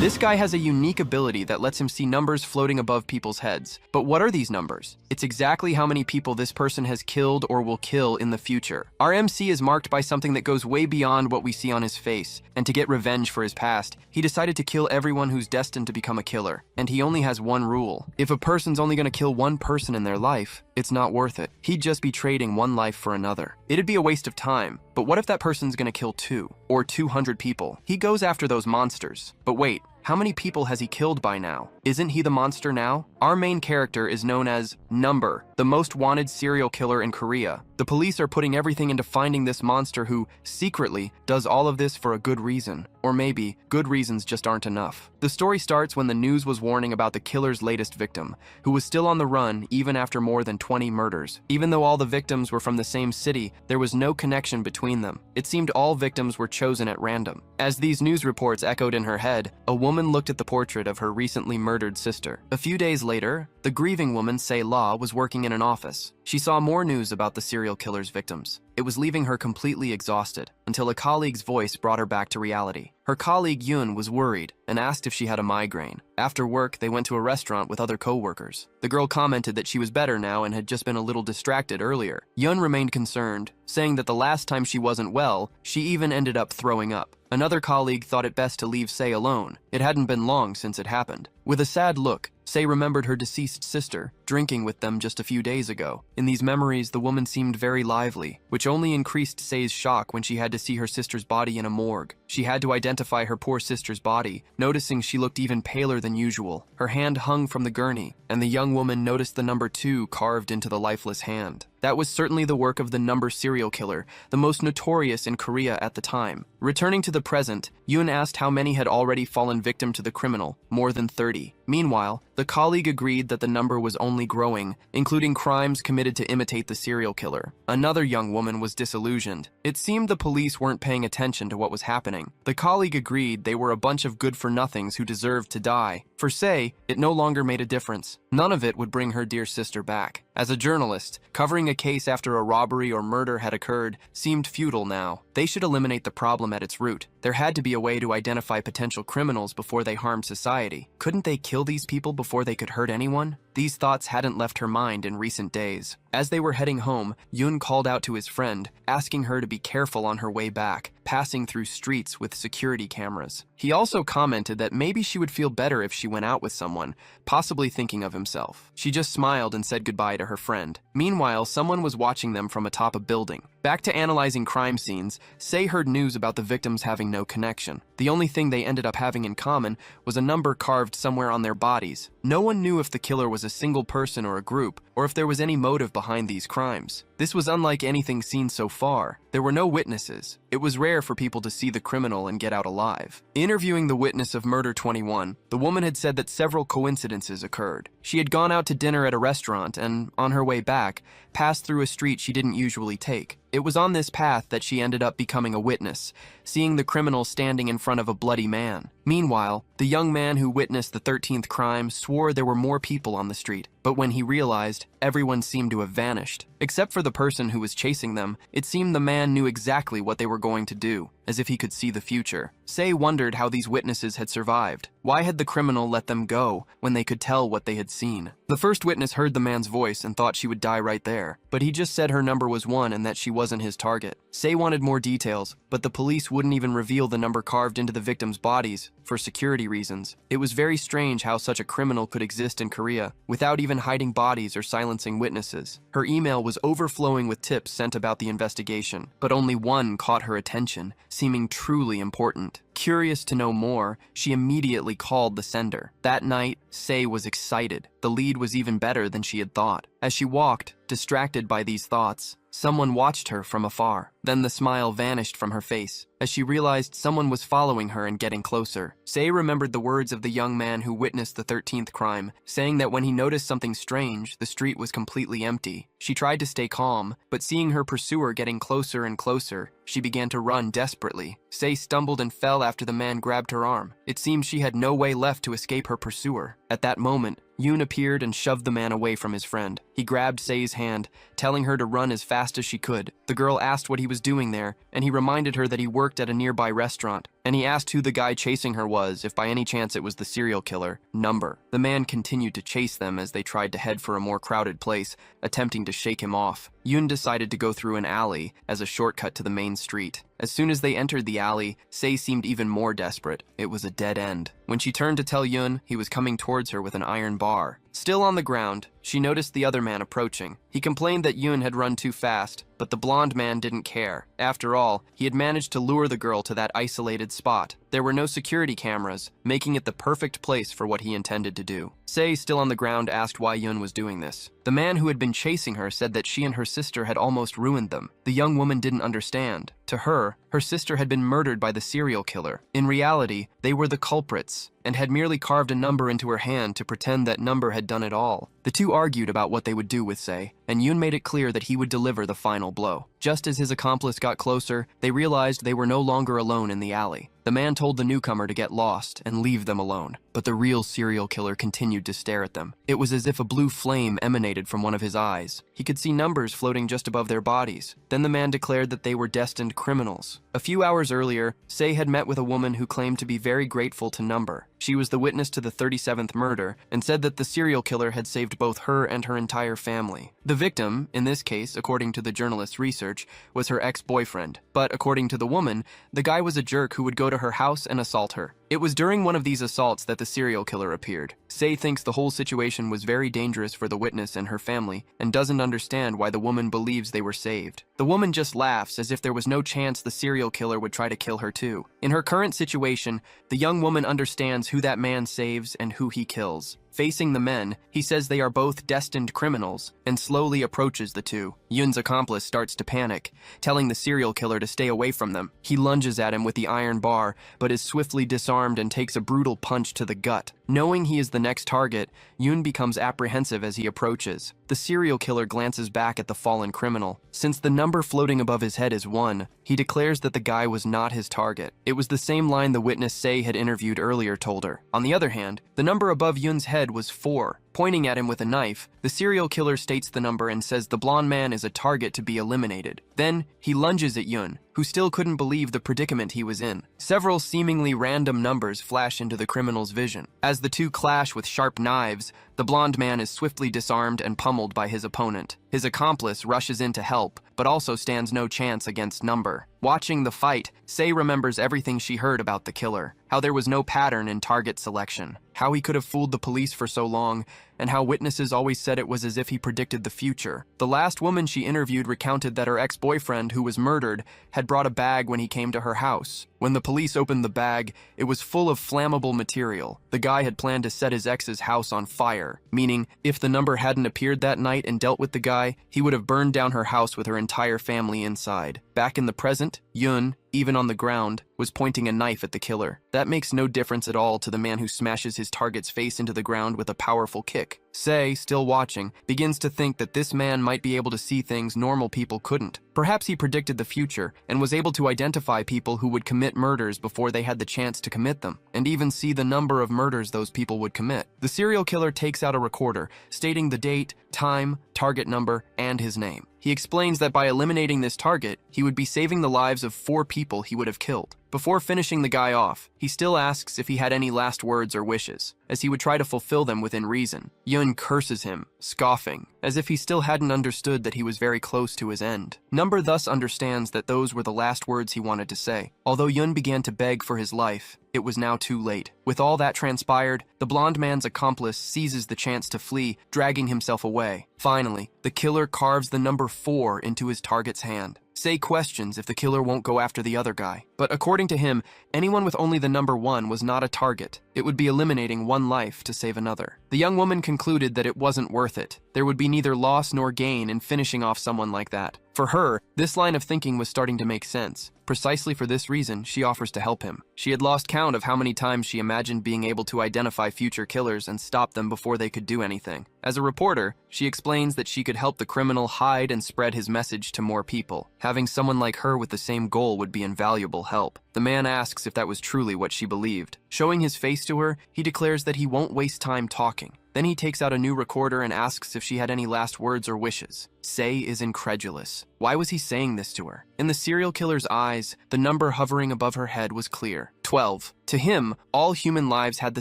This guy has a unique ability that lets him see numbers floating above people's heads. But what are these numbers? It's exactly how many people this person has killed or will kill in the future. Our MC is marked by something that goes way beyond what we see on his face, and to get revenge for his past, he decided to kill everyone who's destined to become a killer. And he only has one rule. If a person's only gonna kill one person in their life, it's not worth it. He'd just be trading one life for another. It'd be a waste of time. But what if that person's gonna kill 2 or 200 people? He goes after those monsters. But wait, how many people has he killed by now? Isn't he the monster now? Our main character is known as Number, the most wanted serial killer in Korea. The police are putting everything into finding this monster who, secretly, does all of this for a good reason. Or maybe, good reasons just aren't enough. The story starts when the news was warning about the killer's latest victim, who was still on the run even after more than 20 murders. Even though all the victims were from the same city, there was no connection between them. It seemed all victims were chosen at random. As these news reports echoed in her head, a woman looked at the portrait of her recently murdered sister. A few days later, the grieving woman, Say Law, was working in an office. She saw more news about the serial killer's victims. It was leaving her completely exhausted, until a colleague's voice brought her back to reality. Her colleague Yoon was worried and asked if she had a migraine. After work, they went to a restaurant with other co-workers. The girl commented that she was better now and had just been a little distracted earlier. Yoon remained concerned, saying that the last time she wasn't well, she even ended up throwing up. Another colleague thought it best to leave Say alone. It hadn't been long since it happened. With a sad look, Say remembered her deceased sister, drinking with them just a few days ago. In these memories, the woman seemed very lively, which only increased Say's shock when she had to see her sister's body in a morgue. She had to identify her poor sister's body, noticing she looked even paler than usual. Her hand hung from the gurney, and the young woman noticed the number 2 carved into the lifeless hand. That was certainly the work of the Number serial killer, the most notorious in Korea at the time. Returning to the present, Yoon asked how many had already fallen victim to the criminal, more than 30. Meanwhile, the colleague agreed that the number was only growing, including crimes committed to imitate the serial killer. Another young woman was disillusioned. It seemed the police weren't paying attention to what was happening. The colleague agreed they were a bunch of good-for-nothings who deserved to die. For Say, it no longer made a difference. None of it would bring her dear sister back. As a journalist, covering a case after a robbery or murder had occurred seemed futile now. They should eliminate the problem at its root. There had to be a way to identify potential criminals before they harmed society. Couldn't they kill these people before they could hurt anyone? These thoughts hadn't left her mind in recent days. As they were heading home, Yoon called out to his friend, asking her to be careful on her way back, passing through streets with security cameras. He also commented that maybe she would feel better if she went out with someone, possibly thinking of himself. She just smiled and said goodbye to her friend. Meanwhile, someone was watching them from atop a building. Back to analyzing crime scenes, Say heard news about the victims having no connection. The only thing they ended up having in common was a number carved somewhere on their bodies. No one knew if the killer was a single person or a group, or if there was any motive behind these crimes. This was unlike anything seen so far. There were no witnesses. It was rare for people to see the criminal and get out alive. Interviewing the witness of Murder 21, the woman had said that several coincidences occurred. She had gone out to dinner at a restaurant and, on her way back, passed through a street she didn't usually take. It was on this path that she ended up becoming a witness, seeing the criminal standing in front of a bloody man. Meanwhile, the young man who witnessed the 13th crime swore there were more people on the street, but when he realized, everyone seemed to have vanished. Except for the person who was chasing them, it seemed the man knew exactly what they were going to do, as if he could see the future. Say wondered how these witnesses had survived. Why had the criminal let them go when they could tell what they had seen? The first witness heard the man's voice and thought she would die right there, but he just said her number was 1 and that she wasn't his target. Say wanted more details, but the police wouldn't even reveal the number carved into the victims' bodies, for security reasons. It was very strange how such a criminal could exist in Korea, without even hiding bodies or silencing witnesses. Her email was overflowing with tips sent about the investigation, but only one caught her attention, seeming truly important. Curious to know more, she immediately called the sender. That night, Say was excited. The lead was even better than she had thought. As she walked, distracted by these thoughts, someone watched her from afar. Then the smile vanished from her face, as she realized someone was following her and getting closer. Say remembered the words of the young man who witnessed the 13th crime, saying that when he noticed something strange, the street was completely empty. She tried to stay calm, but seeing her pursuer getting closer and closer, she began to run desperately. Say stumbled and fell after the man grabbed her arm. It seemed she had no way left to escape her pursuer. At that moment, Yoon appeared and shoved the man away from his friend. He grabbed Say's hand, telling her to run as fast as she could. The girl asked what he was doing there, and he reminded her that he worked at a nearby restaurant. and he asked who the guy chasing her was, if by any chance it was the serial killer, Number. The man continued to chase them as they tried to head for a more crowded place, attempting to shake him off. Yoon decided to go through an alley as a shortcut to the main street. As soon as they entered the alley, Sei seemed even more desperate. It was a dead end. When she turned to tell Yoon, he was coming towards her with an iron bar. Still on the ground, she noticed the other man approaching. He complained that Yoon had run too fast, but the blonde man didn't care. After all, he had managed to lure the girl to that isolated spot. There were no security cameras, making it the perfect place for what he intended to do. Sei, still on the ground, asked why Yoon was doing this. The man who had been chasing her said that she and her sister had almost ruined them. The young woman didn't understand. To her sister had been murdered by the serial killer. In reality, they were the culprits, and had merely carved a number into her hand to pretend that Number had done it all. The two argued about what they would do with Sei, and Yoon made it clear that he would deliver the final blow. Just as his accomplice got closer, they realized they were no longer alone in the alley. The man told the newcomer to get lost and leave them alone, but the real serial killer continued to stare at them. It was as if a blue flame emanated from one of his eyes. He could see numbers floating just above their bodies. Then the man declared that they were destined criminals. A few hours earlier, Sei had met with a woman who claimed to be very grateful to Number. She was the witness to the 37th murder and said that the serial killer had saved both her and her entire family. The victim, in this case, according to the journalist's research, was her ex-boyfriend. But according to the woman, the guy was a jerk who would go to her house and assault her. It was during one of these assaults that the serial killer appeared. Sei thinks the whole situation was very dangerous for the witness and her family, and doesn't understand why the woman believes they were saved. The woman just laughs as if there was no chance the serial killer would try to kill her too. In her current situation, the young woman understands who that man saves and who he kills. Facing the men, he says they are both destined criminals, and slowly approaches the two. Yoon's accomplice starts to panic, telling the serial killer to stay away from them. He lunges at him with the iron bar, but is swiftly disarmed and takes a brutal punch to the gut. Knowing he is the next target, Yoon becomes apprehensive as he approaches. The serial killer glances back at the fallen criminal. Since the number floating above his head is 1, he declares that the guy was not his target. It was the same line the witness Sei had interviewed earlier told her. On the other hand, the number above Yoon's head was 4. Pointing at him with a knife, the serial killer states the number and says the blonde man is a target to be eliminated. Then, he lunges at Yoon, who still couldn't believe the predicament he was in. Several seemingly random numbers flash into the criminal's vision. As the two clash with sharp knives, the blonde man is swiftly disarmed and pummeled by his opponent. His accomplice rushes in to help, but also stands no chance against Number. Watching the fight, Sei remembers everything she heard about the killer, how there was no pattern in target selection, how he could have fooled the police for so long, and how witnesses always said it was as if he predicted the future. The last woman she interviewed recounted that her ex-boyfriend, who was murdered, had brought a bag when he came to her house. When the police opened the bag, it was full of flammable material. The guy had planned to set his ex's house on fire, meaning if the number hadn't appeared that night and dealt with the guy, he would have burned down her house with her entire family inside. Back in the present, Yoon, even on the ground, was pointing a knife at the killer. That makes no difference at all to the man who smashes his target's face into the ground with a powerful kick. Sei, still watching, begins to think that this man might be able to see things normal people couldn't. Perhaps he predicted the future and was able to identify people who would commit murders before they had the chance to commit them, and even see the number of murders those people would commit. The serial killer takes out a recorder, stating the date, time, target number, and his name. He explains that by eliminating this target, he would be saving the lives of 4 people he would have killed. Before finishing the guy off, he still asks if he had any last words or wishes, as he would try to fulfill them within reason. Yoon curses him, scoffing, as if he still hadn't understood that he was very close to his end. Number thus understands that those were the last words he wanted to say. Although Yoon began to beg for his life, it was now too late. With all that transpired, the blonde man's accomplice seizes the chance to flee, dragging himself away. Finally, the killer carves the number 4 into his target's hand. Sei questions if the killer won't go after the other guy, but according to him, anyone with only the number 1 was not a target. It would be eliminating one life to save another. The young woman concluded that it wasn't worth it. There would be neither loss nor gain in finishing off someone like that. For her, this line of thinking was starting to make sense. Precisely for this reason, she offers to help him. She had lost count of how many times she imagined being able to identify future killers and stop them before they could do anything. As a reporter, she explains that she could help the criminal hide and spread his message to more people. Having someone like her with the same goal would be invaluable help. The man asks if that was truly what she believed. Showing his face to her, he declares that he won't waste time talking. Then he takes out a new recorder and asks if she had any last words or wishes. Sei is incredulous. Why was he saying this to her? In the serial killer's eyes, the number hovering above her head was clear. 12. To him, all human lives had the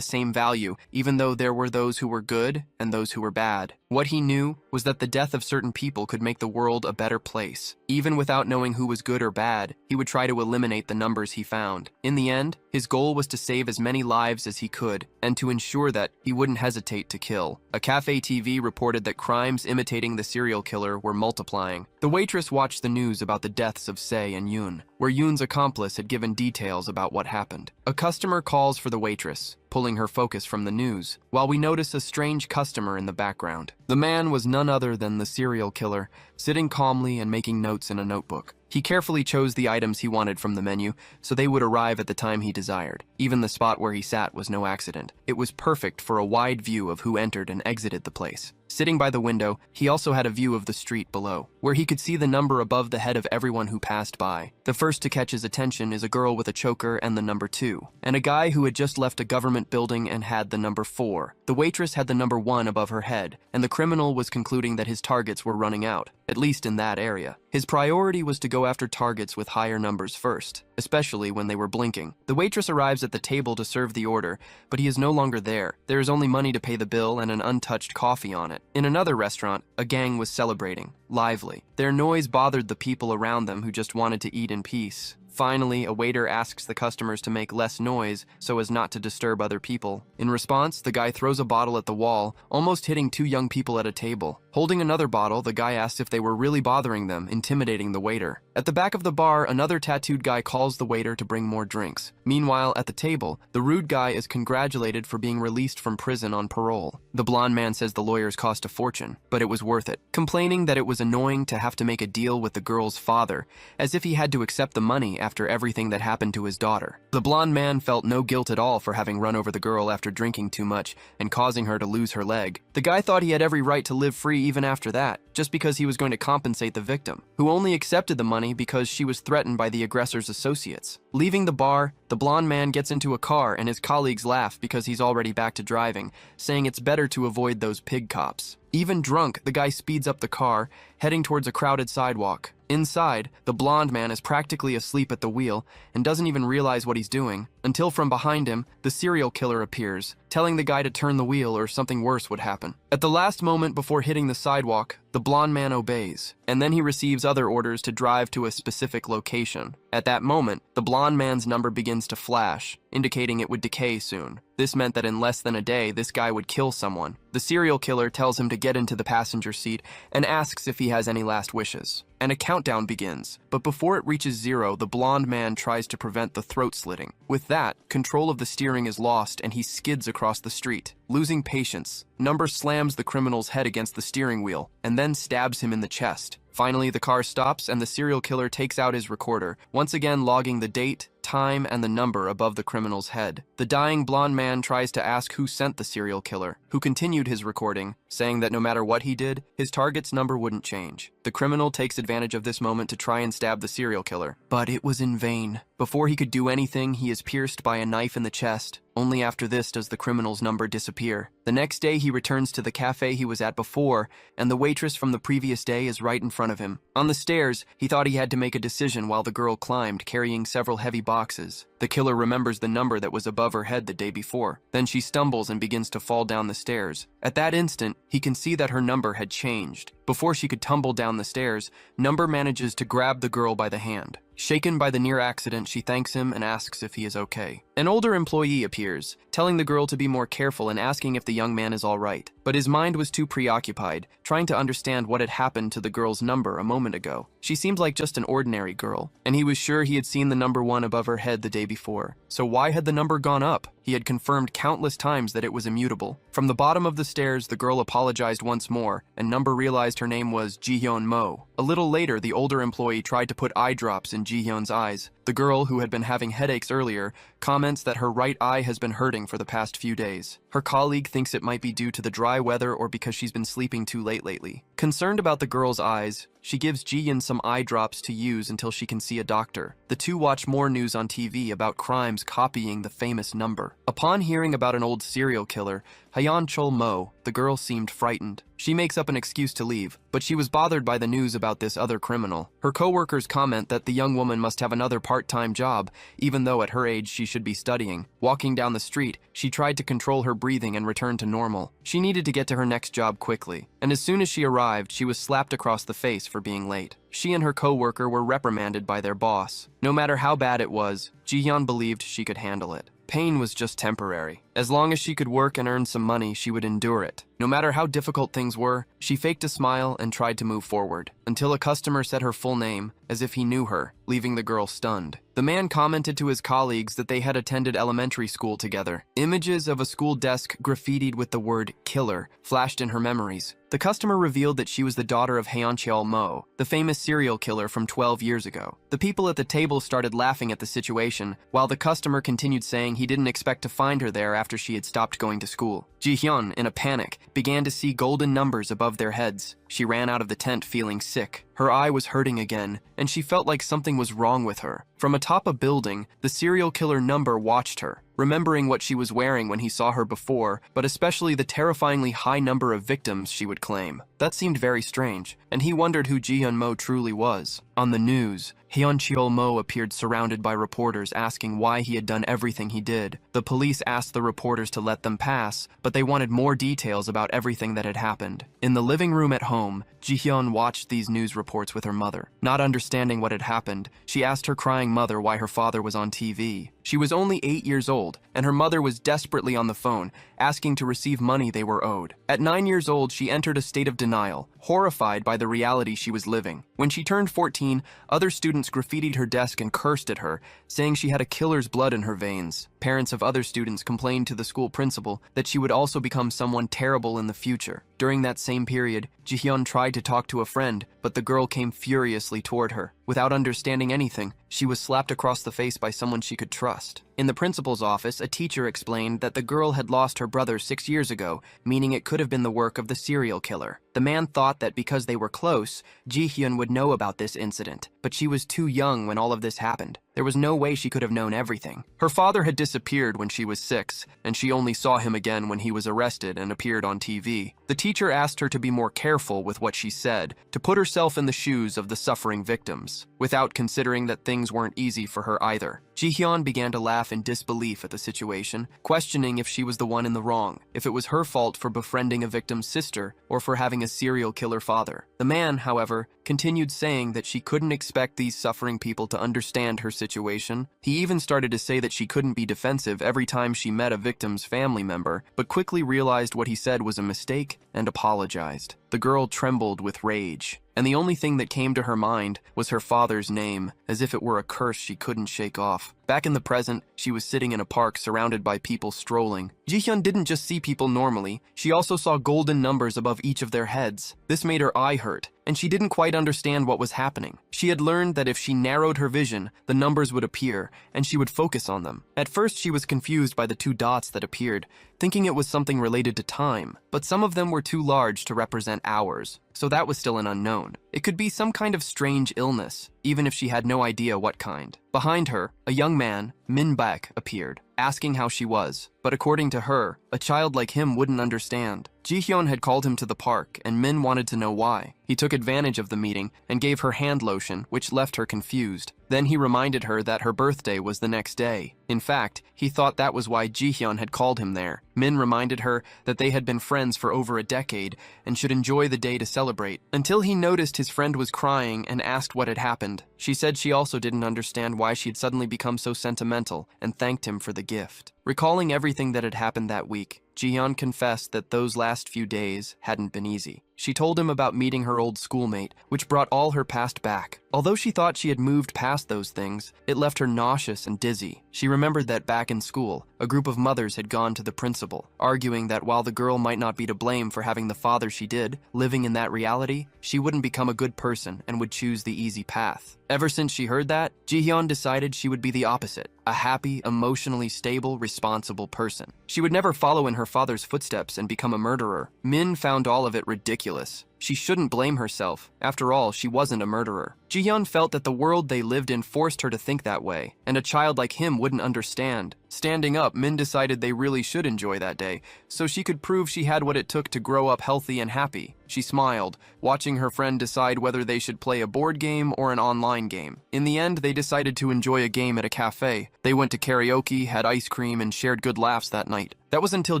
same value, even though there were those who were good and those who were bad. What he knew was that the death of certain people could make the world a better place. Even without knowing who was good or bad, he would try to eliminate the numbers he found. In the end, his goal was to save as many lives as he could, and to ensure that he wouldn't hesitate to kill. A cafe TV reported that crimes imitating the serial killer were multiplying. The waitress watched the news about the deaths of Se and Yoon, where Yoon's accomplice had given details about what happened. A customer calls for the waitress, pulling her focus from the news, while we notice a strange customer in the background. The man was none other than the serial killer, sitting calmly and making notes in a notebook. He carefully chose the items he wanted from the menu, so they would arrive at the time he desired. Even the spot where he sat was no accident. It was perfect for a wide view of who entered and exited the place. Sitting by the window, he also had a view of the street below, where he could see the number above the head of everyone who passed by. The first to catch his attention is a girl with a choker and the number 2, and a guy who had just left a government building and had the number 4. The waitress had the number 1 above her head, and the criminal was concluding that his targets were running out, at least in that area. His priority was to go after targets with higher numbers first, especially when they were blinking. The waitress arrives at the table to serve the order, but he is no longer there. There is only money to pay the bill and an untouched coffee on it. In another restaurant, a gang was celebrating, lively. Their noise bothered the people around them who just wanted to eat in peace. Finally, a waiter asks the customers to make less noise so as not to disturb other people. In response, the guy throws a bottle at the wall, almost hitting 2 young people at a table. Holding another bottle, the guy asks if they were really bothering them, intimidating the waiter. At the back of the bar, another tattooed guy calls the waiter to bring more drinks. Meanwhile, at the table, the rude guy is congratulated for being released from prison on parole. The blonde man says the lawyers cost a fortune, but it was worth it, complaining that it was annoying to have to make a deal with the girl's father, as if he had to accept the money after everything that happened to his daughter. The blonde man felt no guilt at all for having run over the girl after drinking too much and causing her to lose her leg. The guy thought he had every right to live free even after that, just because he was going to compensate the victim, who only accepted the money because she was threatened by the aggressor's associates. Leaving the bar, the blonde man gets into a car and his colleagues laugh because he's already back to driving, saying it's better to avoid those pig cops. Even drunk, the guy speeds up the car, heading towards a crowded sidewalk. Inside, the blonde man is practically asleep at the wheel and doesn't even realize what he's doing, until from behind him, the serial killer appears, telling the guy to turn the wheel or something worse would happen. At the last moment before hitting the sidewalk, the blonde man obeys, and then he receives other orders to drive to a specific location. At that moment, the blonde man's number begins to flash, indicating it would decay soon. This meant that in less than a day, this guy would kill someone. The serial killer tells him to get into the passenger seat and asks if he has any last wishes. And a countdown begins, but before it reaches 0, the blonde man tries to prevent the throat slitting. With that, control of the steering is lost and he skids across the street. Losing patience, Number slams the criminal's head against the steering wheel and then stabs him in the chest. Finally, the car stops and the serial killer takes out his recorder, once again logging the date, time, and the number above the criminal's head. The dying blonde man tries to ask who sent the serial killer, who continued his recording, saying that no matter what he did, his target's number wouldn't change. The criminal takes advantage of this moment to try and stab the serial killer, but it was in vain. Before he could do anything, he is pierced by a knife in the chest. Only after this does the criminal's number disappear. The next day, he returns to the cafe he was at before, and the waitress from the previous day is right in front of him. On the stairs, he thought he had to make a decision while the girl climbed, carrying several heavy boxes. The killer remembers the number that was above her head the day before. Then she stumbles and begins to fall down the stairs. At that instant, he can see that her number had changed. Before she could tumble down the stairs, Number manages to grab the girl by the hand. Shaken by the near accident, she thanks him and asks if he is okay. An older employee appears, telling the girl to be more careful and asking if the young man is all right. But his mind was too preoccupied, trying to understand what had happened to the girl's number a moment ago. She seemed like just an ordinary girl, and he was sure he had seen the number 1 above her head the day before. So why had the number gone up? He had confirmed countless times that it was immutable. From the bottom of the stairs, the girl apologized once more, and Number realized her name was Ji-hyun Mo. A little later, the older employee tried to put eye drops in Ji-hyun's eyes. The girl, who had been having headaches earlier, comments that her right eye has been hurting for the past few days. Her colleague thinks it might be due to the dry weather or because she's been sleeping too late lately. Concerned about the girl's eyes, she gives Ji-hyun some eye drops to use until she can see a doctor. The two watch more news on TV about crimes copying the famous number. Upon hearing about an old serial killer, Hyeon Chol Mo, the girl seemed frightened. She makes up an excuse to leave, but she was bothered by the news about this other criminal. Her coworkers comment that the young woman must have another part-time job, even though at her age she should be studying. Walking down the street, she tried to control her breathing and return to normal. She needed to get to her next job quickly, and as soon as she arrived, she was slapped across the face for being late. She and her coworker were reprimanded by their boss. No matter how bad it was, Jihyun believed she could handle it. Pain was just temporary. As long as she could work and earn some money, she would endure it. No matter how difficult things were, she faked a smile and tried to move forward, until a customer said her full name, as if he knew her, leaving the girl stunned. The man commented to his colleagues that they had attended elementary school together. Images of a school desk graffitied with the word killer flashed in her memories. The customer revealed that she was the daughter of Hyeon Chol Mo, the famous serial killer from 12 years ago. The people at the table started laughing at the situation, while the customer continued saying he didn't expect to find her there after she had stopped going to school. Jihyun, in a panic, began to see golden numbers above their heads. She ran out of the tent feeling sick. Her eye was hurting again, and she felt like something was wrong with her. From atop a building, the serial killer number watched her, remembering what she was wearing when he saw her before, but especially the terrifyingly high number of victims she would claim. That seemed very strange, and he wondered who Jihyun Mo truly was. On the news, Hyeon Chol Mo appeared surrounded by reporters asking why he had done everything he did. The police asked the reporters to let them pass, but they wanted more details about everything that had happened. In the living room at home, Jihyun watched these news reports with her mother. Not understanding what had happened, she asked her crying mother why her father was on TV. She was only 8 years old, and her mother was desperately on the phone, asking to receive money they were owed. At 9 years old, she entered a state of denial, horrified by the reality she was living. When she turned 14, other students graffitied her desk and cursed at her, saying she had a killer's blood in her veins. Parents of other students complained to the school principal that she would also become someone terrible in the future. During that same period, Jihyun tried to talk to a friend, but the girl came furiously toward her. Without understanding anything, she was slapped across the face by someone she could trust. In the principal's office, a teacher explained that the girl had lost her brother 6 years ago, meaning it could have been the work of the serial killer. The man thought that because they were close, Jihyun would know about this incident, but she was too young when all of this happened. There was no way she could have known everything. Her father had disappeared when she was 6, and she only saw him again when he was arrested and appeared on TV. The teacher asked her to be more careful with what she said, to put herself in the shoes of the suffering victims, without considering that things weren't easy for her either. Jihyun began to laugh in disbelief at the situation, questioning if she was the one in the wrong, if it was her fault for befriending a victim's sister, or for having a serial killer father. The man, however, continued saying that she couldn't expect these suffering people to understand her situation. He even started to say that she couldn't be defensive every time she met a victim's family member, but quickly realized what he said was a mistake and apologized. The girl trembled with rage, and the only thing that came to her mind was her father's name, as if it were a curse she couldn't shake off. Back in the present, she was sitting in a park surrounded by people strolling. Jihyun didn't just see people normally, she also saw golden numbers above each of their heads. This made her eye hurt, and she didn't quite understand what was happening. She had learned that if she narrowed her vision, the numbers would appear, and she would focus on them. At first, she was confused by the 2 dots that appeared, thinking it was something related to time, but some of them were too large to represent hours, so that was still an unknown. It could be some kind of strange illness, even if she had no idea what kind. Behind her, a young man, Min Baek, appeared, asking how she was, but according to her, a child like him wouldn't understand. Jihyun had called him to the park, and Min wanted to know why. He took advantage of the meeting and gave her hand lotion, which left her confused. Then he reminded her that her birthday was the next day. In fact, he thought that was why Jihyun had called him there. Min reminded her that they had been friends for over a decade and should enjoy the day to celebrate, until he noticed his friend was crying and asked what had happened. She said she also didn't understand why she had suddenly become so sentimental and thanked him for the gift. Recalling everything that had happened that week, Jihyun confessed that those last few days hadn't been easy. She told him about meeting her old schoolmate, which brought all her past back. Although she thought she had moved past those things, it left her nauseous and dizzy. She remembered that back in school, a group of mothers had gone to the principal, arguing that while the girl might not be to blame for having the father she did, living in that reality, she wouldn't become a good person and would choose the easy path. Ever since she heard that, Jihyun decided she would be the opposite, a happy, emotionally stable, responsible person. She would never follow in her father's footsteps and become a murderer. Min found all of it ridiculous. She shouldn't blame herself. After all, she wasn't a murderer. Jihyun felt that the world they lived in forced her to think that way, and a child like him wouldn't understand. Standing up, Min decided they really should enjoy that day, so she could prove she had what it took to grow up healthy and happy. She smiled, watching her friend decide whether they should play a board game or an online game. In the end, they decided to enjoy a game at a cafe. They went to karaoke, had ice cream, and shared good laughs that night. That was until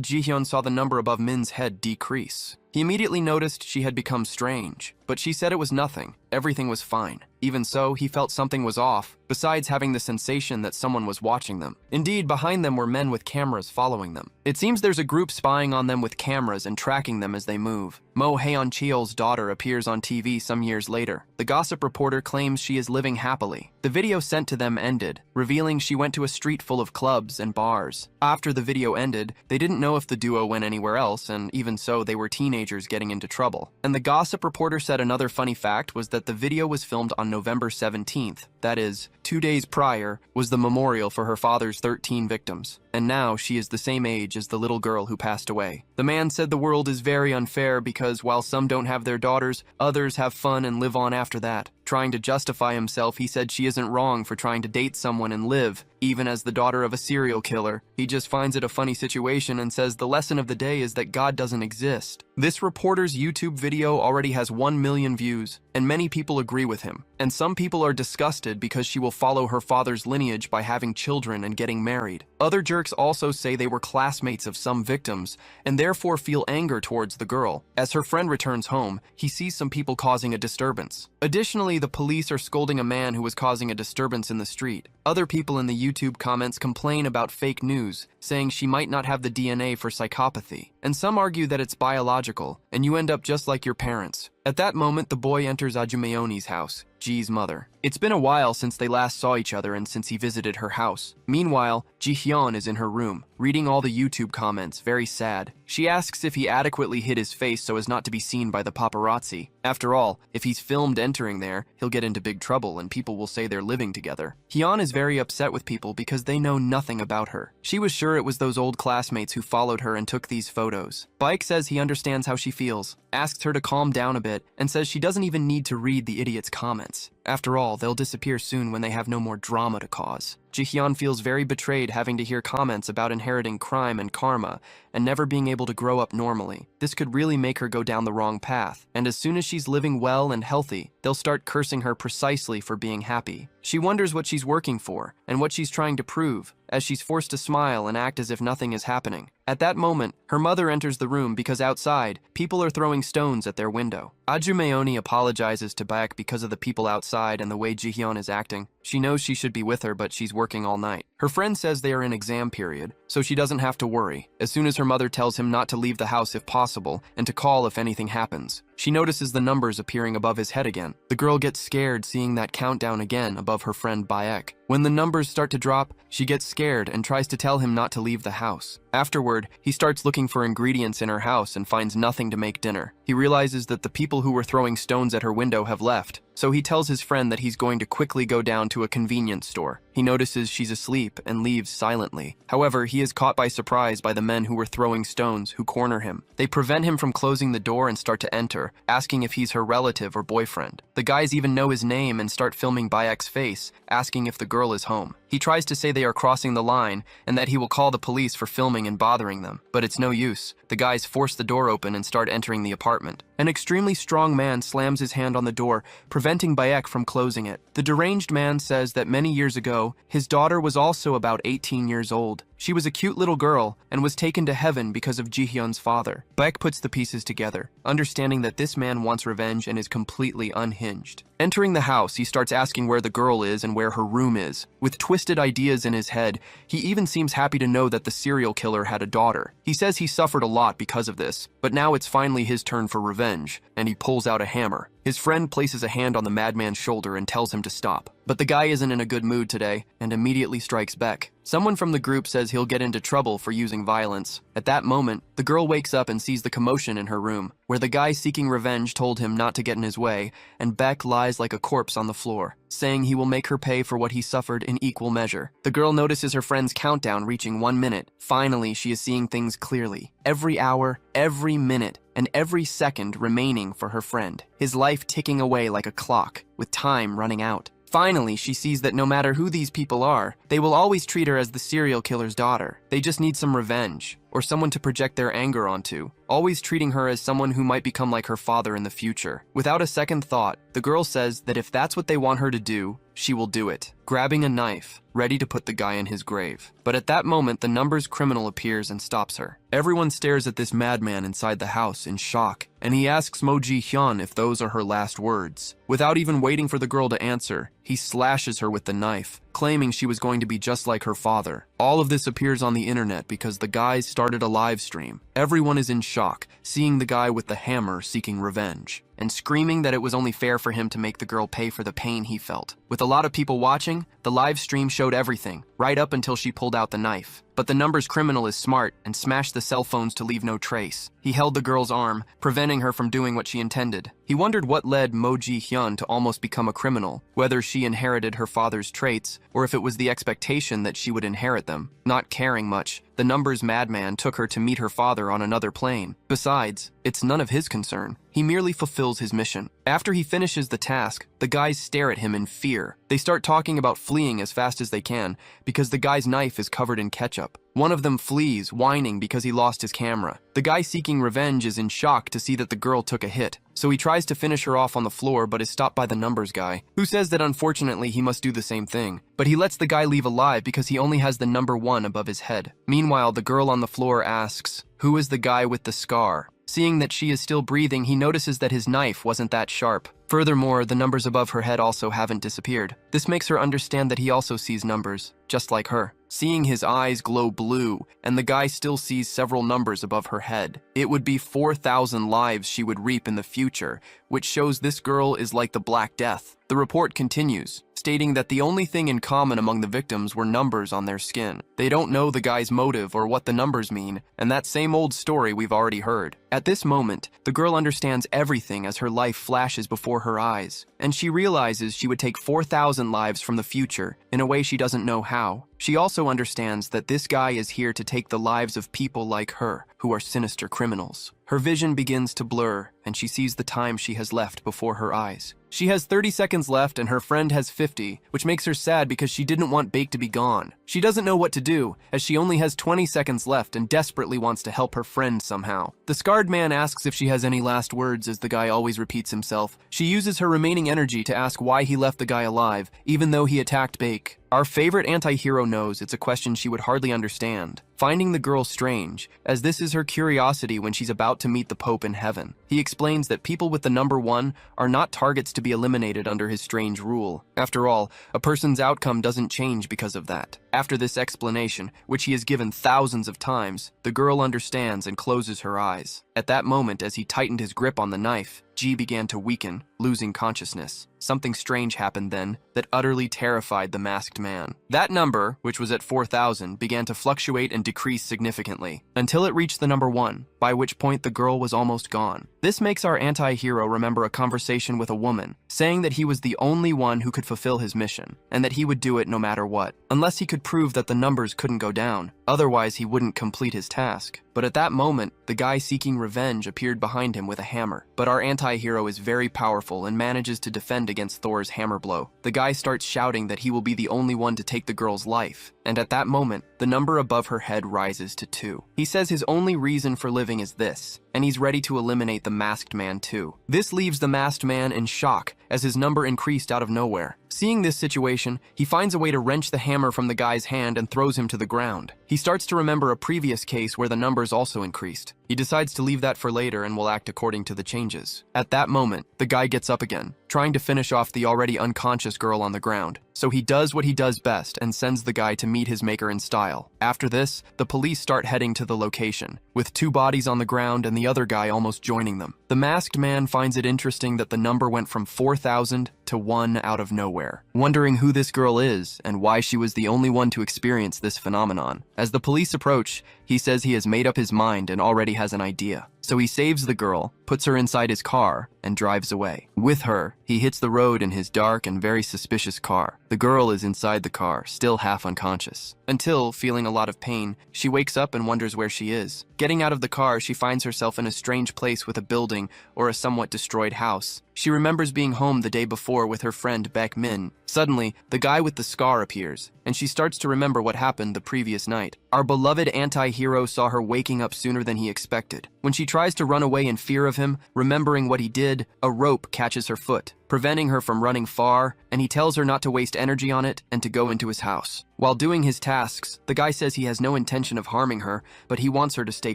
Jihyun saw the number above Min's head decrease. He immediately noticed she had become strange, but she said it was nothing. Everything was fine. Even so, he felt something was off, besides having the sensation that someone was watching them. Indeed, behind them were men with cameras following them. It seems there's a group spying on them with cameras and tracking them as they move. Mo Haeon-cheol's daughter appears on TV some years later. The gossip reporter claims she is living happily. The video sent to them ended, revealing she went to a street full of clubs and bars. After the video ended, they didn't know if the duo went anywhere else, and even so, they were teenagers getting into trouble. And the gossip reporter said another funny fact was that the video was filmed on November 17th. That is, 2 days prior was the memorial for her father's 13 victims. And now she is the same age as the little girl who passed away. The man said the world is very unfair because while some don't have their daughters, others have fun and live on after that. Trying to justify himself, he said she isn't wrong for trying to date someone and live, even as the daughter of a serial killer. He just finds it a funny situation and says the lesson of the day is that God doesn't exist. This reporter's YouTube video already has 1 million views, and many people agree with him. And some people are disgusted because she will follow her father's lineage by having children and getting married. Other jerks also say they were classmates of some victims, and therefore feel anger towards the girl. As her friend returns home, he sees some people causing a disturbance. Additionally, the police are scolding a man who was causing a disturbance in the street. Other people in the YouTube comments complain about fake news, saying she might not have the DNA for psychopathy. And some argue that it's biological, and you end up just like your parents. At that moment, the boy enters Ajumeoni's house, Ji's mother. It's been a while since they last saw each other and since he visited her house. Meanwhile, Jihyun is in her room, reading all the YouTube comments, very sad. She asks if he adequately hid his face so as not to be seen by the paparazzi. After all, if he's filmed entering there, he'll get into big trouble and people will say they're living together. Hyun is very upset with people because they know nothing about her. She was sure it was those old classmates who followed her and took these photos. Baek says he understands how she feels, asks her to calm down a bit, and says she doesn't even need to read the idiot's comments. After all, they'll disappear soon when they have no more drama to cause. Jihyun feels very betrayed having to hear comments about inheriting crime and karma and never being able to grow up normally. This could really make her go down the wrong path, and as soon as she's living well and healthy, they'll start cursing her precisely for being happy. She wonders what she's working for and what she's trying to prove, as she's forced to smile and act as if nothing is happening. At that moment, her mother enters the room because outside, people are throwing stones at their window. Ajumeoni apologizes to Baek because of the people outside and the way Jihyun is acting. She knows she should be with her, but she's working all night. Her friend says they are in exam period, so she doesn't have to worry, as soon as her mother tells him not to leave the house if possible and to call if anything happens. She notices the numbers appearing above his head again. The girl gets scared seeing that countdown again above her friend Baek. When the numbers start to drop, she gets scared and tries to tell him not to leave the house. Afterward, he starts looking for ingredients in her house and finds nothing to make dinner. He realizes that the people who were throwing stones at her window have left, so he tells his friend that he's going to quickly go down to a convenience store. He notices she's asleep and leaves silently. However, he is caught by surprise by the men who were throwing stones, who corner him. They prevent him from closing the door and start to enter, asking if he's her relative or boyfriend. The guys even know his name and start filming Baek's face, asking if the girl is home. He tries to say they are crossing the line and that he will call the police for filming and bothering them, but it's no use. The guys force the door open and start entering the apartment. An extremely strong man slams his hand on the door, preventing Baek from closing it. The deranged man says that many years ago, his daughter was also about 18 years old. She was a cute little girl and was taken to heaven because of Jihyun's father. Baek puts the pieces together, understanding that this man wants revenge and is completely unhinged. Entering the house, he starts asking where the girl is and where her room is. With twisted ideas in his head, he even seems happy to know that the serial killer had a daughter. He says he suffered a lot because of this, but now it's finally his turn for revenge, and he pulls out a hammer. His friend places a hand on the madman's shoulder and tells him to stop. But the guy isn't in a good mood today and immediately strikes back. Someone from the group says he'll get into trouble for using violence. At that moment, the girl wakes up and sees the commotion in her room. where the guy seeking revenge told him not to get in his way, and Beck lies like a corpse on the floor, saying he will make her pay for what he suffered in equal measure. The girl notices her friend's countdown reaching 1 minute. Finally, she is seeing things clearly. Every hour, every minute, and every second remaining for her friend. His life ticking away like a clock, with time running out. Finally, she sees that no matter who these people are, they will always treat her as the serial killer's daughter. They just need some revenge, or someone to project their anger onto, always treating her as someone who might become like her father in the future. Without a second thought, the girl says that if that's what they want her to do, she will do it, grabbing a knife, ready to put the guy in his grave. But at that moment, the numbers criminal appears and stops her. Everyone stares at this madman inside the house in shock, and he asks Mo Ji-hyun if those are her last words. Without even waiting for the girl to answer, he slashes her with the knife, claiming she was going to be just like her father. All of this appears on the internet because the guys started a live stream. Everyone is in shock, seeing the guy with the hammer seeking revenge, and screaming that it was only fair for him to make the girl pay for the pain he felt. With a lot of people watching, the live stream showed everything, right up until she pulled out the knife. But the numbers criminal is smart and smashed the cell phones to leave no trace. He held the girl's arm, preventing her from doing what she intended. He wondered what led Mo Ji-hyun to almost become a criminal, whether she inherited her father's traits, or if it was the expectation that she would inherit them. Not caring much, the numbers madman took her to meet her father on another plane. Besides, it's none of his concern. He merely fulfills his mission. After he finishes the task, the guys stare at him in fear. They start talking about fleeing as fast as they can, because the guy's knife is covered in ketchup. One of them flees, whining because he lost his camera. The guy seeking revenge is in shock to see that the girl took a hit, so he tries to finish her off on the floor but is stopped by the numbers guy, who says that unfortunately he must do the same thing. But he lets the guy leave alive because he only has the number 1 above his head. Meanwhile, the girl on the floor asks, "Who is the guy with the scar?" Seeing that she is still breathing, he notices that his knife wasn't that sharp. Furthermore, the numbers above her head also haven't disappeared. This makes her understand that he also sees numbers, just like her. Seeing his eyes glow blue, and the guy still sees several numbers above her head. It would be 4,000 lives she would reap in the future, which shows this girl is like the Black Death. The report continues, stating that the only thing in common among the victims were numbers on their skin. They don't know the guy's motive or what the numbers mean, and that same old story we've already heard. At this moment, the girl understands everything as her life flashes before her eyes, and she realizes she would take 4,000 lives from the future in a way she doesn't know how. She also understands that this guy is here to take the lives of people like her, who are sinister criminals. Her vision begins to blur, and she sees the time she has left before her eyes. She has 30 seconds left and her friend has 50, which makes her sad because she didn't want Bake to be gone. She doesn't know what to do, as she only has 20 seconds left and desperately wants to help her friend somehow. The scarred man asks if she has any last words as the guy always repeats himself. She uses her remaining energy to ask why he left the guy alive, even though he attacked Bake. Our favorite anti-hero knows it's a question she would hardly understand, finding the girl strange, as this is her curiosity when she's about to meet the Pope in heaven. He explains that people with the number 1 are not targets to be eliminated under his strange rule. After all, a person's outcome doesn't change because of that. After this explanation, which he has given thousands of times, the girl understands and closes her eyes. At that moment, as he tightened his grip on the knife, G began to weaken, losing consciousness. Something strange happened then that utterly terrified the masked man. That number, which was at 4,000, began to fluctuate and decrease significantly, until it reached the number 1, by which point the girl was almost gone. This makes our anti-hero remember a conversation with a woman, saying that he was the only one who could fulfill his mission, and that he would do it no matter what, unless he could prove that the numbers couldn't go down. Otherwise, he wouldn't complete his task. But at that moment, the guy seeking revenge appeared behind him with a hammer. But our anti-hero is very powerful and manages to defend against Thor's hammer blow. The guy starts shouting that he will be the only one to take the girl's life. And at that moment, the number above her head rises to 2. He says his only reason for living is this, and he's ready to eliminate the masked man too. This leaves the masked man in shock as his number increased out of nowhere. Seeing this situation, he finds a way to wrench the hammer from the guy's hand and throws him to the ground. He starts to remember a previous case where the numbers also increased. He decides to leave that for later and will act according to the changes. At that moment, the guy gets up again, trying to finish off the already unconscious girl on the ground. So he does what he does best and sends the guy to meet his maker in style. After this, the police start heading to the location, with 2 bodies on the ground and the other guy almost joining them. The masked man finds it interesting that the number went from 4,000 to 1 out of nowhere, wondering who this girl is and why she was the only one to experience this phenomenon. As the police approach, he says he has made up his mind and already has an idea. So he saves the girl, puts her inside his car, and drives away. With her, he hits the road in his dark and very suspicious car. The girl is inside the car, still half unconscious. Until, feeling a lot of pain, she wakes up and wonders where she is. Getting out of the car, she finds herself in a strange place with a building or a somewhat destroyed house. She remembers being home the day before with her friend Baek Min. Suddenly, the guy with the scar appears, and she starts to remember what happened the previous night. Our beloved anti-hero saw her waking up sooner than he expected. When she tries to run away in fear of him, remembering what he did, a rope catches her foot, preventing her from running far, and he tells her not to waste energy on it and to go into his house. While doing his tasks, the guy says he has no intention of harming her, but he wants her to stay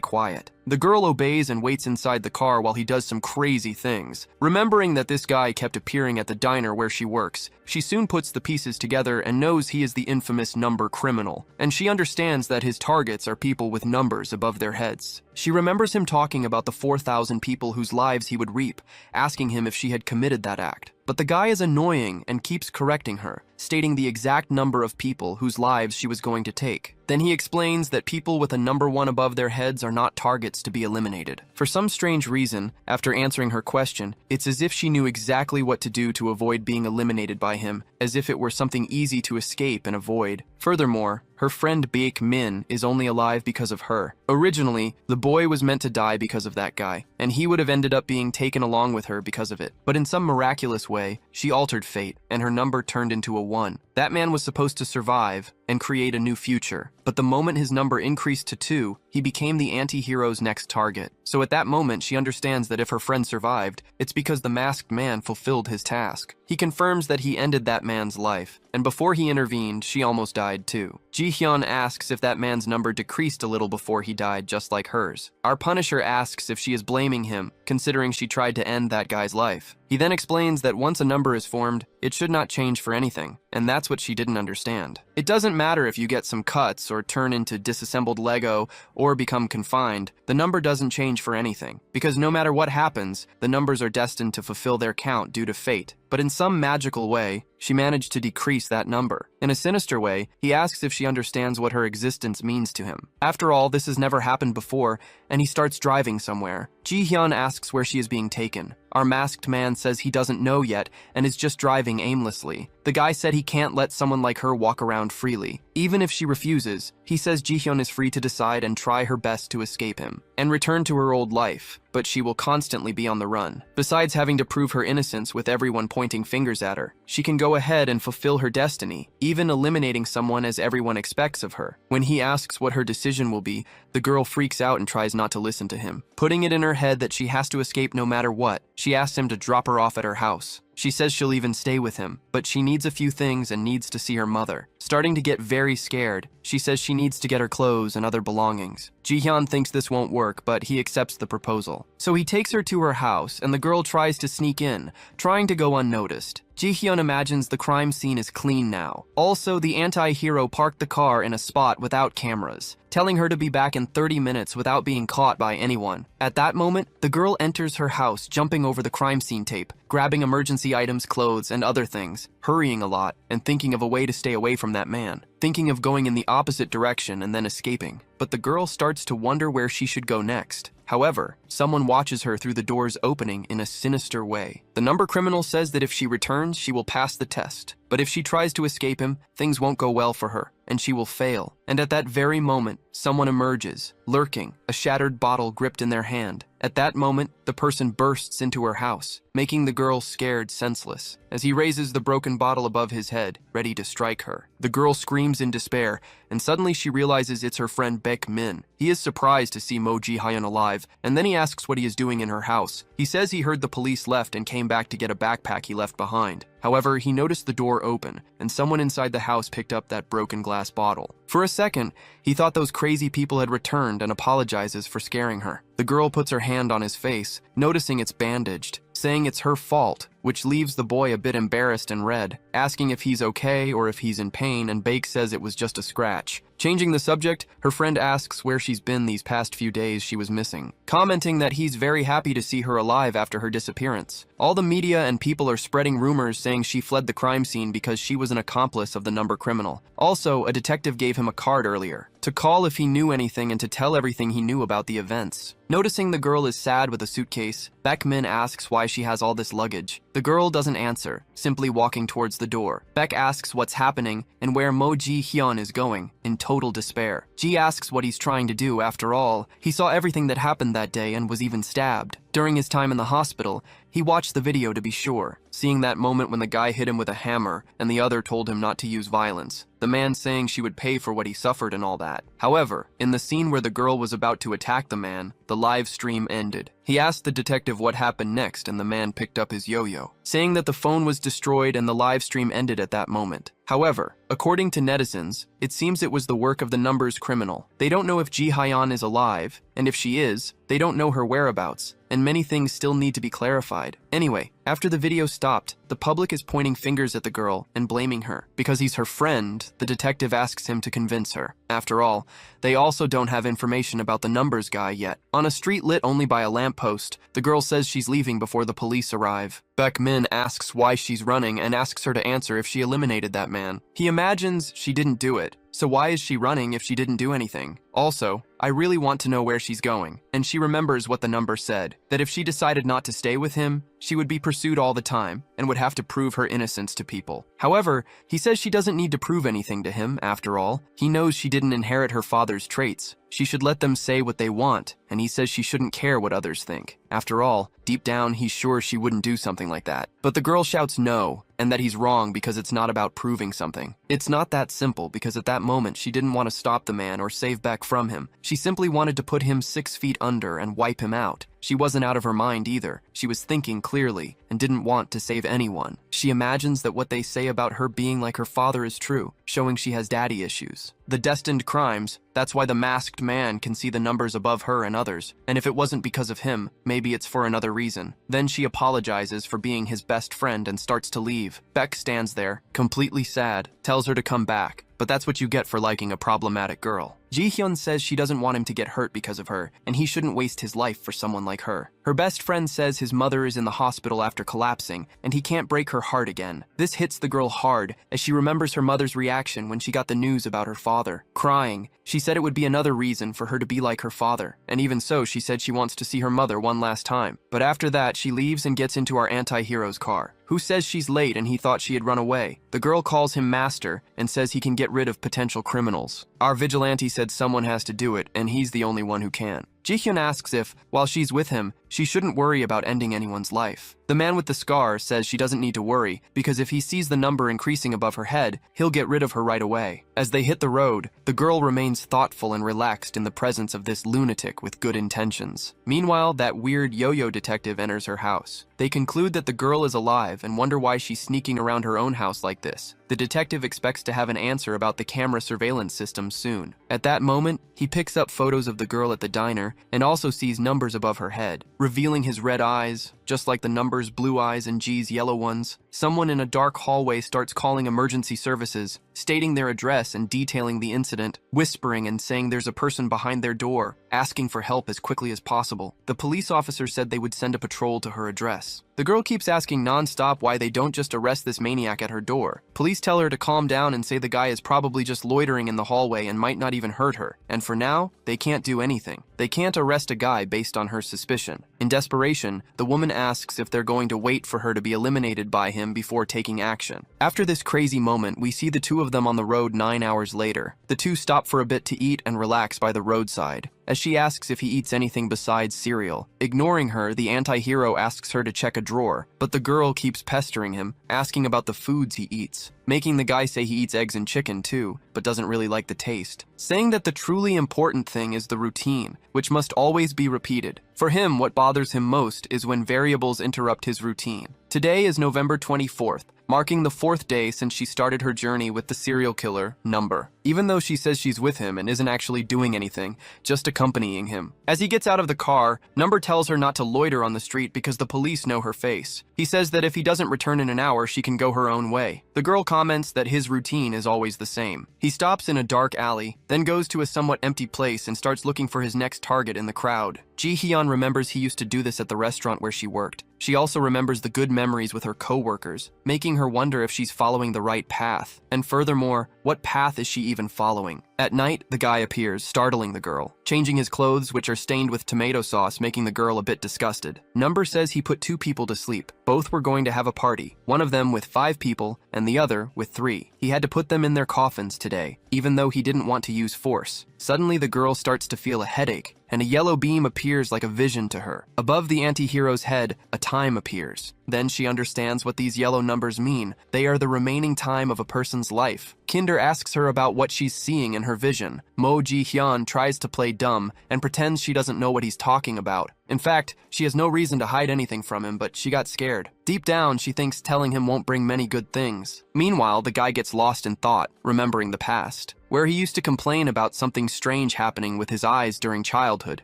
quiet. The girl obeys and waits inside the car while he does some crazy things. Remembering that this guy kept appearing at the diner where she works, she soon puts the pieces together and knows he is the infamous number criminal, and she understands that his targets are people with numbers above their heads. She remembers him talking about the 4,000 people whose lives he would reap, asking him if she had committed that act. But the guy is annoying and keeps correcting her, stating the exact number of people whose lives she was going to take. Then he explains that people with a number 1 above their heads are not targets to be eliminated. For some strange reason, after answering her question, it's as if she knew exactly what to do to avoid being eliminated by him, as if it were something easy to escape and avoid. Furthermore, her friend Baek Min is only alive because of her. Originally, the boy was meant to die because of that guy, and he would have ended up being taken along with her because of it. But in some miraculous way, she altered fate, and her number turned into a 1. That man was supposed to survive and create a new future. But the moment his number increased to 2, he became the anti-hero's next target. So at that moment, she understands that if her friend survived, it's because the masked man fulfilled his task. He confirms that he ended that man's life, and before he intervened, she almost died too. Ji-hyun asks if that man's number decreased a little before he died, just like hers. Our Punisher asks if she is blaming him, considering she tried to end that guy's life. He then explains that once a number is formed, it should not change for anything, and that's what she didn't understand. It doesn't matter if you get some cuts or turn into disassembled Lego or become confined, the number doesn't change for anything, because no matter what happens, the numbers are destined to fulfill their count due to fate. But in some magical way, she managed to decrease that number. In a sinister way, he asks if she understands what her existence means to him. After all, this has never happened before, and he starts driving somewhere. Ji-hyun asks where she is being taken. Our masked man says he doesn't know yet and is just driving aimlessly. The guy said he can't let someone like her walk around freely. Even if she refuses, he says Ji-hyun is free to decide and try her best to escape him and return to her old life, but she will constantly be on the run. Besides having to prove her innocence with everyone pointing fingers at her, she can go ahead and fulfill her destiny, even eliminating someone as everyone expects of her. When he asks what her decision will be, the girl freaks out and tries not to listen to him, putting it in her head that she has to escape no matter what. She asks him to drop her off at her house. She says she'll even stay with him, but she needs a few things and needs to see her mother. Starting to get very scared, she says she needs to get her clothes and other belongings. Ji-hyun thinks this won't work, but he accepts the proposal. So he takes her to her house, and the girl tries to sneak in, trying to go unnoticed. Ji-hyun imagines the crime scene is clean now. Also, the anti-hero parked the car in a spot without cameras, telling her to be back in 30 minutes without being caught by anyone. At that moment, the girl enters her house, jumping over the crime scene tape, grabbing emergency items, clothes, and other things, hurrying a lot, and thinking of a way to stay away from that man, thinking of going in the opposite direction and then escaping. But the girl starts to wonder where she should go next. However, someone watches her through the doors opening in a sinister way. The number criminal says that if she returns, she will pass the test. But if she tries to escape him, things won't go well for her, and she will fail. And at that very moment, someone emerges, lurking, a shattered bottle gripped in their hand. At that moment, the person bursts into her house, making the girl scared senseless, as he raises the broken bottle above his head, ready to strike her. The girl screams in despair, and suddenly she realizes it's her friend Baek Min. He is surprised to see Mo Ji-hyun alive, and then he asks what he is doing in her house. He says he heard the police left and came back to get a backpack he left behind. However, he noticed the door open, and someone inside the house picked up that broken glass bottle. For a second, he thought those crazy people had returned and apologizes for scaring her. The girl puts her hand on his face, noticing it's bandaged, saying it's her fault, which leaves the boy a bit embarrassed and red, asking if he's okay or if he's in pain, and Bake says it was just a scratch. Changing the subject, her friend asks where she's been these past few days she was missing, commenting that he's very happy to see her alive after her disappearance. All the media and people are spreading rumors saying she fled the crime scene because she was an accomplice of the number criminal. Also, a detective gave him a card earlier to call if he knew anything and to tell everything he knew about the events. Noticing the girl is sad with a suitcase, Baek Min asks why she has all this luggage. The girl doesn't answer, simply walking towards the door. Baek asks what's happening and where Mo Ji Hyun is going, in total despair. Ji asks what he's trying to do. After all, he saw everything that happened that day and was even stabbed. During his time in the hospital, he watched the video to be sure, seeing that moment when the guy hit him with a hammer and the other told him not to use violence, the man saying she would pay for what he suffered and all that. However, in the scene where the girl was about to attack the man, the live stream ended. He asked the detective what happened next, and the man picked up his yo-yo, saying that the phone was destroyed and the live stream ended at that moment. However, according to netizens, it seems it was the work of the numbers criminal. They don't know if Ji Hyun is alive, and if she is, they don't know her whereabouts, and many things still need to be clarified. Anyway, after the video stopped, the public is pointing fingers at the girl and blaming her. Because he's her friend, the detective asks him to convince her. After all, they also don't have information about the numbers guy yet. On a street lit only by a lamppost, the girl says she's leaving before the police arrive. Baek Min asks why she's running and asks her to answer if she eliminated that man. He imagines she didn't do it, so why is she running if she didn't do anything? Also, I really want to know where she's going, and she remembers what the number said, that if she decided not to stay with him, she would be pursued all the time and would have to prove her innocence to people. However, he says she doesn't need to prove anything to him, after all. He knows she didn't inherit her father's traits. She should let them say what they want, and he says she shouldn't care what others think. After all, deep down, he's sure she wouldn't do something like that. But the girl shouts no, and that he's wrong because it's not about proving something. It's not that simple, because at that moment, she didn't want to stop the man or save Baek from him. She simply wanted to put him 6 feet under and wipe him out. She wasn't out of her mind either. She was thinking clearly and didn't want to save anyone. She imagines that what they say about her being like her father is true, showing she has daddy issues. The destined crimes, that's why the masked man can see the numbers above her and others. And if it wasn't because of him, maybe it's for another reason. Then she apologizes for being his best friend and starts to leave. Baek stands there, completely sad, tells her to come back. But that's what you get for liking a problematic girl. Ji Hyun says she doesn't want him to get hurt because of her, and he shouldn't waste his life for someone like her. Her best friend says his mother is in the hospital after collapsing, and he can't break her heart again. This hits the girl hard, as she remembers her mother's reaction when she got the news about her father. Crying, she said it would be another reason for her to be like her father, and even so, she said she wants to see her mother one last time. But after that, she leaves and gets into our anti-hero's car, who says she's late and he thought she had run away. The girl calls him master and says he can get rid of potential criminals. Our vigilante said someone has to do it, and he's the only one who can. Ji Hyun asks if, while she's with him, she shouldn't worry about ending anyone's life. The man with the scar says she doesn't need to worry, because if he sees the number increasing above her head, he'll get rid of her right away. As they hit the road, the girl remains thoughtful and relaxed in the presence of this lunatic with good intentions. Meanwhile, that weird yo-yo detective enters her house. They conclude that the girl is alive and wonder why she's sneaking around her own house like this. The detective expects to have an answer about the camera surveillance system soon. At that moment, he picks up photos of the girl at the diner and also sees numbers above her head, revealing his red eyes, just like the number's blue eyes and G's yellow ones. Someone in a dark hallway starts calling emergency services, stating their address and detailing the incident, whispering and saying there's a person behind their door, asking for help as quickly as possible. The police officer said they would send a patrol to her address. The girl keeps asking non-stop why they don't just arrest this maniac at her door. Police tell her to calm down and say the guy is probably just loitering in the hallway and might not even hurt her. And for now, they can't do anything. They can't arrest a guy based on her suspicion. In desperation, the woman asks if they're going to wait for her to be eliminated by him before taking action. After this crazy moment, we see the two of them on the road 9 hours later. The two stop for a bit to eat and relax by the roadside, as she asks if he eats anything besides cereal. Ignoring her, the anti-hero asks her to check a drawer, but the girl keeps pestering him, asking about the foods he eats, making the guy say he eats eggs and chicken too, but doesn't really like the taste, saying that the truly important thing is the routine, which must always be repeated. For him, what bothers him most is when variables interrupt his routine. Today is November 24th, marking the 4th day since she started her journey with the serial killer, Number. even though she says she's with him and isn't actually doing anything, just accompanying him. As he gets out of the car, Number tells her not to loiter on the street because the police know her face. He says that if he doesn't return in an hour, she can go her own way. The girl comments that his routine is always the same. He stops in a dark alley, then goes to a somewhat empty place and starts looking for his next target in the crowd. Ji-hyun remembers he used to do this at the restaurant where she worked. She also remembers the good memories with her co-workers, making her wonder if she's following the right path. And furthermore, what path is she even following? At night, the guy appears, startling the girl, changing his clothes, which are stained with tomato sauce, making the girl a bit disgusted. Number says he put 2 people to sleep. Both were going to have a party, one of them with 5 people and the other with 3. He had to put them in their coffins today, even though he didn't want to use force. Suddenly, the girl starts to feel a headache, and a yellow beam appears like a vision to her. Above the anti-hero's head, a time appears. Then she understands what these yellow numbers mean. They are the remaining time of a person's life. Kinder asks her about what she's seeing in her vision. Mo Ji-hyun tries to play dumb and pretends she doesn't know what he's talking about. In fact, she has no reason to hide anything from him, but she got scared. Deep down, she thinks telling him won't bring many good things. Meanwhile, the guy gets lost in thought, remembering the past, where he used to complain about something strange happening with his eyes during childhood,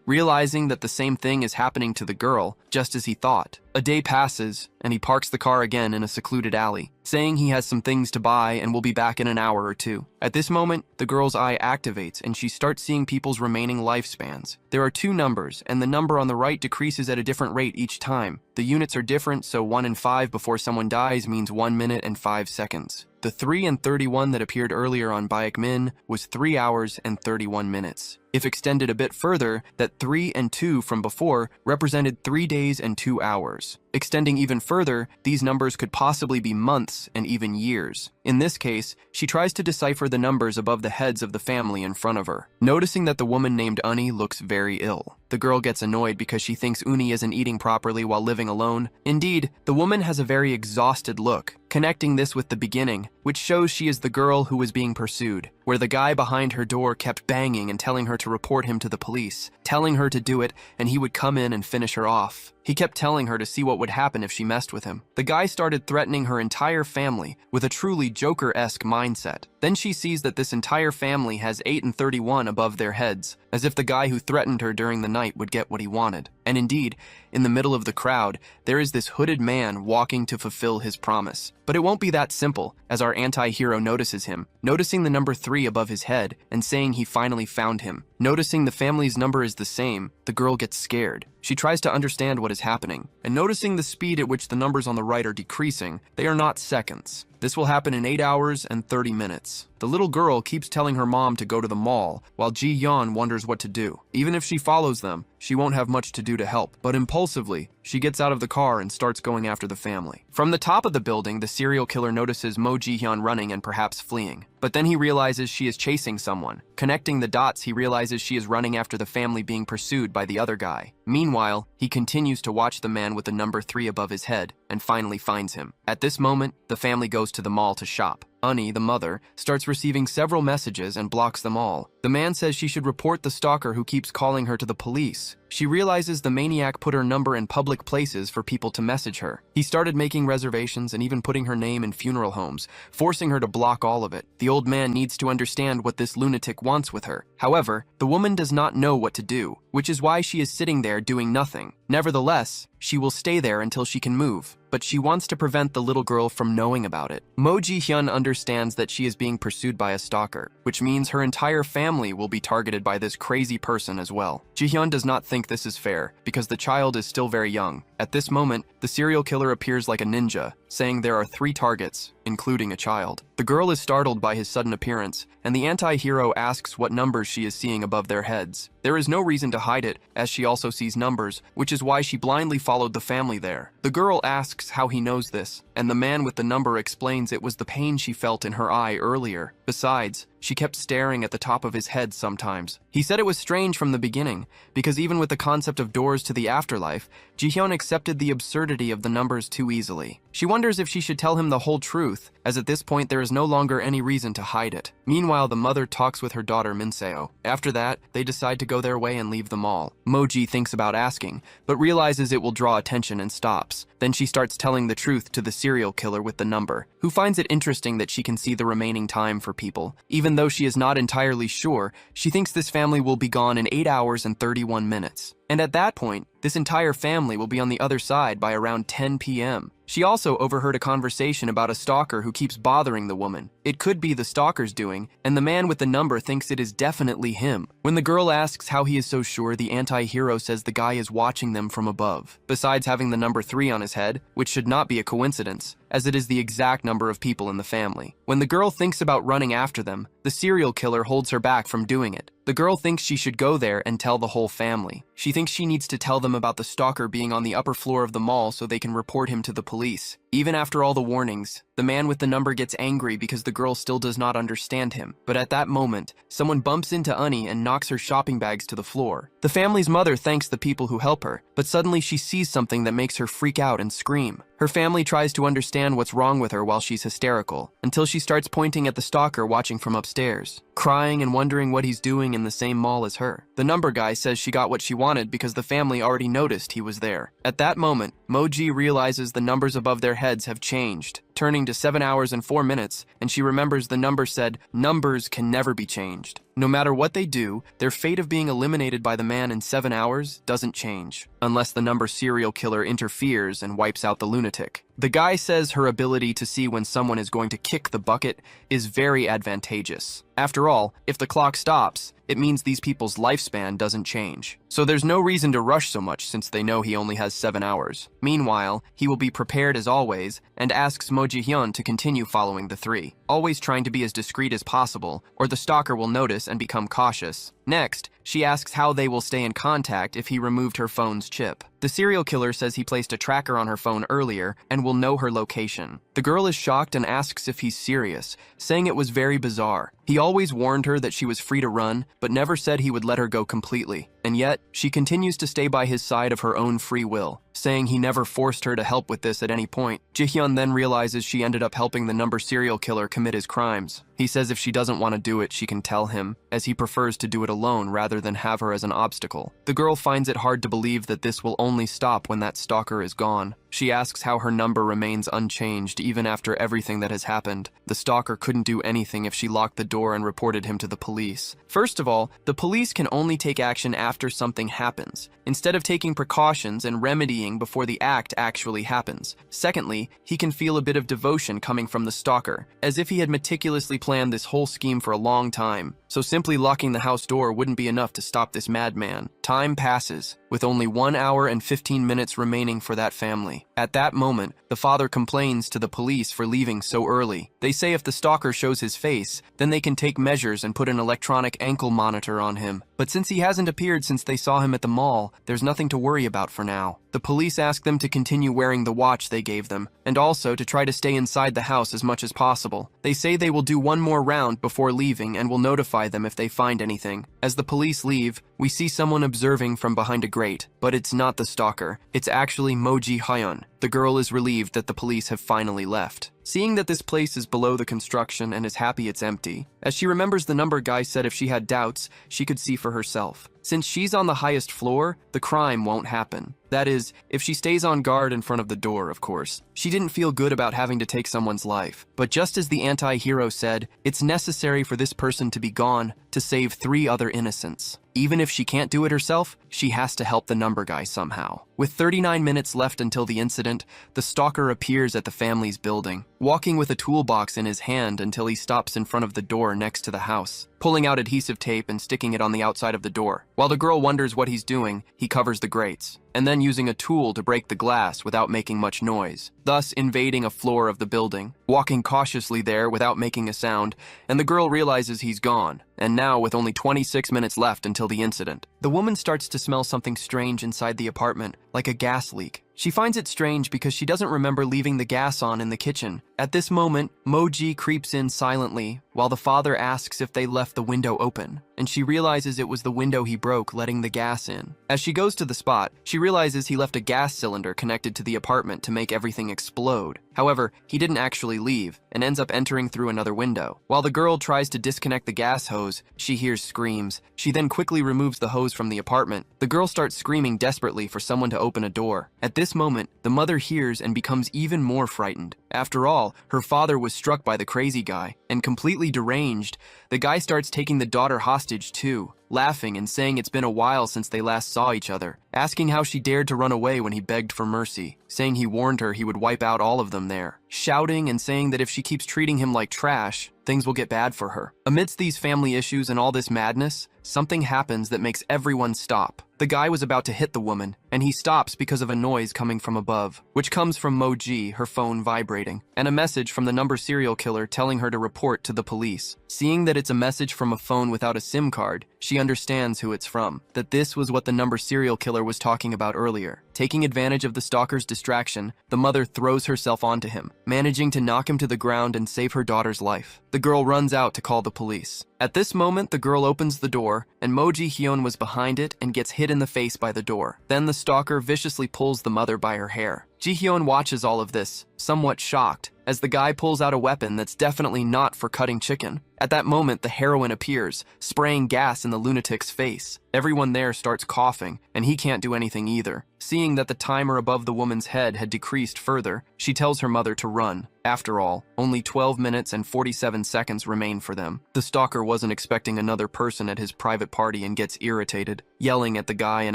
realizing that the same thing is happening to the girl, just as he thought. A day passes, and he parks the car again in a secluded alley, saying he has some things to buy and will be back in an hour or 2. At this moment, the girl's eye activates and she starts seeing people's remaining lifespans. There are 2 numbers, and the number on the right decreases at a different rate each time. The units are different, so 1 and 5 before someone dies means 1 minute and 5 seconds. The 3 and 31 that appeared earlier on Baekmin was 3 hours and 31 minutes. If extended a bit further, that 3 and 2 from before represented 3 days and 2 hours. Extending even further, these numbers could possibly be months and even years. In this case, she tries to decipher the numbers above the heads of the family in front of her, noticing that the woman named Uni looks very ill. The girl gets annoyed because she thinks Uni isn't eating properly while living alone. Indeed, the woman has a very exhausted look, connecting this with the beginning, which shows she is the girl who was being pursued, where the guy behind her door kept banging and telling her to report him to the police, telling her to do it, and he would come in and finish her off. He kept telling her to see what would happen if she messed with him. The guy started threatening her entire family with a truly Joker-esque mindset. Then she sees that this entire family has 8 and 31 above their heads, as if the guy who threatened her during the night would get what he wanted. And indeed, in the middle of the crowd, there is this hooded man walking to fulfill his promise. But it won't be that simple, as our anti-hero notices him, noticing the number 3 above his head and saying he finally found him. Noticing the family's number is the same, the girl gets scared. She tries to understand what is happening, and noticing the speed at which the numbers on the right are decreasing, they are not seconds. This will happen in 8 hours and 30 minutes. The little girl keeps telling her mom to go to the mall, while Ji-hyun wonders what to do. Even if she follows them, she won't have much to do to help. But impulsively, she gets out of the car and starts going after the family. From the top of the building, the serial killer notices Mo Ji-hyun running and perhaps fleeing. But then he realizes she is chasing someone. Connecting the dots, he realizes she is running after the family being pursued by the other guy. Meanwhile, he continues to watch the man with the number 3 above his head and finally finds him. At this moment, the family goes to the mall to shop. Uni, the mother, starts receiving several messages and blocks them all. The man says she should report the stalker who keeps calling her to the police. She realizes the maniac put her number in public places for people to message her. He started making reservations and even putting her name in funeral homes, forcing her to block all of it. The old man needs to understand what this lunatic wants with her. However, the woman does not know what to do, which is why she is sitting there doing nothing. Nevertheless, she will stay there until she can move, but she wants to prevent the little girl from knowing about it. Mo Ji-hyun understands that she is being pursued by a stalker, which means her entire family will be targeted by this crazy person as well. Ji-hyun does not think this is fair, because the child is still very young. At this moment, the serial killer appears like a ninja, saying there are 3 targets, including a child. The girl is startled by his sudden appearance, and the anti-hero asks what numbers she is seeing above their heads. There is no reason to hide it, as she also sees numbers, which is why she blindly followed the family there. The girl asks how he knows this, and the man with the number explains it was the pain she felt in her eye earlier. Besides, she kept staring at the top of his head sometimes. He said it was strange from the beginning, because even with the concept of doors to the afterlife, Ji-hyun accepted the absurdity of the numbers too easily. She wonders if she should tell him the whole truth, as at this point there is no longer any reason to hide it. Meanwhile, the mother talks with her daughter Minseo. After that, they decide to go their way and leave the mall. Moji thinks about asking, but realizes it will draw attention and stops. Then she starts telling the truth to the serial killer with the number, who finds it interesting that she can see the remaining time for people. Even though she is not entirely sure, she thinks this family will be gone in 8 hours and 31 minutes. And at that point, this entire family will be on the other side by around 10 p.m. She also overheard a conversation about a stalker who keeps bothering the woman. It could be the stalker's doing, and the man with the number thinks it is definitely him. When the girl asks how he is so sure, the anti-hero says the guy is watching them from above. Besides having the number 3 on his head, which should not be a coincidence, as it is the exact number of people in the family. When the girl thinks about running after them, the serial killer holds her back from doing it. The girl thinks she should go there and tell the whole family. She thinks she needs to tell them about the stalker being on the upper floor of the mall so they can report him to the police. Even after all the warnings, the man with the number gets angry because the girl still does not understand him. But at that moment, someone bumps into Ani and knocks her shopping bags to the floor. The family's mother thanks the people who help her, but suddenly she sees something that makes her freak out and scream. Her family tries to understand what's wrong with her while she's hysterical, until she starts pointing at the stalker watching from upstairs, crying and wondering what he's doing in the same mall as her. The number guy says she got what she wanted because the family already noticed he was there. At that moment, Moji realizes the numbers above their heads have changed, turning to 7 hours and 4 minutes, and she remembers the number said, "Numbers can never be changed." No matter what they do, their fate of being eliminated by the man in 7 hours doesn't change, unless the number serial killer interferes and wipes out the lunatic. The guy says her ability to see when someone is going to kick the bucket is very advantageous. After all, if the clock stops, it means these people's lifespan doesn't change. So there's no reason to rush so much since they know he only has 7 hours. Meanwhile, he will be prepared as always and asks Mo Ji-hyun to continue following the 3, always trying to be as discreet as possible, or the stalker will notice and become cautious. Next, she asks how they will stay in contact if he removed her phone's chip. The serial killer says he placed a tracker on her phone earlier and will know her location. The girl is shocked and asks if he's serious, saying it was very bizarre. He always warned her that she was free to run, but never said he would let her go completely. And yet, she continues to stay by his side of her own free will, saying he never forced her to help with this at any point. Ji-hyun then realizes she ended up helping the number serial killer commit his crimes. He says if she doesn't want to do it, she can tell him, as he prefers to do it alone rather than have her as an obstacle. The girl finds it hard to believe that this will only stop when that stalker is gone. She asks how her number remains unchanged even after everything that has happened. The stalker couldn't do anything if she locked the door and reported him to the police. First of all, the police can only take action after something happens, instead of taking precautions and remedying before the act actually happens. Secondly, he can feel a bit of devotion coming from the stalker, as if he had meticulously planned this whole scheme for a long time. So simply locking the house door wouldn't be enough to stop this madman. Time passes, with only 1 hour and 15 minutes remaining for that family. At that moment, the father complains to the police for leaving so early. They say if the stalker shows his face, then they can take measures and put an electronic ankle monitor on him. But since he hasn't appeared since they saw him at the mall, there's nothing to worry about for now. The police ask them to continue wearing the watch they gave them, and also to try to stay inside the house as much as possible. They say they will do one more round before leaving and will notify them if they find anything. As the police leave, we see someone observing from behind a grate, but it's not the stalker. It's actually Mo Ji-hyun. The girl is relieved that the police have finally left. Seeing that this place is below the construction and is happy it's empty, as she remembers the number guy said if she had doubts, she could see for herself. Since she's on the highest floor, the crime won't happen. That is, if she stays on guard in front of the door, of course. She didn't feel good about having to take someone's life. But just as the anti-hero said, it's necessary for this person to be gone to save 3 other innocents. Even if she can't do it herself, she has to help the number guy somehow. With 39 minutes left until the incident, the stalker appears at the family's building, walking with a toolbox in his hand until he stops in front of the door next to the house, pulling out adhesive tape and sticking it on the outside of the door. While the girl wonders what he's doing, he covers the grates, and then using a tool to break the glass without making much noise, thus invading a floor of the building, walking cautiously there without making a sound, and the girl realizes he's gone. And now, with only 26 minutes left until the incident, the woman starts to smell something strange inside the apartment, like a gas leak. She finds it strange because she doesn't remember leaving the gas on in the kitchen, At this moment, Moji creeps in silently while the father asks if they left the window open, and she realizes it was the window he broke, letting the gas in. As she goes to the spot, she realizes he left a gas cylinder connected to the apartment to make everything explode. However, he didn't actually leave and ends up entering through another window. While the girl tries to disconnect the gas hose, she hears screams. She then quickly removes the hose from the apartment. The girl starts screaming desperately for someone to open a door. At this moment, the mother hears and becomes even more frightened. After all, her father was struck by the crazy guy, and completely deranged, the guy starts taking the daughter hostage too, laughing and saying it's been a while since they last saw each other, asking how she dared to run away when he begged for mercy, saying he warned her he would wipe out all of them there, shouting and saying that if she keeps treating him like trash, things will get bad for her. Amidst these family issues and all this madness, something happens that makes everyone stop. The guy was about to hit the woman, and he stops because of a noise coming from above, which comes from Moji, her phone vibrating, and a message from the number serial killer telling her to report to the police. Seeing that it's a message from a phone without a SIM card, she understands who it's from, that this was what the number serial killer was talking about earlier. Taking advantage of the stalker's distraction, the mother throws herself onto him, managing to knock him to the ground and save her daughter's life. The girl runs out to call the police. At this moment, the girl opens the door, and Moji Hyun was behind it and gets hit in the face by the door. Then the stalker viciously pulls the mother by her hair. Ji-hyun watches all of this, somewhat shocked, as the guy pulls out a weapon that's definitely not for cutting chicken. At that moment, the heroine appears, spraying gas in the lunatic's face. Everyone there starts coughing, and he can't do anything either. Seeing that the timer above the woman's head had decreased further, she tells her mother to run. After all, only 12 minutes and 47 seconds remain for them. The stalker wasn't expecting another person at his private party and gets irritated, yelling at the guy and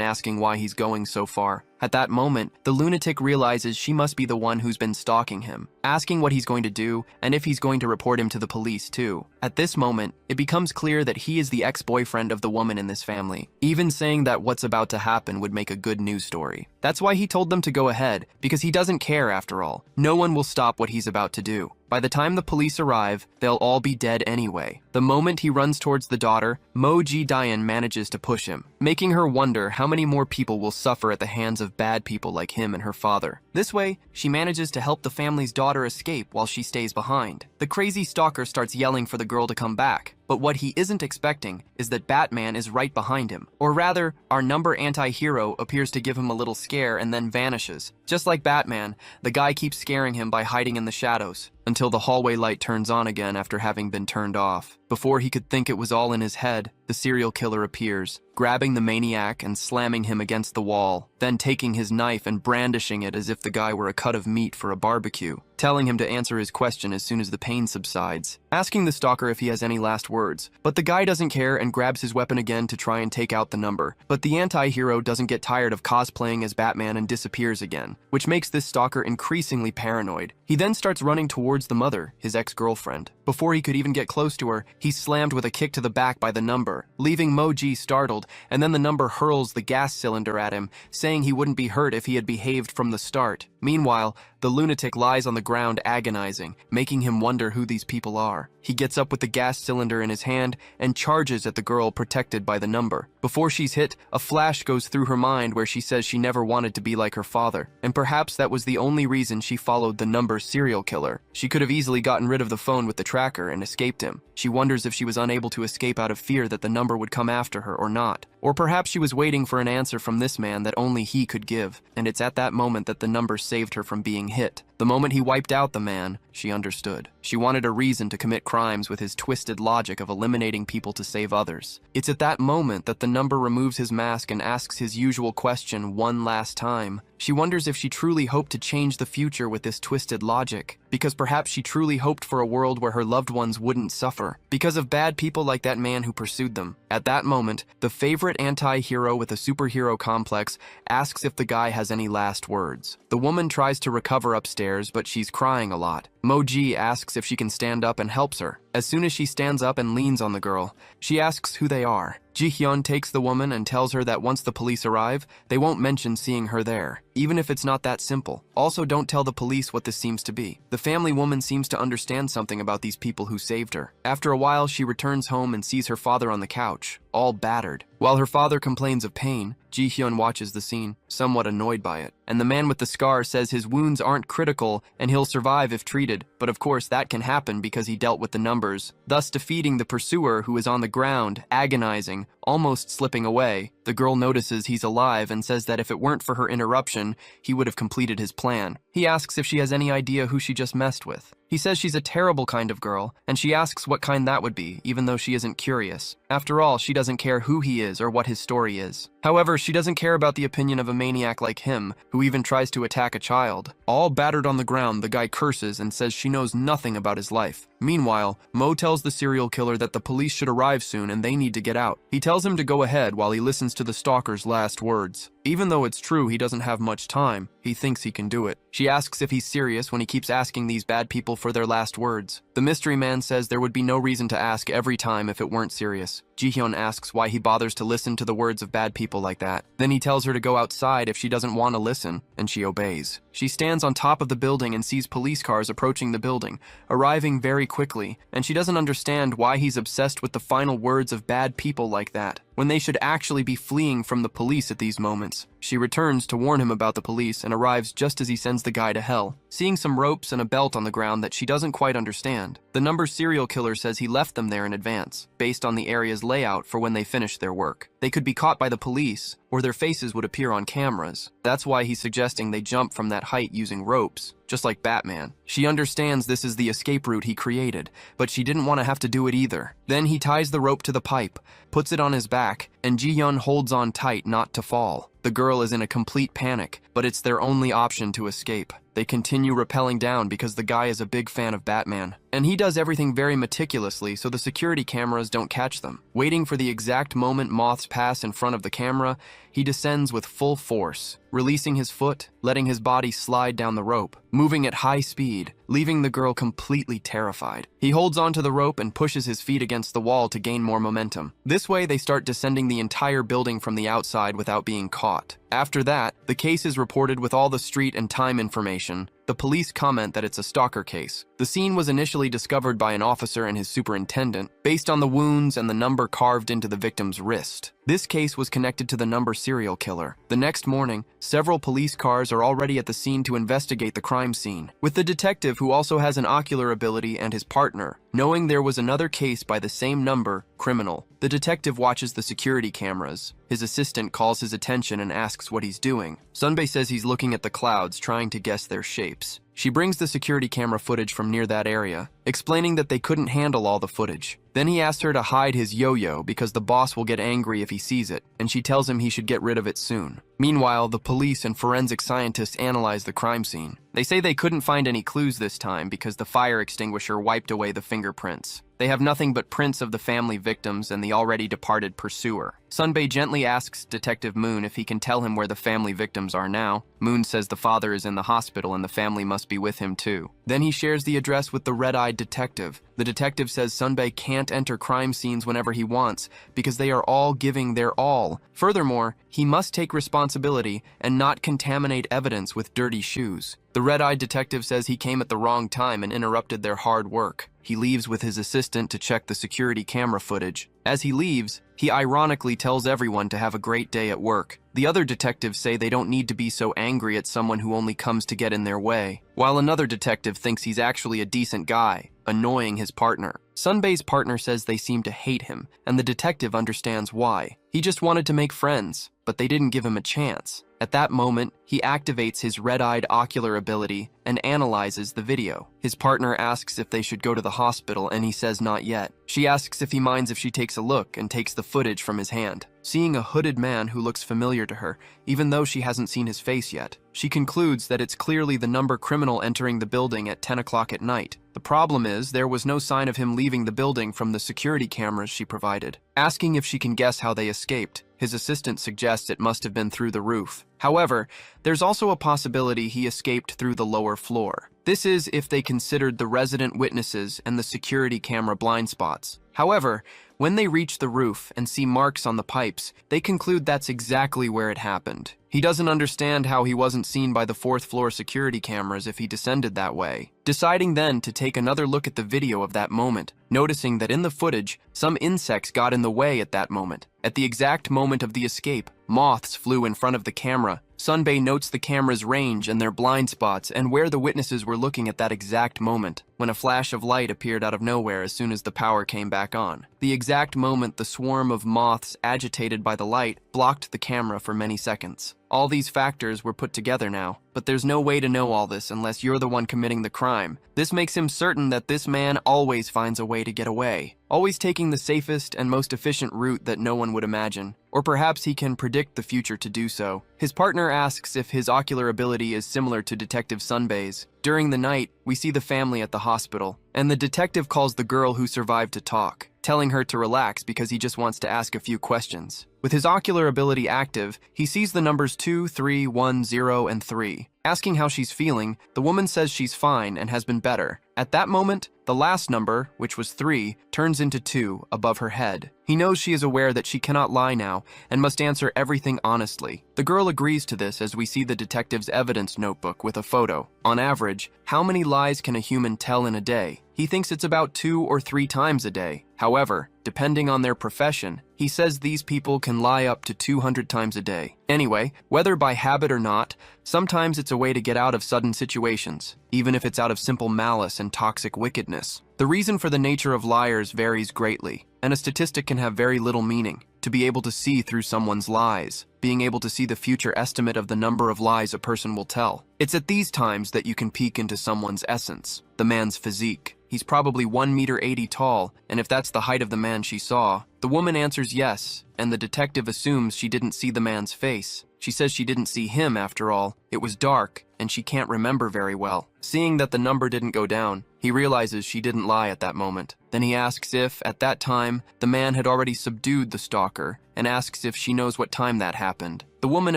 asking why he's going so far. At that moment, the lunatic realizes she must be the one who's been stalking him, asking what he's going to do and if he's going to report him to the police too. At this moment, it becomes clear that he is the ex-boyfriend of the woman in this family, even saying that what's about to happen would make a good news story. That's why he told them to go ahead, because he doesn't care after all. No one will stop what he's about to do. By the time the police arrive, they'll all be dead anyway. The moment he runs towards the daughter, Mo Ji-dayan manages to push him, making her wonder how many more people will suffer at the hands of bad people like him and her father. This way, she manages to help the family's daughter escape while she stays behind. The crazy stalker starts yelling for the girl to come back, but what he isn't expecting is that Batman is right behind him. Or rather, our number anti-hero appears to give him a little scare and then vanishes. Just like Batman, the guy keeps scaring him by hiding in the shadows, until the hallway light turns on again after having been turned off. Before he could think it was all in his head, the serial killer appears, grabbing the maniac and slamming him against the wall, then taking his knife and brandishing it as if the guy were a cut of meat for a barbecue, telling him to answer his question as soon as the pain subsides, asking the stalker if he has any last words. But the guy doesn't care and grabs his weapon again to try and take out the number. But the anti-hero doesn't get tired of cosplaying as Batman and disappears again, which makes this stalker increasingly paranoid. He then starts running towards the mother, his ex-girlfriend. Before he could even get close to her, he's slammed with a kick to the back by the number, leaving Moji startled, and then the number hurls the gas cylinder at him, saying he wouldn't be hurt if he had behaved from the start. Meanwhile, the lunatic lies on the ground agonizing, making him wonder who these people are. He gets up with the gas cylinder in his hand and charges at the girl protected by the number. Before she's hit, a flash goes through her mind where she says she never wanted to be like her father, and perhaps that was the only reason she followed the number serial killer. She could have easily gotten rid of the phone with the tracker and escaped him. She wonders if she was unable to escape out of fear that the number would come after her or not. Or perhaps she was waiting for an answer from this man that only he could give, and it's at that moment that the number saved her from being hit. The moment he wiped out the man, she understood. She wanted a reason to commit crimes with his twisted logic of eliminating people to save others. It's at that moment that the number removes his mask and asks his usual question one last time. She wonders if she truly hoped to change the future with this twisted logic, because perhaps she truly hoped for a world where her loved ones wouldn't suffer, because of bad people like that man who pursued them. At that moment, the favorite anti-hero with a superhero complex asks if the guy has any last words. The woman tries to recover upstairs, but she's crying a lot. Moji asks if she can stand up and helps her. As soon as she stands up and leans on the girl, she asks who they are. Ji-hyun takes the woman and tells her that once the police arrive, they won't mention seeing her there. even if it's not that simple. Also, don't tell the police what this seems to be. The family woman seems to understand something about these people who saved her. After a while, she returns home and sees her father on the couch, all battered. While her father complains of pain, Ji-hyun watches the scene, somewhat annoyed by it. And the man with the scar says his wounds aren't critical and he'll survive if treated, but of course that can happen because he dealt with the numbers, thus defeating the pursuer who is on the ground, agonizing, almost slipping away. The girl notices he's alive and says that if it weren't for her interruption, he would have completed his plan. He asks if she has any idea who she just messed with. He says she's a terrible kind of girl, and she asks what kind that would be, even though she isn't curious. After all, she doesn't care who he is or what his story is. However, she doesn't care about the opinion of a maniac like him, who even tries to attack a child. All battered on the ground, the guy curses and says she knows nothing about his life. Meanwhile, Mo tells the serial killer that the police should arrive soon and they need to get out. He tells him to go ahead while he listens to the stalker's last words. Even though it's true he doesn't have much time, he thinks he can do it. She asks if he's serious when he keeps asking these bad people for their last words. The mystery man says there would be no reason to ask every time if it weren't serious. Ji-hyun asks why he bothers to listen to the words of bad people like that. Then he tells her to go outside if she doesn't want to listen, and she obeys. She stands on top of the building and sees police cars approaching the building, arriving very quickly, and she doesn't understand why he's obsessed with the final words of bad people like that, when they should actually be fleeing from the police at these moments. She returns to warn him about the police and arrives just as he sends the guy to hell, seeing some ropes and a belt on the ground that she doesn't quite understand. The number serial killer says he left them there in advance, based on the area's layout for when they finished their work. They could be caught by the police, or their faces would appear on cameras. That's why he's suggesting they jump from that height using ropes, just like Batman. She understands this is the escape route he created, but she didn't want to have to do it either. Then he ties the rope to the pipe, puts it on his back, and Ji-hyun holds on tight not to fall. The girl is in a complete panic, but it's their only option to escape. They continue rappelling down because the guy is a big fan of Batman, and he does everything very meticulously so the security cameras don't catch them. Waiting for the exact moment moths pass in front of the camera, he descends with full force, releasing his foot, letting his body slide down the rope, moving at high speed, leaving the girl completely terrified. He holds onto the rope and pushes his feet against the wall to gain more momentum. This way, they start descending the entire building from the outside without being caught. After that, the case is reported with all the street and time information. The police comment that it's a stalker case. The scene was initially discovered by an officer and his superintendent, based on the wounds and the number carved into the victim's wrist. This case was connected to the number serial killer. The next morning, several police cars are already at the scene to investigate the crime scene, with the detective who also has an ocular ability and his partner, knowing there was another case by the same number, criminal. The detective watches the security cameras. His assistant calls his attention and asks what he's doing. Sunbae says he's looking at the clouds, trying to guess their shapes. She brings the security camera footage from near that area, explaining that they couldn't handle all the footage. Then he asks her to hide his yo-yo because the boss will get angry if he sees it, and she tells him he should get rid of it soon. Meanwhile, the police and forensic scientists analyze the crime scene. They say they couldn't find any clues this time because the fire extinguisher wiped away the fingerprints. They have nothing but prints of the family victims and the already departed pursuer. Sunbae gently asks Detective Moon if he can tell him where the family victims are now. Moon says the father is in the hospital and the family must be with him too. Then he shares the address with the red-eyed detective. The detective says Sunbae can't enter crime scenes whenever he wants because they are all giving their all. Furthermore, he must take responsibility and not contaminate evidence with dirty shoes. The red-eyed detective says he came at the wrong time and interrupted their hard work. He leaves with his assistant to check the security camera footage. As he leaves, he ironically tells everyone to have a great day at work. The other detectives say they don't need to be so angry at someone who only comes to get in their way, while another detective thinks he's actually a decent guy, annoying his partner. Sunbae's partner says they seem to hate him, and the detective understands why. He just wanted to make friends, but they didn't give him a chance. At that moment, he activates his red-eyed ocular ability and analyzes the video. His partner asks if they should go to the hospital and he says not yet. She asks if he minds if she takes a look and takes the footage from his hand, seeing a hooded man who looks familiar to her, even though she hasn't seen his face yet. She concludes that it's clearly the number criminal entering the building at 10 o'clock at night. The problem is, there was no sign of him leaving the building from the security cameras she provided. Asking if she can guess how they escaped, his assistant suggests it must have been through the roof. However, there's also a possibility he escaped through the lower floor. This is if they considered the resident witnesses and the security camera blind spots. However, when they reach the roof and see marks on the pipes, they conclude that's exactly where it happened. He doesn't understand how he wasn't seen by the fourth-floor security cameras if he descended that way. Deciding then to take another look at the video of that moment, noticing that in the footage, some insects got in the way at that moment. At the exact moment of the escape, moths flew in front of the camera. Sunbae notes the camera's range and their blind spots and where the witnesses were looking at that exact moment, when a flash of light appeared out of nowhere as soon as the power came back on. The exact moment the swarm of moths agitated by the light blocked the camera for many seconds. All these factors were put together now, but there's no way to know all this unless you're the one committing the crime. This makes him certain that this man always finds a way to get away, always taking the safest and most efficient route that no one would imagine. Or perhaps he can predict the future to do so. His partner asks if his ocular ability is similar to Detective Sunbae's. During the night, we see the family at the hospital, and the detective calls the girl who survived to talk, telling her to relax because he just wants to ask a few questions. With his ocular ability active, he sees the numbers 2, 3, 1, 0, and 3. Asking how she's feeling, the woman says she's fine and has been better. At that moment, the last number, which was 3, turns into 2 above her head. He knows she is aware that she cannot lie now and must answer everything honestly. The girl agrees to this as we see the detective's evidence notebook with a photo. On average, how many lies can a human tell in a day? He thinks it's about 2 or 3 times a day. However, depending on their profession, he says these people can lie up to 200 times a day. Anyway, whether by habit or not, sometimes it's a way to get out of sudden situations, even if it's out of simple malice and toxic wickedness. The reason for the nature of liars varies greatly, and a statistic can have very little meaning. To be able to see through someone's lies, being able to see the future estimate of the number of lies a person will tell. It's at these times that you can peek into someone's essence, the man's physique. He's probably 1.80 meters tall, and if that's the height of the man she saw, the woman answers yes, and the detective assumes she didn't see the man's face. She says she didn't see him after all. It was dark, and she can't remember very well. Seeing that the number didn't go down, he realizes she didn't lie at that moment. Then he asks if, at that time, the man had already subdued the stalker, and asks if she knows what time that happened. The woman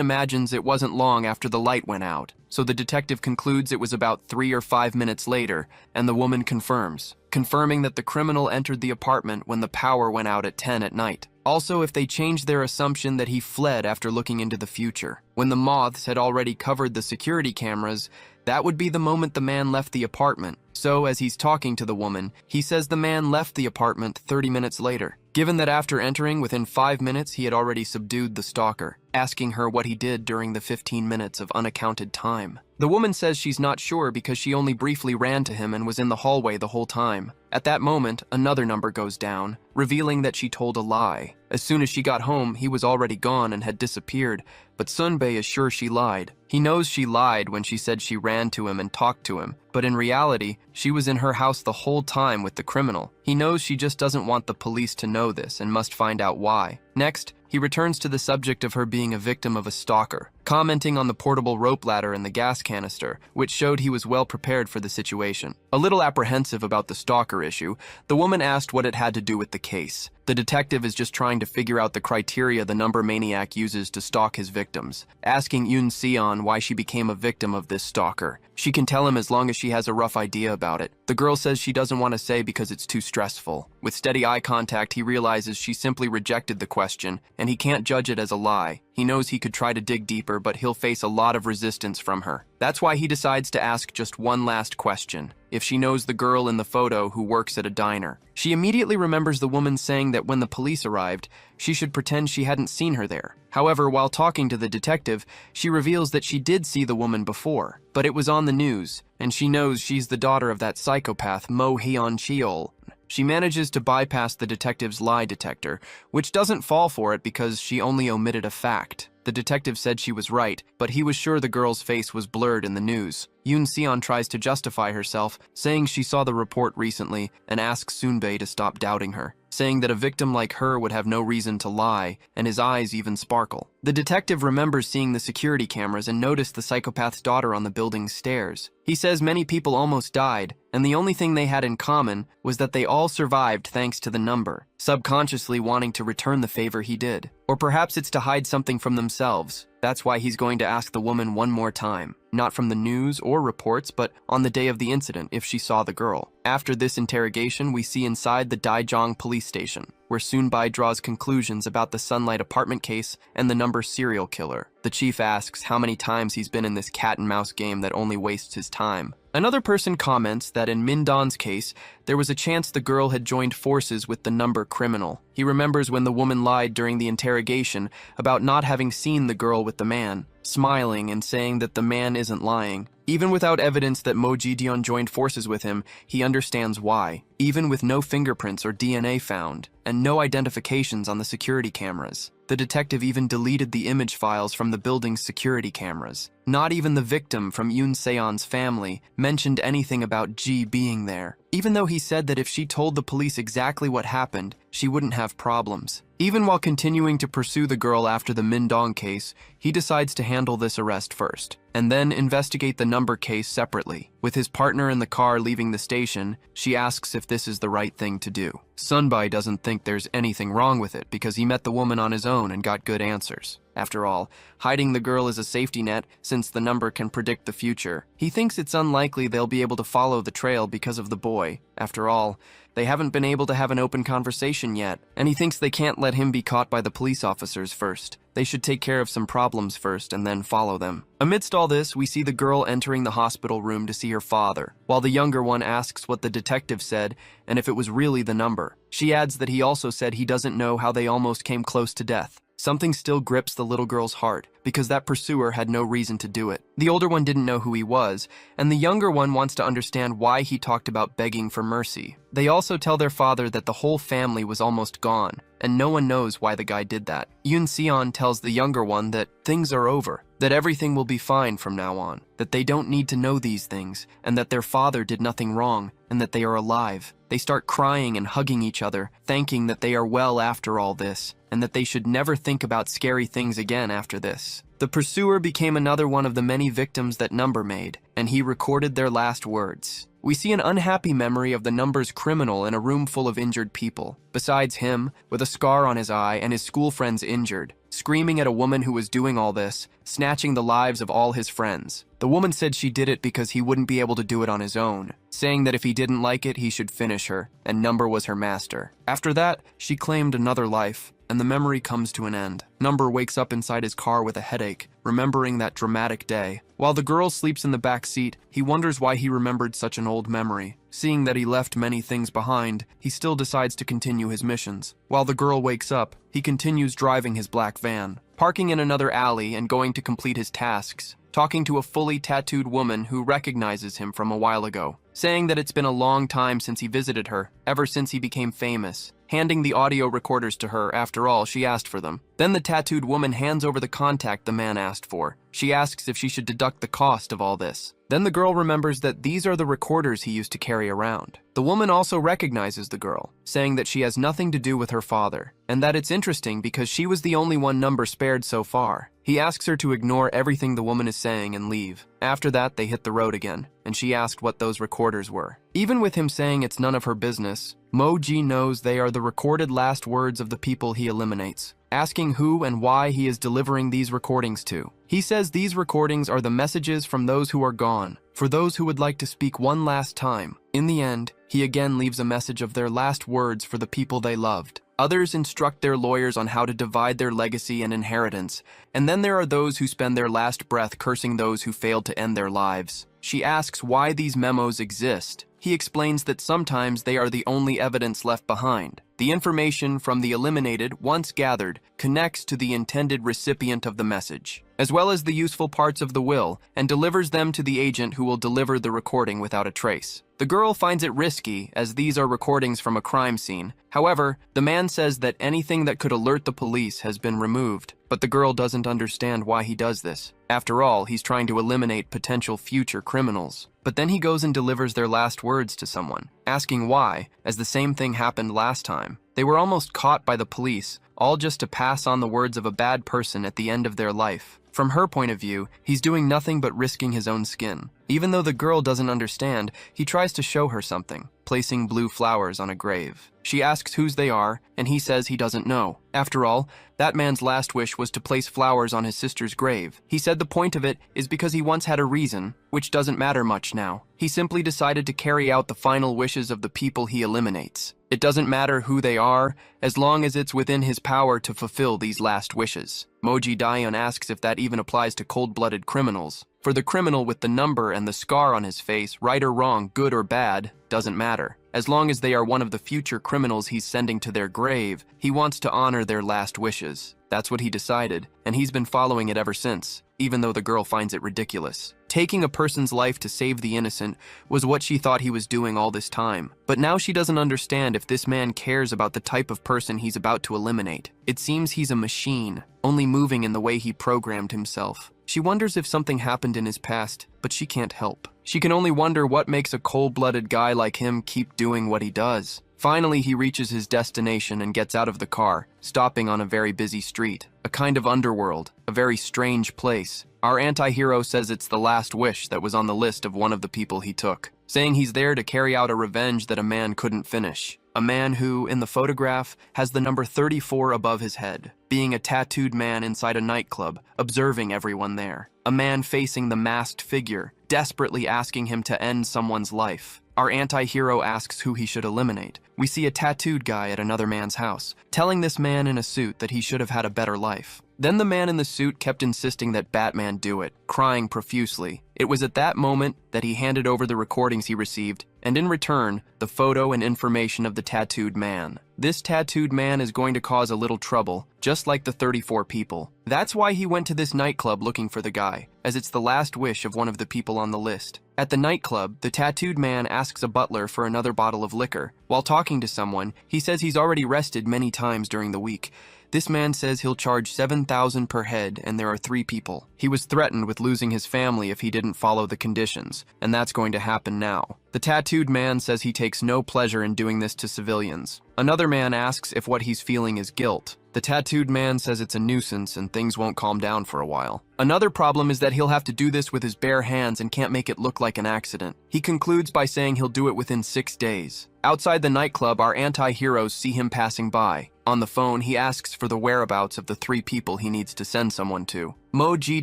imagines it wasn't long after the light went out, so the detective concludes it was about 3 or 5 minutes later, and the woman confirming that the criminal entered the apartment when the power went out at 10 at night. Also, if they changed their assumption that he fled after looking into the future. When the moths had already covered the security cameras, that would be the moment the man left the apartment. So, as he's talking to the woman, he says the man left the apartment 30 minutes later. Given that after entering, within 5 minutes he had already subdued the stalker, asking her what he did during the 15 minutes of unaccounted time. The woman says she's not sure because she only briefly ran to him and was in the hallway the whole time. At that moment, another number goes down, revealing that she told a lie. As soon as she got home, he was already gone and had disappeared, but Sunbae is sure she lied. He knows she lied when she said she ran to him and talked to him, but in reality, she was in her house the whole time with the criminal. He knows she just doesn't want the police to know this and must find out why. Next, he returns to the subject of her being a victim of a stalker, commenting on the portable rope ladder and the gas canister, which showed he was well prepared for the situation. A little apprehensive about the stalker issue, the woman asked what it had to do with the case. The detective is just trying to figure out the criteria the number maniac uses to stalk his victims, asking Yoon Seon why she became a victim of this stalker. She can tell him as long as she has a rough idea about it. The girl says she doesn't want to say because it's too stressful. With steady eye contact, he realizes she simply rejected the question, and he can't judge it as a lie. He knows he could try to dig deeper, but he'll face a lot of resistance from her. That's why he decides to ask just one last question: if she knows the girl in the photo who works at a diner. She immediately remembers the woman saying that when the police arrived, she should pretend she hadn't seen her there. However, while talking to the detective, she reveals that she did see the woman before, but it was on the news, and she knows she's the daughter of that psychopath Mo Hyun-cheol. She manages to bypass the detective's lie detector, which doesn't fall for it because she only omitted a fact. The detective said she was right, but he was sure the girl's face was blurred in the news. Yoon Seon tries to justify herself, saying she saw the report recently and asks Sunbae to stop doubting her, saying that a victim like her would have no reason to lie, and his eyes even sparkle. The detective remembers seeing the security cameras and noticed the psychopath's daughter on the building's stairs. He says many people almost died, and the only thing they had in common was that they all survived thanks to the number, subconsciously wanting to return the favor he did. Or perhaps it's to hide something from themselves. That's why he's going to ask the woman one more time, not from the news or reports, but on the day of the incident if she saw the girl. After this interrogation, we see inside the Daejeong police station, where Soonbai draws conclusions about the Sunlight apartment case and the number serial killer. The chief asks how many times he's been in this cat and mouse game that only wastes his time. Another person comments that in Mindon's case, there was a chance the girl had joined forces with the number criminal. He remembers when the woman lied during the interrogation about not having seen the girl with the man, smiling and saying that the man isn't lying. Even without evidence that Mo Ji-deon joined forces with him, he understands why. Even with no fingerprints or DNA found, and no identifications on the security cameras. The detective even deleted the image files from the building's security cameras. Not even the victim from Yoon Se-on's family mentioned anything about Ji being there, even though he said that if she told the police exactly what happened, she wouldn't have problems. Even while continuing to pursue the girl after the Mindong case, he decides to handle this arrest first, and then investigate the number case separately. With his partner in the car leaving the station, she asks if this is the right thing to do. Sunbai doesn't think there's anything wrong with it because he met the woman on his own and got good answers. After all, hiding the girl is a safety net since the number can predict the future. He thinks it's unlikely they'll be able to follow the trail because of the boy. After all, they haven't been able to have an open conversation yet, and he thinks they can't let him be caught by the police officers first. They should take care of some problems first and then follow them. Amidst all this, we see the girl entering the hospital room to see her father, while the younger one asks what the detective said and if it was really the number. She adds that he also said he doesn't know how they almost came close to death. Something still grips the little girl's heart, because that pursuer had no reason to do it. The older one didn't know who he was, and the younger one wants to understand why he talked about begging for mercy. They also tell their father that the whole family was almost gone, and no one knows why the guy did that. Yoon Se-on tells the younger one that things are over, that everything will be fine from now on, that they don't need to know these things, and that their father did nothing wrong, and that they are alive. They start crying and hugging each other, thanking that they are well after all this, and that they should never think about scary things again after this. The pursuer became another one of the many victims that Number made, and he recorded their last words. We see an unhappy memory of the Number's criminal in a room full of injured people. Besides him, with a scar on his eye and his school friends injured, screaming at a woman who was doing all this, snatching the lives of all his friends. The woman said she did it because he wouldn't be able to do it on his own, saying that if he didn't like it, he should finish her, and Number was her master. After that, she claimed another life, and the memory comes to an end. Number wakes up inside his car with a headache, remembering that dramatic day. While the girl sleeps in the back seat, he wonders why he remembered such an old memory. Seeing that he left many things behind, he still decides to continue his missions. While the girl wakes up, he continues driving his black van, parking in another alley and going to complete his tasks, talking to a fully tattooed woman who recognizes him from a while ago, saying that it's been a long time since he visited her, ever since he became famous, handing the audio recorders to her. After all, she asked for them. Then the tattooed woman hands over the contact the man asked for. She asks if she should deduct the cost of all this. Then the girl remembers that these are the recorders he used to carry around. The woman also recognizes the girl, saying that she has nothing to do with her father, and that it's interesting because she was the only one Number spared so far. He asks her to ignore everything the woman is saying and leave. After that, they hit the road again, and she asked what those recorders were. Even with him saying it's none of her business, Mo Ji knows they are the recorded last words of the people he eliminates, asking who and why he is delivering these recordings to. He says these recordings are the messages from those who are gone, for those who would like to speak one last time. In the end, he again leaves a message of their last words for the people they loved. Others instruct their lawyers on how to divide their legacy and inheritance, and then there are those who spend their last breath cursing those who failed to end their lives. She asks why these memos exist. He explains that sometimes they are the only evidence left behind. The information from the eliminated, once gathered, connects to the intended recipient of the message, as well as the useful parts of the will, and delivers them to the agent who will deliver the recording without a trace. The girl finds it risky, as these are recordings from a crime scene. However, the man says that anything that could alert the police has been removed, but the girl doesn't understand why he does this. After all, he's trying to eliminate potential future criminals. But then he goes and delivers their last words to someone, asking why, as the same thing happened last time. They were almost caught by the police, all just to pass on the words of a bad person at the end of their life. From her point of view, he's doing nothing but risking his own skin. Even though the girl doesn't understand, he tries to show her something, placing blue flowers on a grave. She asks whose they are, and he says he doesn't know. After all, that man's last wish was to place flowers on his sister's grave. He said the point of it is because he once had a reason, which doesn't matter much now. He simply decided to carry out the final wishes of the people he eliminates. It doesn't matter who they are, as long as it's within his power to fulfill these last wishes. Moji Daeon asks if that even applies to cold-blooded criminals. For the criminal with the number and the scar on his face, right or wrong, good or bad, doesn't matter. As long as they are one of the future criminals he's sending to their grave, he wants to honor their last wishes. That's what he decided, and he's been following it ever since, even though the girl finds it ridiculous. Taking a person's life to save the innocent was what she thought he was doing all this time. But now she doesn't understand if this man cares about the type of person he's about to eliminate. It seems he's a machine, only moving in the way he programmed himself. She wonders if something happened in his past, but she can't help. She can only wonder what makes a cold-blooded guy like him keep doing what he does. Finally, he reaches his destination and gets out of the car, stopping on a very busy street. A kind of underworld, a very strange place. Our anti-hero says it's the last wish that was on the list of one of the people he took, saying he's there to carry out a revenge that a man couldn't finish. A man who, in the photograph, has the number 34 above his head, being a tattooed man inside a nightclub, observing everyone there. A man facing the masked figure, desperately asking him to end someone's life. Our anti-hero asks who he should eliminate. We see a tattooed guy at another man's house, telling this man in a suit that he should have had a better life. Then the man in the suit kept insisting that Batman do it, crying profusely. It was at that moment that he handed over the recordings he received, and in return, the photo and information of the tattooed man. This tattooed man is going to cause a little trouble, just like the 34 people. That's why he went to this nightclub looking for the guy, as it's the last wish of one of the people on the list. At the nightclub, the tattooed man asks a butler for another bottle of liquor. While talking to someone, he says he's already rested many times during the week. This man says he'll charge $7,000 per head, and there are 3 people. He was threatened with losing his family if he didn't follow the conditions, and that's going to happen now. The tattooed man says he takes no pleasure in doing this to civilians. Another man asks if what he's feeling is guilt. The tattooed man says it's a nuisance and things won't calm down for a while. Another problem is that he'll have to do this with his bare hands and can't make it look like an accident. He concludes by saying he'll do it within 6 days. Outside the nightclub, our anti-heroes see him passing by. On the phone, he asks for the whereabouts of the 3 people he needs to send someone to. Moji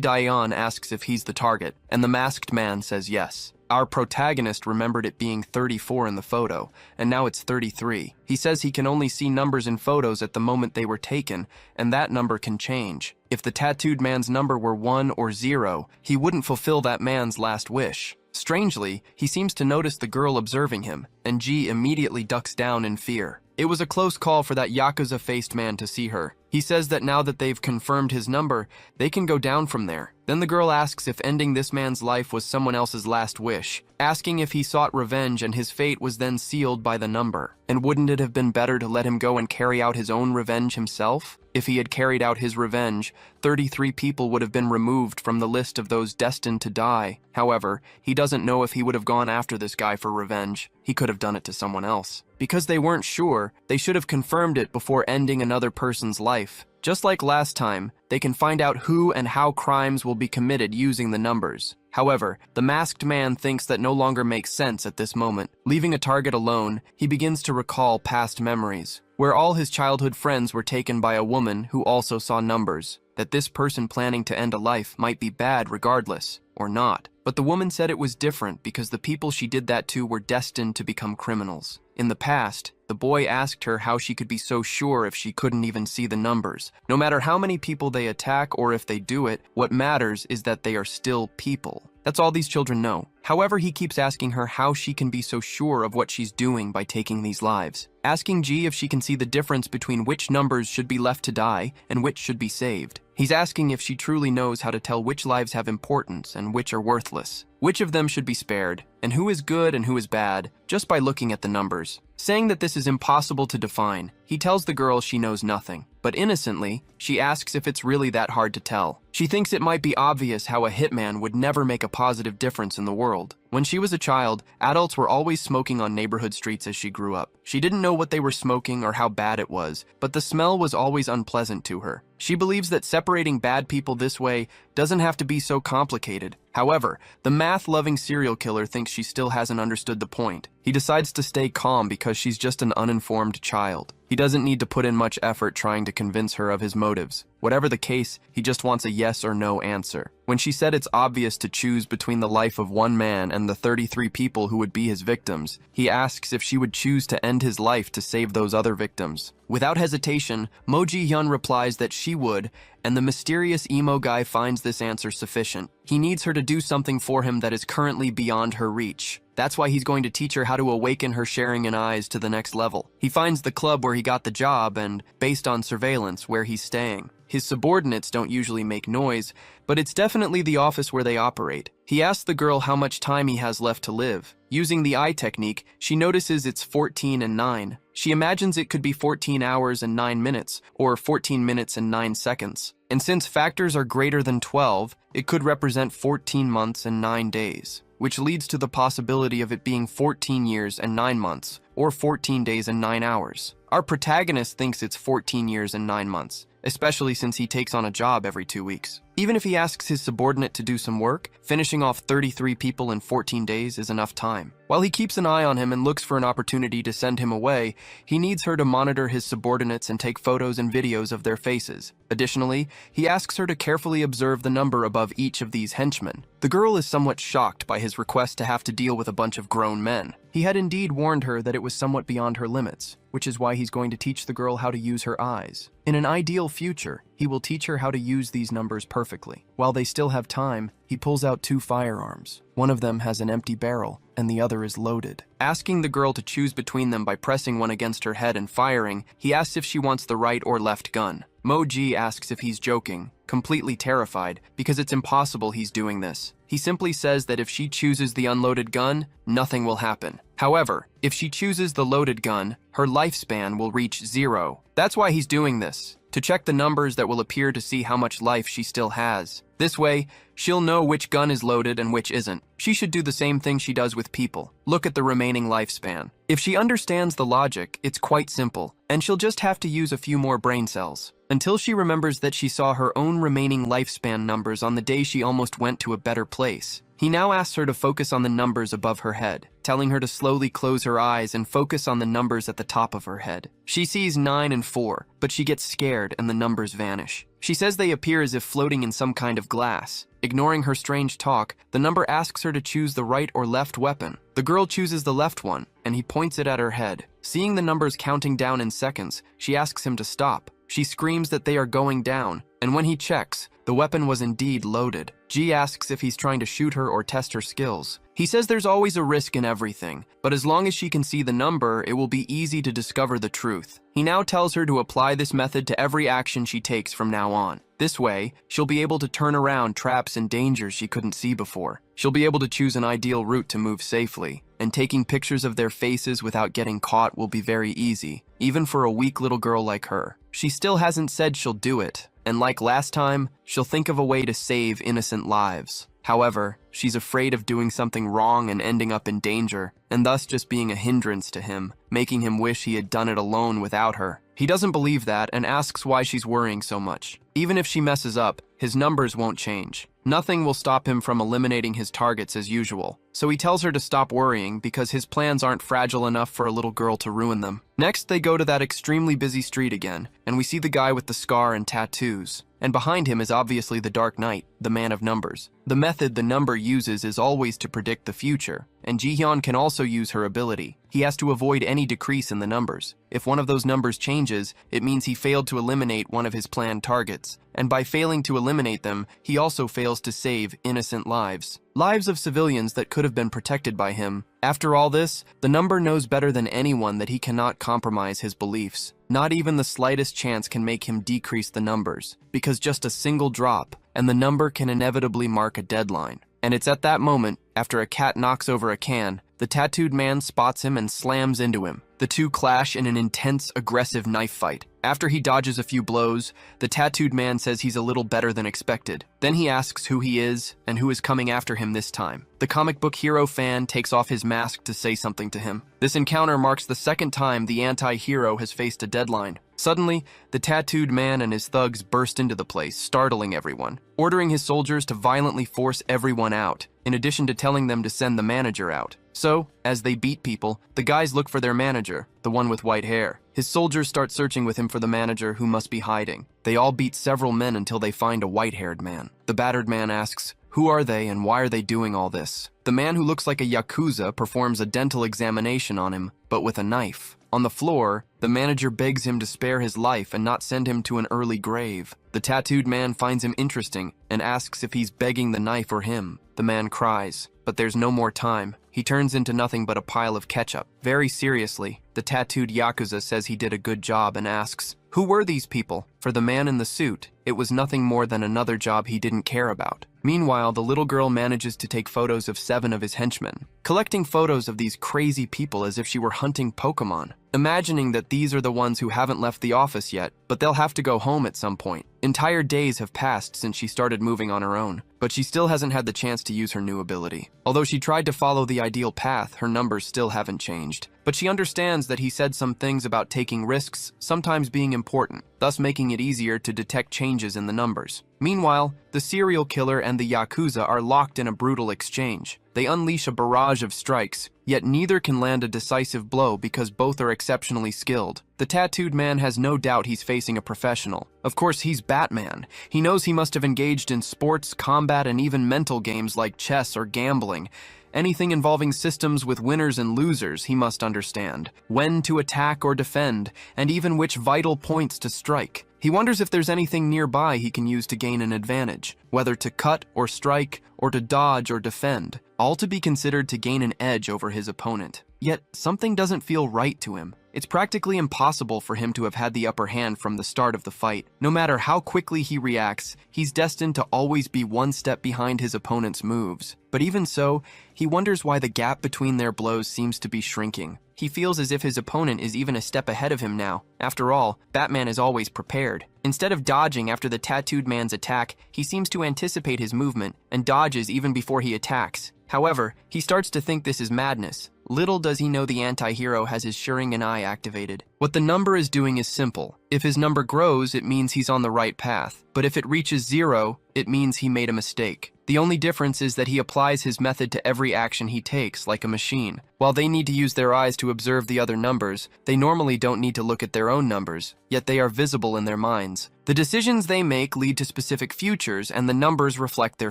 Daeon asks if he's the target, and the masked man says yes. Our protagonist remembered it being 34 in the photo, and now it's 33. He says he can only see numbers in photos at the moment they were taken, and that number can change. If the tattooed man's number were 1 or 0, he wouldn't fulfill that man's last wish. Strangely, he seems to notice the girl observing him, and Ji immediately ducks down in fear. It was a close call for that Yakuza-faced man to see her. He says that now that they've confirmed his number, they can go down from there. Then the girl asks if ending this man's life was someone else's last wish, asking if he sought revenge and his fate was then sealed by the number. And wouldn't it have been better to let him go and carry out his own revenge himself? If he had carried out his revenge, 33 people would have been removed from the list of those destined to die. However, he doesn't know if he would have gone after this guy for revenge. He could have done it to someone else. Because they weren't sure, they should have confirmed it before ending another person's life. Just like last time, they can find out who and how crimes will be committed using the numbers. However, the masked man thinks that no longer makes sense at this moment. Leaving a target alone, he begins to recall past memories, where all his childhood friends were taken by a woman who also saw numbers, that this person planning to end a life might be bad regardless, or not. But the woman said it was different because the people she did that to were destined to become criminals. In the past, the boy asked her how she could be so sure if she couldn't even see the numbers. No matter how many people they attack or if they do it, what matters is that they are still people. That's all these children know. However, he keeps asking her how she can be so sure of what she's doing by taking these lives. Asking Ji if she can see the difference between which numbers should be left to die and which should be saved. He's asking if she truly knows how to tell which lives have importance and which are worthless, which of them should be spared, and who is good and who is bad, just by looking at the numbers. Saying that this is impossible to define, he tells the girl she knows nothing. But innocently, she asks if it's really that hard to tell. She thinks it might be obvious how a hitman would never make a positive difference in the world. When she was a child, adults were always smoking on neighborhood streets as she grew up. She didn't know what they were smoking or how bad it was, but the smell was always unpleasant to her. She believes that separating bad people this way doesn't have to be so complicated. However, the math-loving serial killer thinks she still hasn't understood the point. He decides to stay calm because she's just an uninformed child. He doesn't need to put in much effort trying to convince her of his motives. Whatever the case, he just wants a yes or no answer. When she said it's obvious to choose between the life of one man and the 33 people who would be his victims, he asks if she would choose to end his life to save those other victims. Without hesitation, Mo Ji-hyun replies that she would, and the mysterious emo guy finds this answer sufficient. He needs her to do something for him that is currently beyond her reach. That's why he's going to teach her how to awaken her sharing in eyes to the next level. He finds the club where he got the job and, based on surveillance, where he's staying. His subordinates don't usually make noise, but it's definitely the office where they operate. He asks the girl how much time he has left to live. Using the eye technique, she notices it's 14 and 9. She imagines it could be 14 hours and 9 minutes, or 14 minutes and 9 seconds. And since factors are greater than 12, it could represent 14 months and 9 days, which leads to the possibility of it being 14 years and 9 months, or 14 days and 9 hours. Our protagonist thinks it's 14 years and 9 months, especially since he takes on a job every 2 weeks. Even if he asks his subordinate to do some work, finishing off 33 people in 14 days is enough time. While he keeps an eye on him and looks for an opportunity to send him away, he needs her to monitor his subordinates and take photos and videos of their faces. Additionally, he asks her to carefully observe the number above each of these henchmen. The girl is somewhat shocked by his request to have to deal with a bunch of grown men. He had indeed warned her that it was somewhat beyond her limits, which is why he's going to teach the girl how to use her eyes. In an ideal future, he will teach her how to use these numbers perfectly. While they still have time, he pulls out 2 firearms. One of them has an empty barrel, and the other is loaded. Asking the girl to choose between them by pressing one against her head and firing, he asks if she wants the right or left gun. Mo Ji asks if he's joking, completely terrified, because it's impossible he's doing this. He simply says that if she chooses the unloaded gun, nothing will happen. However, if she chooses the loaded gun, her lifespan will reach 0. That's why he's doing this, to check the numbers that will appear to see how much life she still has. This way, she'll know which gun is loaded and which isn't. She should do the same thing she does with people. Look at the remaining lifespan. If she understands the logic, it's quite simple, and she'll just have to use a few more brain cells. Until she remembers that she saw her own remaining lifespan numbers on the day she almost went to a better place. He now asks her to focus on the numbers above her head, telling her to slowly close her eyes and focus on the numbers at the top of her head. She sees 9 and 4, but she gets scared and the numbers vanish. She says they appear as if floating in some kind of glass. Ignoring her strange talk, the number asks her to choose the right or left weapon. The girl chooses the left one, and he points it at her head. Seeing the numbers counting down in seconds, she asks him to stop. She screams that they are going down, and when he checks, the weapon was indeed loaded. Ji asks if he's trying to shoot her or test her skills. He says there's always a risk in everything, but as long as she can see the number, it will be easy to discover the truth. He now tells her to apply this method to every action she takes from now on. This way, she'll be able to turn around traps and dangers she couldn't see before. She'll be able to choose an ideal route to move safely, and taking pictures of their faces without getting caught will be very easy, even for a weak little girl like her. She still hasn't said she'll do it, and like last time, she'll think of a way to save innocent lives. However, she's afraid of doing something wrong and ending up in danger, and thus just being a hindrance to him, making him wish he had done it alone without her. He doesn't believe that and asks why she's worrying so much. Even if she messes up, his numbers won't change. Nothing will stop him from eliminating his targets as usual. So he tells her to stop worrying because his plans aren't fragile enough for a little girl to ruin them. Next, they go to that extremely busy street again, and we see the guy with the scar and tattoos. And behind him is obviously the Dark Knight, the man of numbers. The method the number uses is always to predict the future, and Ji-hyun can also use her ability. He has to avoid any decrease in the numbers. If one of those numbers changes, it means he failed to eliminate one of his planned targets. And by failing to eliminate them, he also fails to save innocent lives. Lives of civilians that could have been protected by him. After all this, the number knows better than anyone that he cannot compromise his beliefs. Not even the slightest chance can make him decrease the numbers, because just a single drop, and the number can inevitably mark a deadline. And it's at that moment, after a cat knocks over a can, the tattooed man spots him and slams into him. The two clash in an intense, aggressive knife fight. After he dodges a few blows, the tattooed man says he's a little better than expected. Then he asks who he is and who is coming after him this time. The comic book hero fan takes off his mask to say something to him. This encounter marks the second time the anti-hero has faced a deadline. Suddenly, the tattooed man and his thugs burst into the place, startling everyone, ordering his soldiers to violently force everyone out, in addition to telling them to send the manager out. So, as they beat people, the guys look for their manager, the one with white hair. His soldiers start searching with him for the manager who must be hiding. They all beat several men until they find a white-haired man. The battered man asks, "Who are they and why are they doing all this?" The man who looks like a yakuza performs a dental examination on him, but with a knife. On the floor, the manager begs him to spare his life and not send him to an early grave. The tattooed man finds him interesting and asks if he's begging the knife or him. The man cries, but there's no more time. He turns into nothing but a pile of ketchup. Very seriously, the tattooed yakuza says he did a good job and asks, "Who were these people?" For the man in the suit, it was nothing more than another job he didn't care about. Meanwhile, the little girl manages to take photos of 7 of his henchmen, collecting photos of these crazy people as if she were hunting Pokemon, imagining that these are the ones who haven't left the office yet, but they'll have to go home at some point. Entire days have passed since she started moving on her own, but she still hasn't had the chance to use her new ability. Although she tried to follow the ideal path, her numbers still haven't changed. But she understands that he said some things about taking risks, sometimes being important, thus making it easier to detect changes in the numbers. Meanwhile, the serial killer and the yakuza are locked in a brutal exchange. They unleash a barrage of strikes, yet neither can land a decisive blow because both are exceptionally skilled. The tattooed man has no doubt he's facing a professional. Of course, he's Batman. He knows he must have engaged in sports, combat, and even mental games like chess or gambling. Anything involving systems with winners and losers, he must understand. When to attack or defend, and even which vital points to strike. He wonders if there's anything nearby he can use to gain an advantage, whether to cut or strike, or to dodge or defend, all to be considered to gain an edge over his opponent. Yet, something doesn't feel right to him. It's practically impossible for him to have had the upper hand from the start of the fight. No matter how quickly he reacts, he's destined to always be one step behind his opponent's moves. But even so, he wonders why the gap between their blows seems to be shrinking. He feels as if his opponent is even a step ahead of him now. After all, Batman is always prepared. Instead of dodging after the tattooed man's attack, he seems to anticipate his movement and dodges even before he attacks. However, he starts to think this is madness. Little does he know the anti-hero has his Sharingan eye activated. What the number is doing is simple. If his number grows, it means he's on the right path. But if it reaches 0, it means he made a mistake. The only difference is that he applies his method to every action he takes, like a machine. While they need to use their eyes to observe the other numbers, they normally don't need to look at their own numbers, yet they are visible in their minds. The decisions they make lead to specific futures, and the numbers reflect their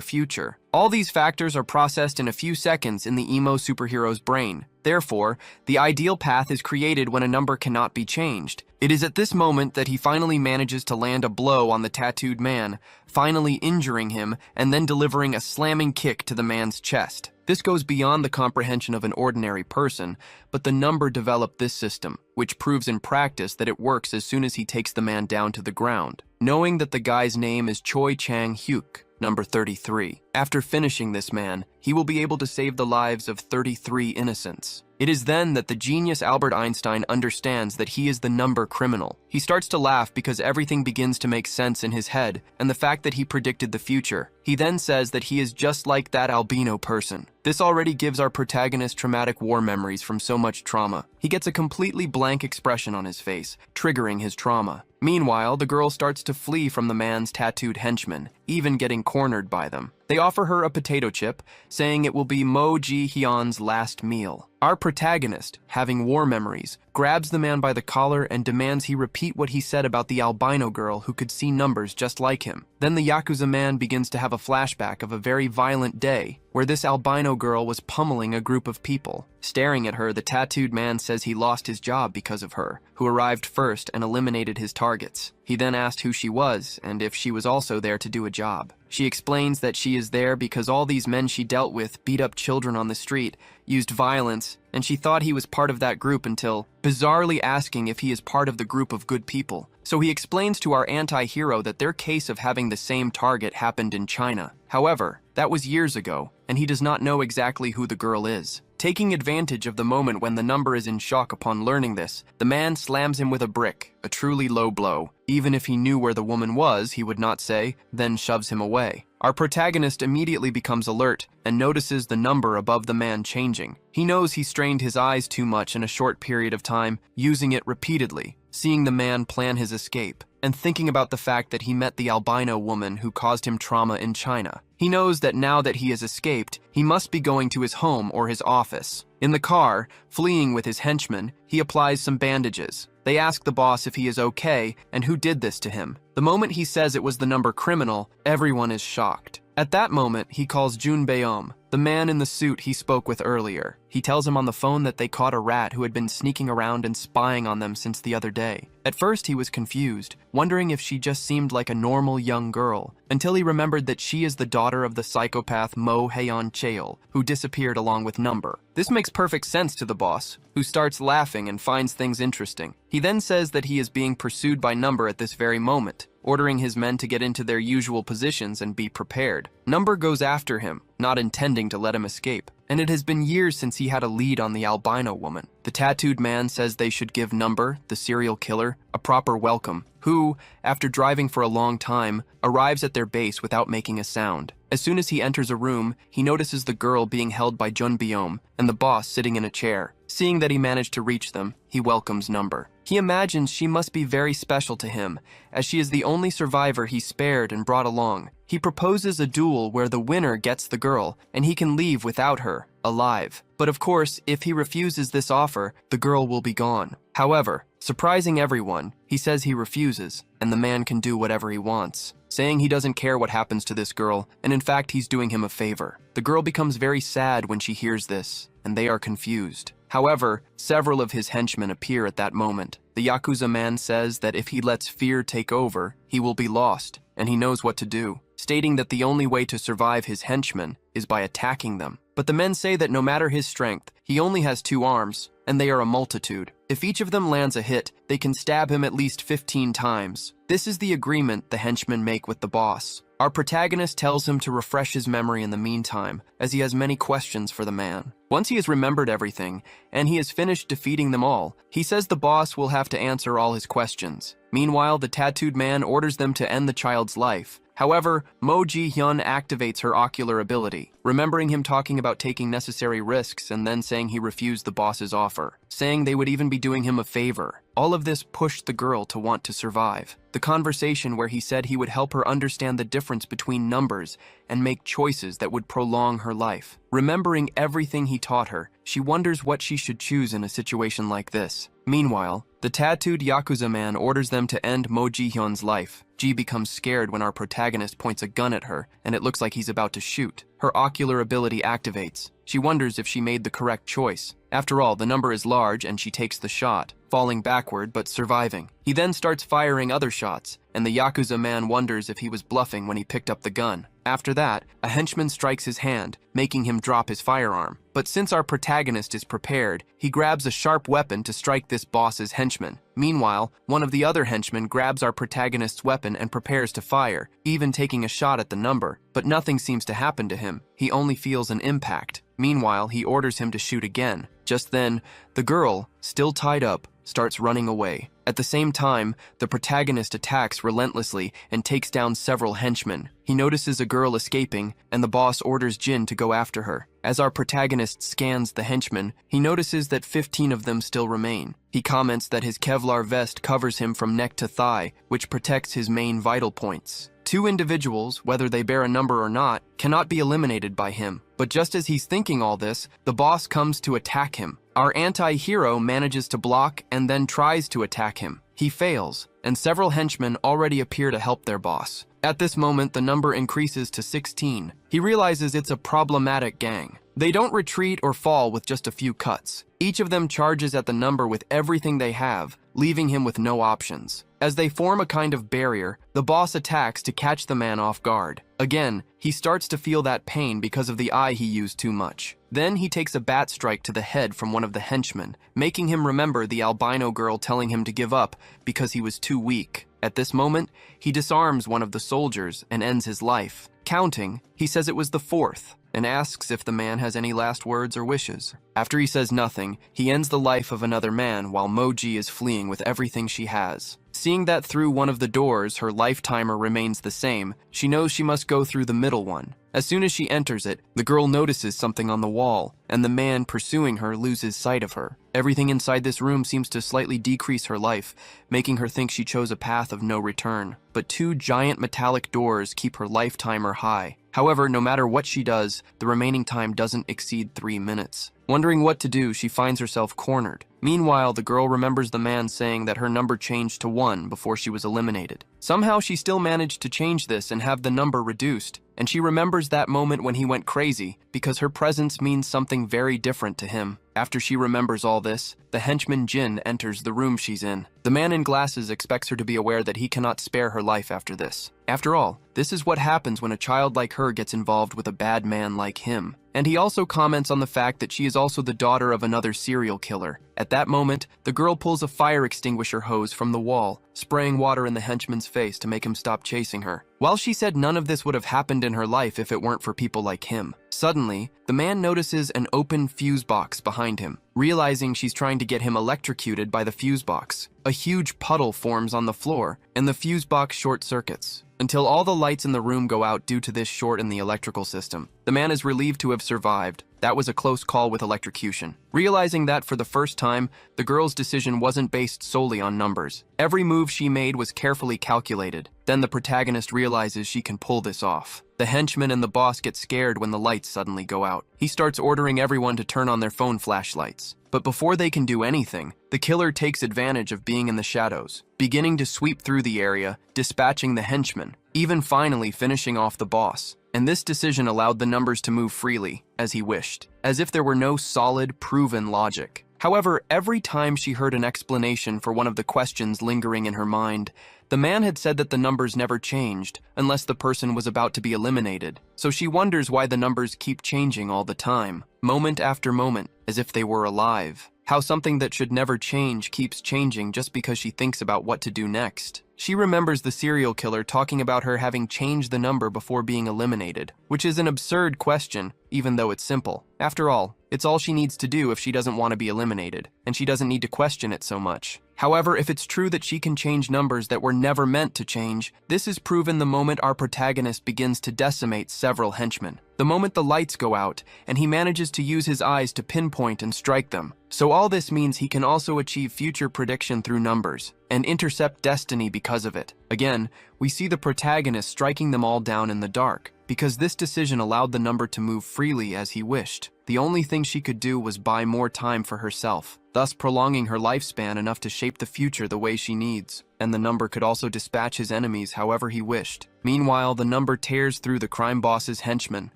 future. All these factors are processed in a few seconds in the emo superhero's brain. Therefore, the ideal path is created when a number cannot be changed. It is at this moment that he finally manages to land a blow on the tattooed man, finally injuring him and then delivering a slamming kick to the man's chest. This goes beyond the comprehension of an ordinary person, but the number developed this system, which proves in practice that it works as soon as he takes the man down to the ground. Knowing that the guy's name is Choi Chang-hyuk, number 33. After finishing this man, he will be able to save the lives of 33 innocents. It is then that the genius Albert Einstein understands that he is the number criminal. He starts to laugh because everything begins to make sense in his head, and the fact that he predicted the future. He then says that he is just like that albino person. This already gives our protagonist traumatic war memories from so much trauma. He gets a completely blank expression on his face, triggering his trauma. Meanwhile, the girl starts to flee from the man's tattooed henchmen, even getting cornered by them. They offer her a potato chip, saying it will be Mo Ji-hyun's last meal. Our protagonist, having war memories, grabs the man by the collar and demands he repeat what he said about the albino girl who could see numbers just like him. Then the Yakuza man begins to have a flashback of a very violent day, where this albino girl was pummeling a group of people. Staring at her, the tattooed man says he lost his job because of her, who arrived first and eliminated his targets. He then asked who she was, and if she was also there to do a job. She explains that she is there because all these men she dealt with beat up children on the street, used violence, and she thought he was part of that group until bizarrely asking if he is part of the group of good people. So he explains to our anti-hero that their case of having the same target happened in China. However, that was years ago, and he does not know exactly who the girl is. Taking advantage of the moment when the number is in shock upon learning this, the man slams him with a brick, a truly low blow. Even if he knew where the woman was, he would not say, then shoves him away. Our protagonist immediately becomes alert and notices the number above the man changing. He knows he strained his eyes too much in a short period of time, using it repeatedly. seeing the man plan his escape, and thinking about the fact that he met the albino woman who caused him trauma in China. He knows that now that he has escaped, he must be going to his home or his office. In the car, fleeing with his henchmen, he applies some bandages. They ask the boss if he is okay and who did this to him. The moment he says it was the number criminal, everyone is shocked. At that moment, he calls Jun Beom, the man in the suit he spoke with earlier. He tells him on the phone that they caught a rat who had been sneaking around and spying on them since the other day. At first, he was confused, wondering if she just seemed like a normal young girl, until he remembered that she is the daughter of the psychopath Mo Haeon Cheol, who disappeared along with Number. This makes perfect sense to the boss, who starts laughing and finds things interesting. He then says that he is being pursued by Number at this very moment, ordering his men to get into their usual positions and be prepared. Number goes after him, not intending to let him escape, and it has been years since he had a lead on the albino woman. The tattooed man says they should give Number, the serial killer, a proper welcome, who, after driving for a long time, arrives at their base without making a sound. As soon as he enters a room, he notices the girl being held by Jun Beom and the boss sitting in a chair. Seeing that he managed to reach them, he welcomes Number. He imagines she must be very special to him, as she is the only survivor he spared and brought along. He proposes a duel where the winner gets the girl, and he can leave without her, alive. But of course, if he refuses this offer, the girl will be gone. However, surprising everyone, he says he refuses, and the man can do whatever he wants, saying he doesn't care what happens to this girl, and in fact he's doing him a favor. The girl becomes very sad when she hears this, and they are confused. However, several of his henchmen appear at that moment. The Yakuza man says that if he lets fear take over, he will be lost, and he knows what to do, stating that the only way to survive his henchmen is by attacking them. But the men say that no matter his strength, he only has 2 arms, and they are a multitude. If each of them lands a hit, they can stab him at least 15 times. This is the agreement the henchmen make with the boss. Our protagonist tells him to refresh his memory in the meantime, as he has many questions for the man. Once he has remembered everything, and he has finished defeating them all, he says the boss will have to answer all his questions. Meanwhile, the tattooed man orders them to end the child's life. However, Mo Ji-hyun activates her ocular ability, remembering him talking about taking necessary risks and then saying he refused the boss's offer, saying they would even be doing him a favor. All of this pushed the girl to want to survive. The conversation where he said he would help her understand the difference between numbers and make choices that would prolong her life. Remembering everything he taught her, she wonders what she should choose in a situation like this. Meanwhile, the tattooed Yakuza man orders them to end Mo Ji-hyun's life. Ji becomes scared when our protagonist points a gun at her, and it looks like he's about to shoot. Her ocular ability activates. She wonders if she made the correct choice. After all, the number is large and she takes the shot, falling backward but surviving. He then starts firing other shots, and the Yakuza man wonders if he was bluffing when he picked up the gun. After that, a henchman strikes his hand, making him drop his firearm. But since our protagonist is prepared, he grabs a sharp weapon to strike this boss's henchman. Meanwhile, one of the other henchmen grabs our protagonist's weapon and prepares to fire, even taking a shot at the number. But nothing seems to happen to him. He only feels an impact. Meanwhile, he orders him to shoot again. Just then, the girl, still tied up, starts running away. At the same time, the protagonist attacks relentlessly and takes down several henchmen. He notices a girl escaping, and the boss orders Jin to go after her. As our protagonist scans the henchmen, he notices that 15 of them still remain. He comments that his Kevlar vest covers him from neck to thigh, which protects his main vital points. 2 individuals, whether they bear a number or not, cannot be eliminated by him. But just as he's thinking all this, the boss comes to attack him. Our anti-hero manages to block and then tries to attack him. He fails, and several henchmen already appear to help their boss. At this moment, the number increases to 16. He realizes it's a problematic gang. They don't retreat or fall with just a few cuts. Each of them charges at the number with everything they have, leaving him with no options. As they form a kind of barrier, the boss attacks to catch the man off guard. Again, he starts to feel that pain because of the eye he used too much. Then he takes a bat strike to the head from one of the henchmen, making him remember the albino girl telling him to give up because he was too weak. At this moment, he disarms one of the soldiers and ends his life. Counting, he says it was the 4th, and asks if the man has any last words or wishes. After he says nothing, he ends the life of another man while Moji is fleeing with everything she has. Seeing that through one of the doors her life timer remains the same, she knows she must go through the middle one. As soon as she enters it, the girl notices something on the wall, and the man pursuing her loses sight of her. Everything inside this room seems to slightly decrease her life, making her think she chose a path of no return. But two giant metallic doors keep her life timer high. However, no matter what she does, the remaining time doesn't exceed 3 minutes. Wondering what to do, she finds herself cornered. Meanwhile, the girl remembers the man saying that her number changed to 1 before she was eliminated. Somehow she still managed to change this and have the number reduced, and she remembers that moment when he went crazy because her presence means something very different to him. After she remembers all this, the henchman Jin enters the room she's in. The man in glasses expects her to be aware that he cannot spare her life after this. After all, this is what happens when a child like her gets involved with a bad man like him. And he also comments on the fact that she is also the daughter of another serial killer. At that moment, the girl pulls a fire extinguisher hose from the wall, spraying water in the henchman's face to make him stop chasing her. While she said none of this would have happened in her life if it weren't for people like him. Suddenly, the man notices an open fuse box behind him. Realizing she's trying to get him electrocuted by the fuse box, a huge puddle forms on the floor, and the fuse box short circuits until all the lights in the room go out due to this short in the electrical system. The man is relieved to have survived. That was a close call with electrocution. Realizing that for the first time, the girl's decision wasn't based solely on numbers. Every move she made was carefully calculated. Then the protagonist realizes she can pull this off. The henchman and the boss get scared when the lights suddenly go out. He starts ordering everyone to turn on their phone flashlights. But before they can do anything, the killer takes advantage of being in the shadows, beginning to sweep through the area, dispatching the henchman, even finally finishing off the boss. And this decision allowed the numbers to move freely, as he wished, as if there were no solid, proven logic. However, every time she heard an explanation for one of the questions lingering in her mind, the man had said that the numbers never changed unless the person was about to be eliminated. So she wonders why the numbers keep changing all the time, moment after moment, as if they were alive. How something that should never change keeps changing just because she thinks about what to do next. She remembers the serial killer talking about her having changed the number before being eliminated, which is an absurd question, even though it's simple. After all, it's all she needs to do if she doesn't want to be eliminated, and she doesn't need to question it so much. However, if it's true that she can change numbers that were never meant to change, this is proven the moment our protagonist begins to decimate several henchmen. The moment the lights go out, and he manages to use his eyes to pinpoint and strike them. So all this means he can also achieve future prediction through numbers, and intercept destiny because of it. Again, we see the protagonist striking them all down in the dark, because this decision allowed the number to move freely as he wished. The only thing she could do was buy more time for herself, thus prolonging her lifespan enough to shape the future the way she needs. And the number could also dispatch his enemies however he wished. Meanwhile, the number tears through the crime boss's henchmen,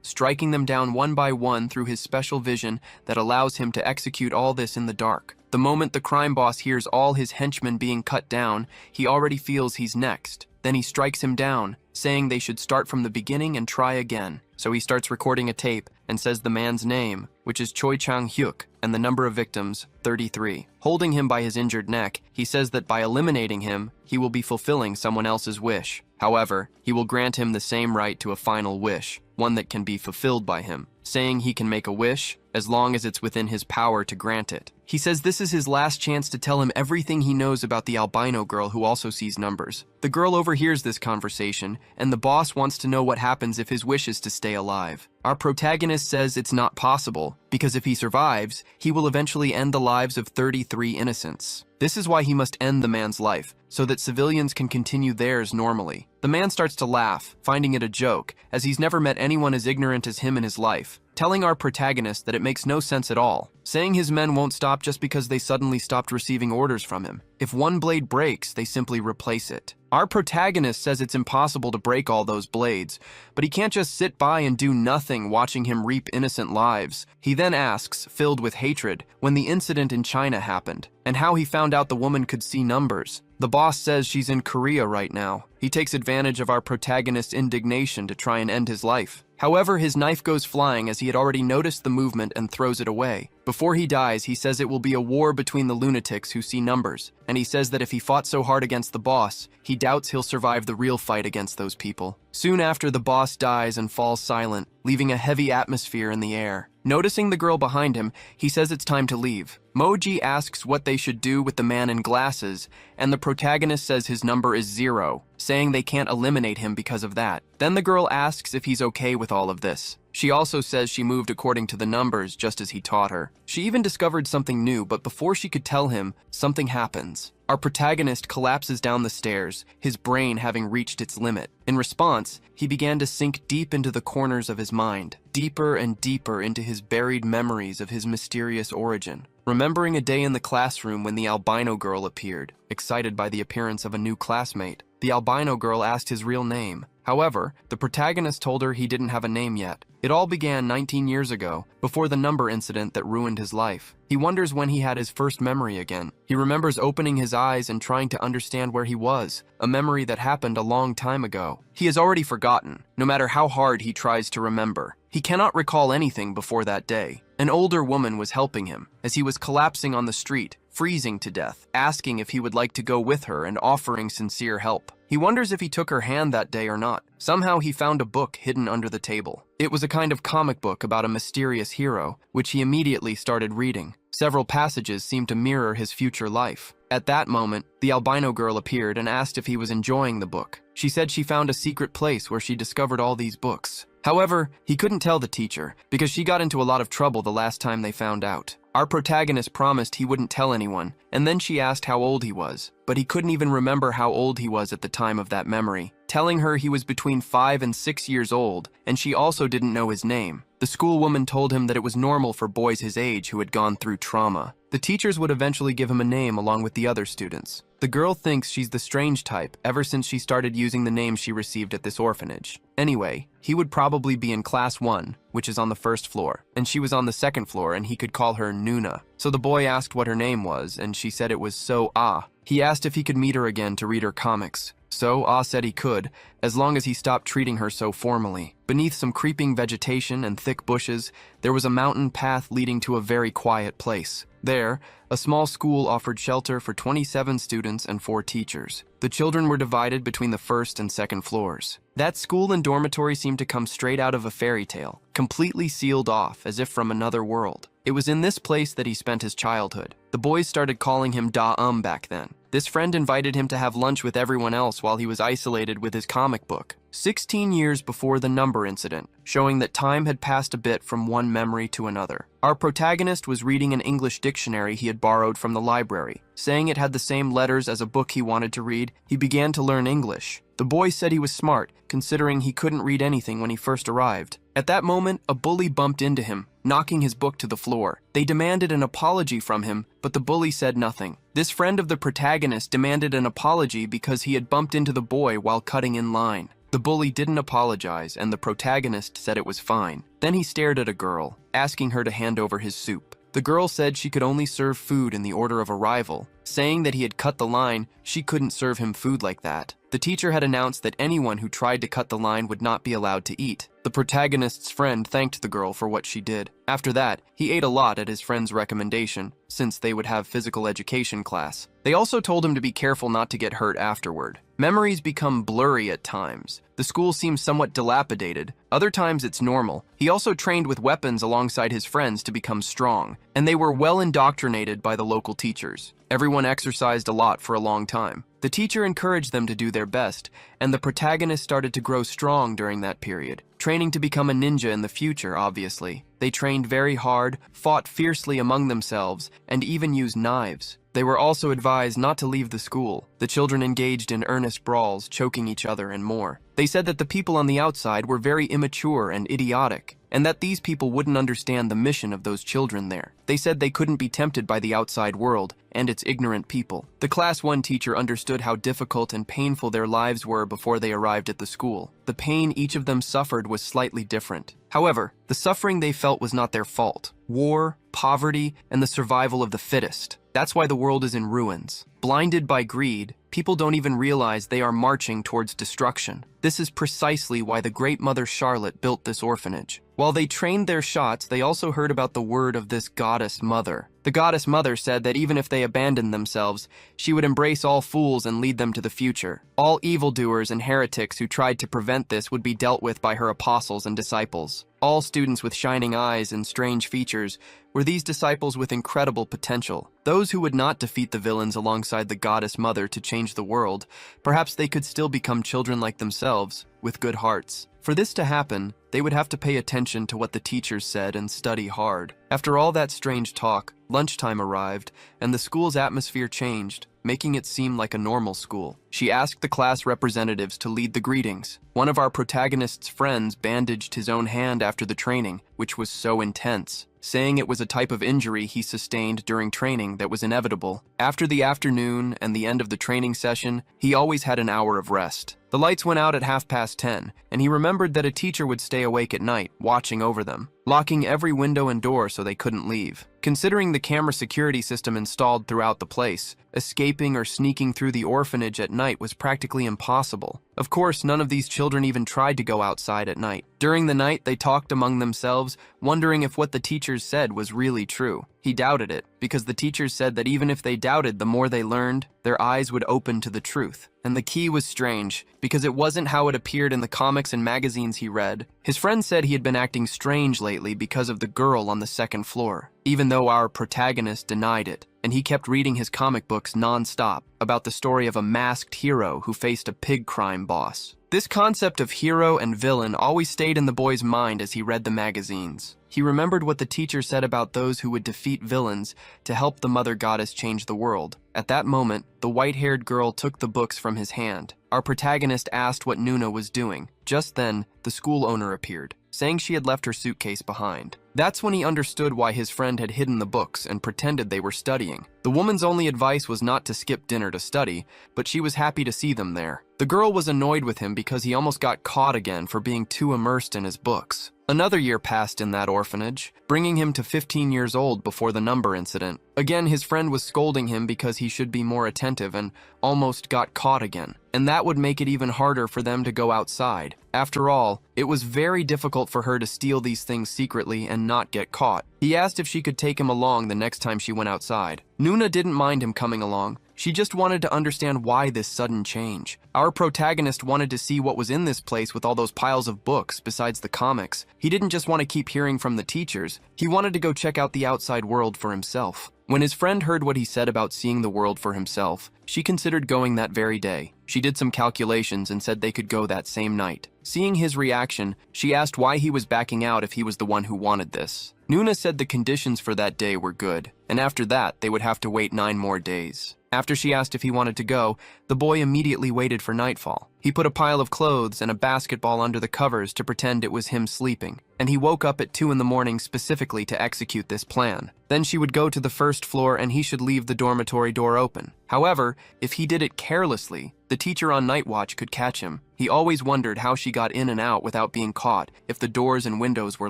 striking them down one by one through his special vision that allows him to execute all this in the dark. The moment the crime boss hears all his henchmen being cut down, he already feels he's next. Then he strikes him down, saying they should start from the beginning and try again. So he starts recording a tape and says the man's name, which is Choi Chang-hyuk, and the number of victims, 33. Holding him by his injured neck, he says that by eliminating him, he will be fulfilling someone else's wish. However, he will grant him the same right to a final wish, one that can be fulfilled by him, saying he can make a wish as long as it's within his power to grant it. He says this is his last chance to tell him everything he knows about the albino girl who also sees numbers. The girl overhears this conversation, and the boss wants to know what happens if his wish is to stay alive. Our protagonist says it's not possible, because if he survives, he will eventually end the lives of 33 innocents. This is why he must end the man's life, so that civilians can continue theirs normally. The man starts to laugh, finding it a joke, as he's never met anyone as ignorant as him in his life, telling our protagonist that it makes no sense at all, saying his men won't stop just because they suddenly stopped receiving orders from him. If one blade breaks, they simply replace it. Our protagonist says it's impossible to break all those blades, but he can't just sit by and do nothing watching him reap innocent lives. He then asks, filled with hatred, when the incident in China happened, and how he found out the woman could see numbers. The boss says she's in Korea right now. He takes advantage of our protagonist's indignation to try and end his life. However, his knife goes flying as he had already noticed the movement and throws it away. Before he dies, he says it will be a war between the lunatics who see numbers, and he says that if he fought so hard against the boss, he doubts he'll survive the real fight against those people. Soon after, the boss dies and falls silent, leaving a heavy atmosphere in the air. Noticing the girl behind him, he says it's time to leave. Moji asks what they should do with the man in glasses, and the protagonist says his number is 0, saying they can't eliminate him because of that. Then the girl asks if he's okay with all of this. She also says she moved according to the numbers, just as he taught her. She even discovered something new, but before she could tell him, something happens. Our protagonist collapses down the stairs, his brain having reached its limit. In response, he began to sink deep into the corners of his mind, deeper and deeper into his buried memories of his mysterious origin. Remembering a day in the classroom when the albino girl appeared, excited by the appearance of a new classmate, the albino girl asked his real name. However, the protagonist told her he didn't have a name yet. It all began 19 years ago, before the number incident that ruined his life. He wonders when he had his first memory again. He remembers opening his eyes and trying to understand where he was, a memory that happened a long time ago. He has already forgotten, no matter how hard he tries to remember. He cannot recall anything before that day. An older woman was helping him, as he was collapsing on the street, freezing to death, asking if he would like to go with her and offering sincere help. He wonders if he took her hand that day or not. Somehow he found a book hidden under the table. It was a kind of comic book about a mysterious hero, which he immediately started reading. Several passages seemed to mirror his future life. At that moment, the albino girl appeared and asked if he was enjoying the book. She said she found a secret place where she discovered all these books. However, he couldn't tell the teacher, because she got into a lot of trouble the last time they found out. Our protagonist promised he wouldn't tell anyone, and then she asked how old he was, but he couldn't even remember how old he was at the time of that memory, telling her he was between 5 and 6 years old, and she also didn't know his name. The schoolwoman told him that it was normal for boys his age who had gone through trauma. The teachers would eventually give him a name along with the other students. The girl thinks she's the strange type ever since she started using the name she received at this orphanage. Anyway, he would probably be in class 1, which is on the first floor, and she was on the second floor and he could call her Nuna. So the boy asked what her name was, and she said it was So Ah. He asked if he could meet her again to read her comics. So Ah said he could, as long as he stopped treating her so formally. Beneath some creeping vegetation and thick bushes, there was a mountain path leading to a very quiet place. There, a small school offered shelter for 27 students and 4 teachers. The children were divided between the first and second floors. That school and dormitory seemed to come straight out of a fairy tale, completely sealed off as if from another world. It was in this place that he spent his childhood. The boys started calling him Da back then. This friend invited him to have lunch with everyone else while he was isolated with his comic book. 16 years before the number incident, showing that time had passed a bit from one memory to another. Our protagonist was reading an English dictionary he had borrowed from the library. Saying it had the same letters as a book he wanted to read, he began to learn English. The boy said he was smart, considering he couldn't read anything when he first arrived. At that moment, a bully bumped into him, knocking his book to the floor. They demanded an apology from him, but the bully said nothing. This friend of the protagonist demanded an apology because he had bumped into the boy while cutting in line. The bully didn't apologize, and the protagonist said it was fine. Then he stared at a girl, asking her to hand over his soup. The girl said she could only serve food in the order of arrival, saying that he had cut the line, she couldn't serve him food like that. The teacher had announced that anyone who tried to cut the line would not be allowed to eat. The protagonist's friend thanked the girl for what she did. After that, he ate a lot at his friend's recommendation, since they would have physical education class. They also told him to be careful not to get hurt afterward. Memories become blurry at times. The school seems somewhat dilapidated. Other times it's normal. He also trained with weapons alongside his friends to become strong, and they were well indoctrinated by the local teachers. Everyone exercised a lot for a long time. The teacher encouraged them to do their best, and the protagonist started to grow strong during that period, training to become a ninja in the future, obviously. They trained very hard, fought fiercely among themselves, and even used knives. They were also advised not to leave the school. The children engaged in earnest brawls, choking each other, and more. They said that the people on the outside were very immature and idiotic, and that these people wouldn't understand the mission of those children there. They said they couldn't be tempted by the outside world and its ignorant people. The Class 1 teacher understood how difficult and painful their lives were before they arrived at the school. The pain each of them suffered was slightly different. However, the suffering they felt was not their fault. War, poverty, and the survival of the fittest. That's why the world is in ruins. Blinded by greed, people don't even realize they are marching towards destruction. This is precisely why the Great Mother Charlotte built this orphanage. While they trained their shots, they also heard about the word of this goddess mother. The goddess mother said that even if they abandoned themselves, she would embrace all fools and lead them to the future. All evildoers and heretics who tried to prevent this would be dealt with by her apostles and disciples. All students with shining eyes and strange features were these disciples with incredible potential. Those who would not defeat the villains alongside the goddess mother to change the world, perhaps they could still become children like themselves, with good hearts. For this to happen, they would have to pay attention to what the teachers said and study hard. After all that strange talk, lunchtime arrived, and the school's atmosphere changed, making it seem like a normal school. She asked the class representatives to lead the greetings. One of our protagonist's friends bandaged his own hand after the training, which was so intense, saying it was a type of injury he sustained during training that was inevitable. After the afternoon and the end of the training session, he always had an hour of rest. The lights went out at 10:30, and he remembered that a teacher would stay awake at night, watching over them, locking every window and door so they couldn't leave. Considering the camera security system installed throughout the place, escaping or sneaking through the orphanage at night was practically impossible. Of course, none of these children even tried to go outside at night. During the night, they talked among themselves, wondering if what the teachers said was really true. He doubted it, because the teachers said that even if they doubted, the more they learned, their eyes would open to the truth. And the key was strange, because it wasn't how it appeared in the comics and magazines he read. His friend said he had been acting strange lately because of the girl on the second floor, even though our protagonist denied it, and he kept reading his comic books non-stop about the story of a masked hero who faced a pig crime boss. This concept of hero and villain always stayed in the boy's mind as he read the magazines. He remembered what the teacher said about those who would defeat villains to help the mother goddess change the world. At that moment, the white-haired girl took the books from his hand. Our protagonist asked what Nuna was doing. Just then, the school owner appeared, saying she had left her suitcase behind. That's when he understood why his friend had hidden the books and pretended they were studying. The woman's only advice was not to skip dinner to study, but she was happy to see them there. The girl was annoyed with him because he almost got caught again for being too immersed in his books. Another year passed in that orphanage, bringing him to 15 years old before the number incident. Again, his friend was scolding him because he should be more attentive and almost got caught again. And that would make it even harder for them to go outside. After all, it was very difficult for her to steal these things secretly and not get caught. He asked if she could take him along the next time she went outside. Nuna didn't mind him coming along. She just wanted to understand why this sudden change. Our protagonist wanted to see what was in this place with all those piles of books besides the comics. He didn't just want to keep hearing from the teachers. He wanted to go check out the outside world for himself. When his friend heard what he said about seeing the world for himself, she considered going that very day. She did some calculations and said they could go that same night. Seeing his reaction, she asked why he was backing out if he was the one who wanted this. Nuna said the conditions for that day were good, and after that, they would have to wait 9 more days. After she asked if he wanted to go, the boy immediately waited for nightfall. He put a pile of clothes and a basketball under the covers to pretend it was him sleeping, and he woke up at 2 in the morning specifically to execute this plan. Then she would go to the first floor and he should leave the dormitory door open. However, if he did it carelessly, the teacher on night watch could catch him. He always wondered how she got in and out without being caught if the doors and windows were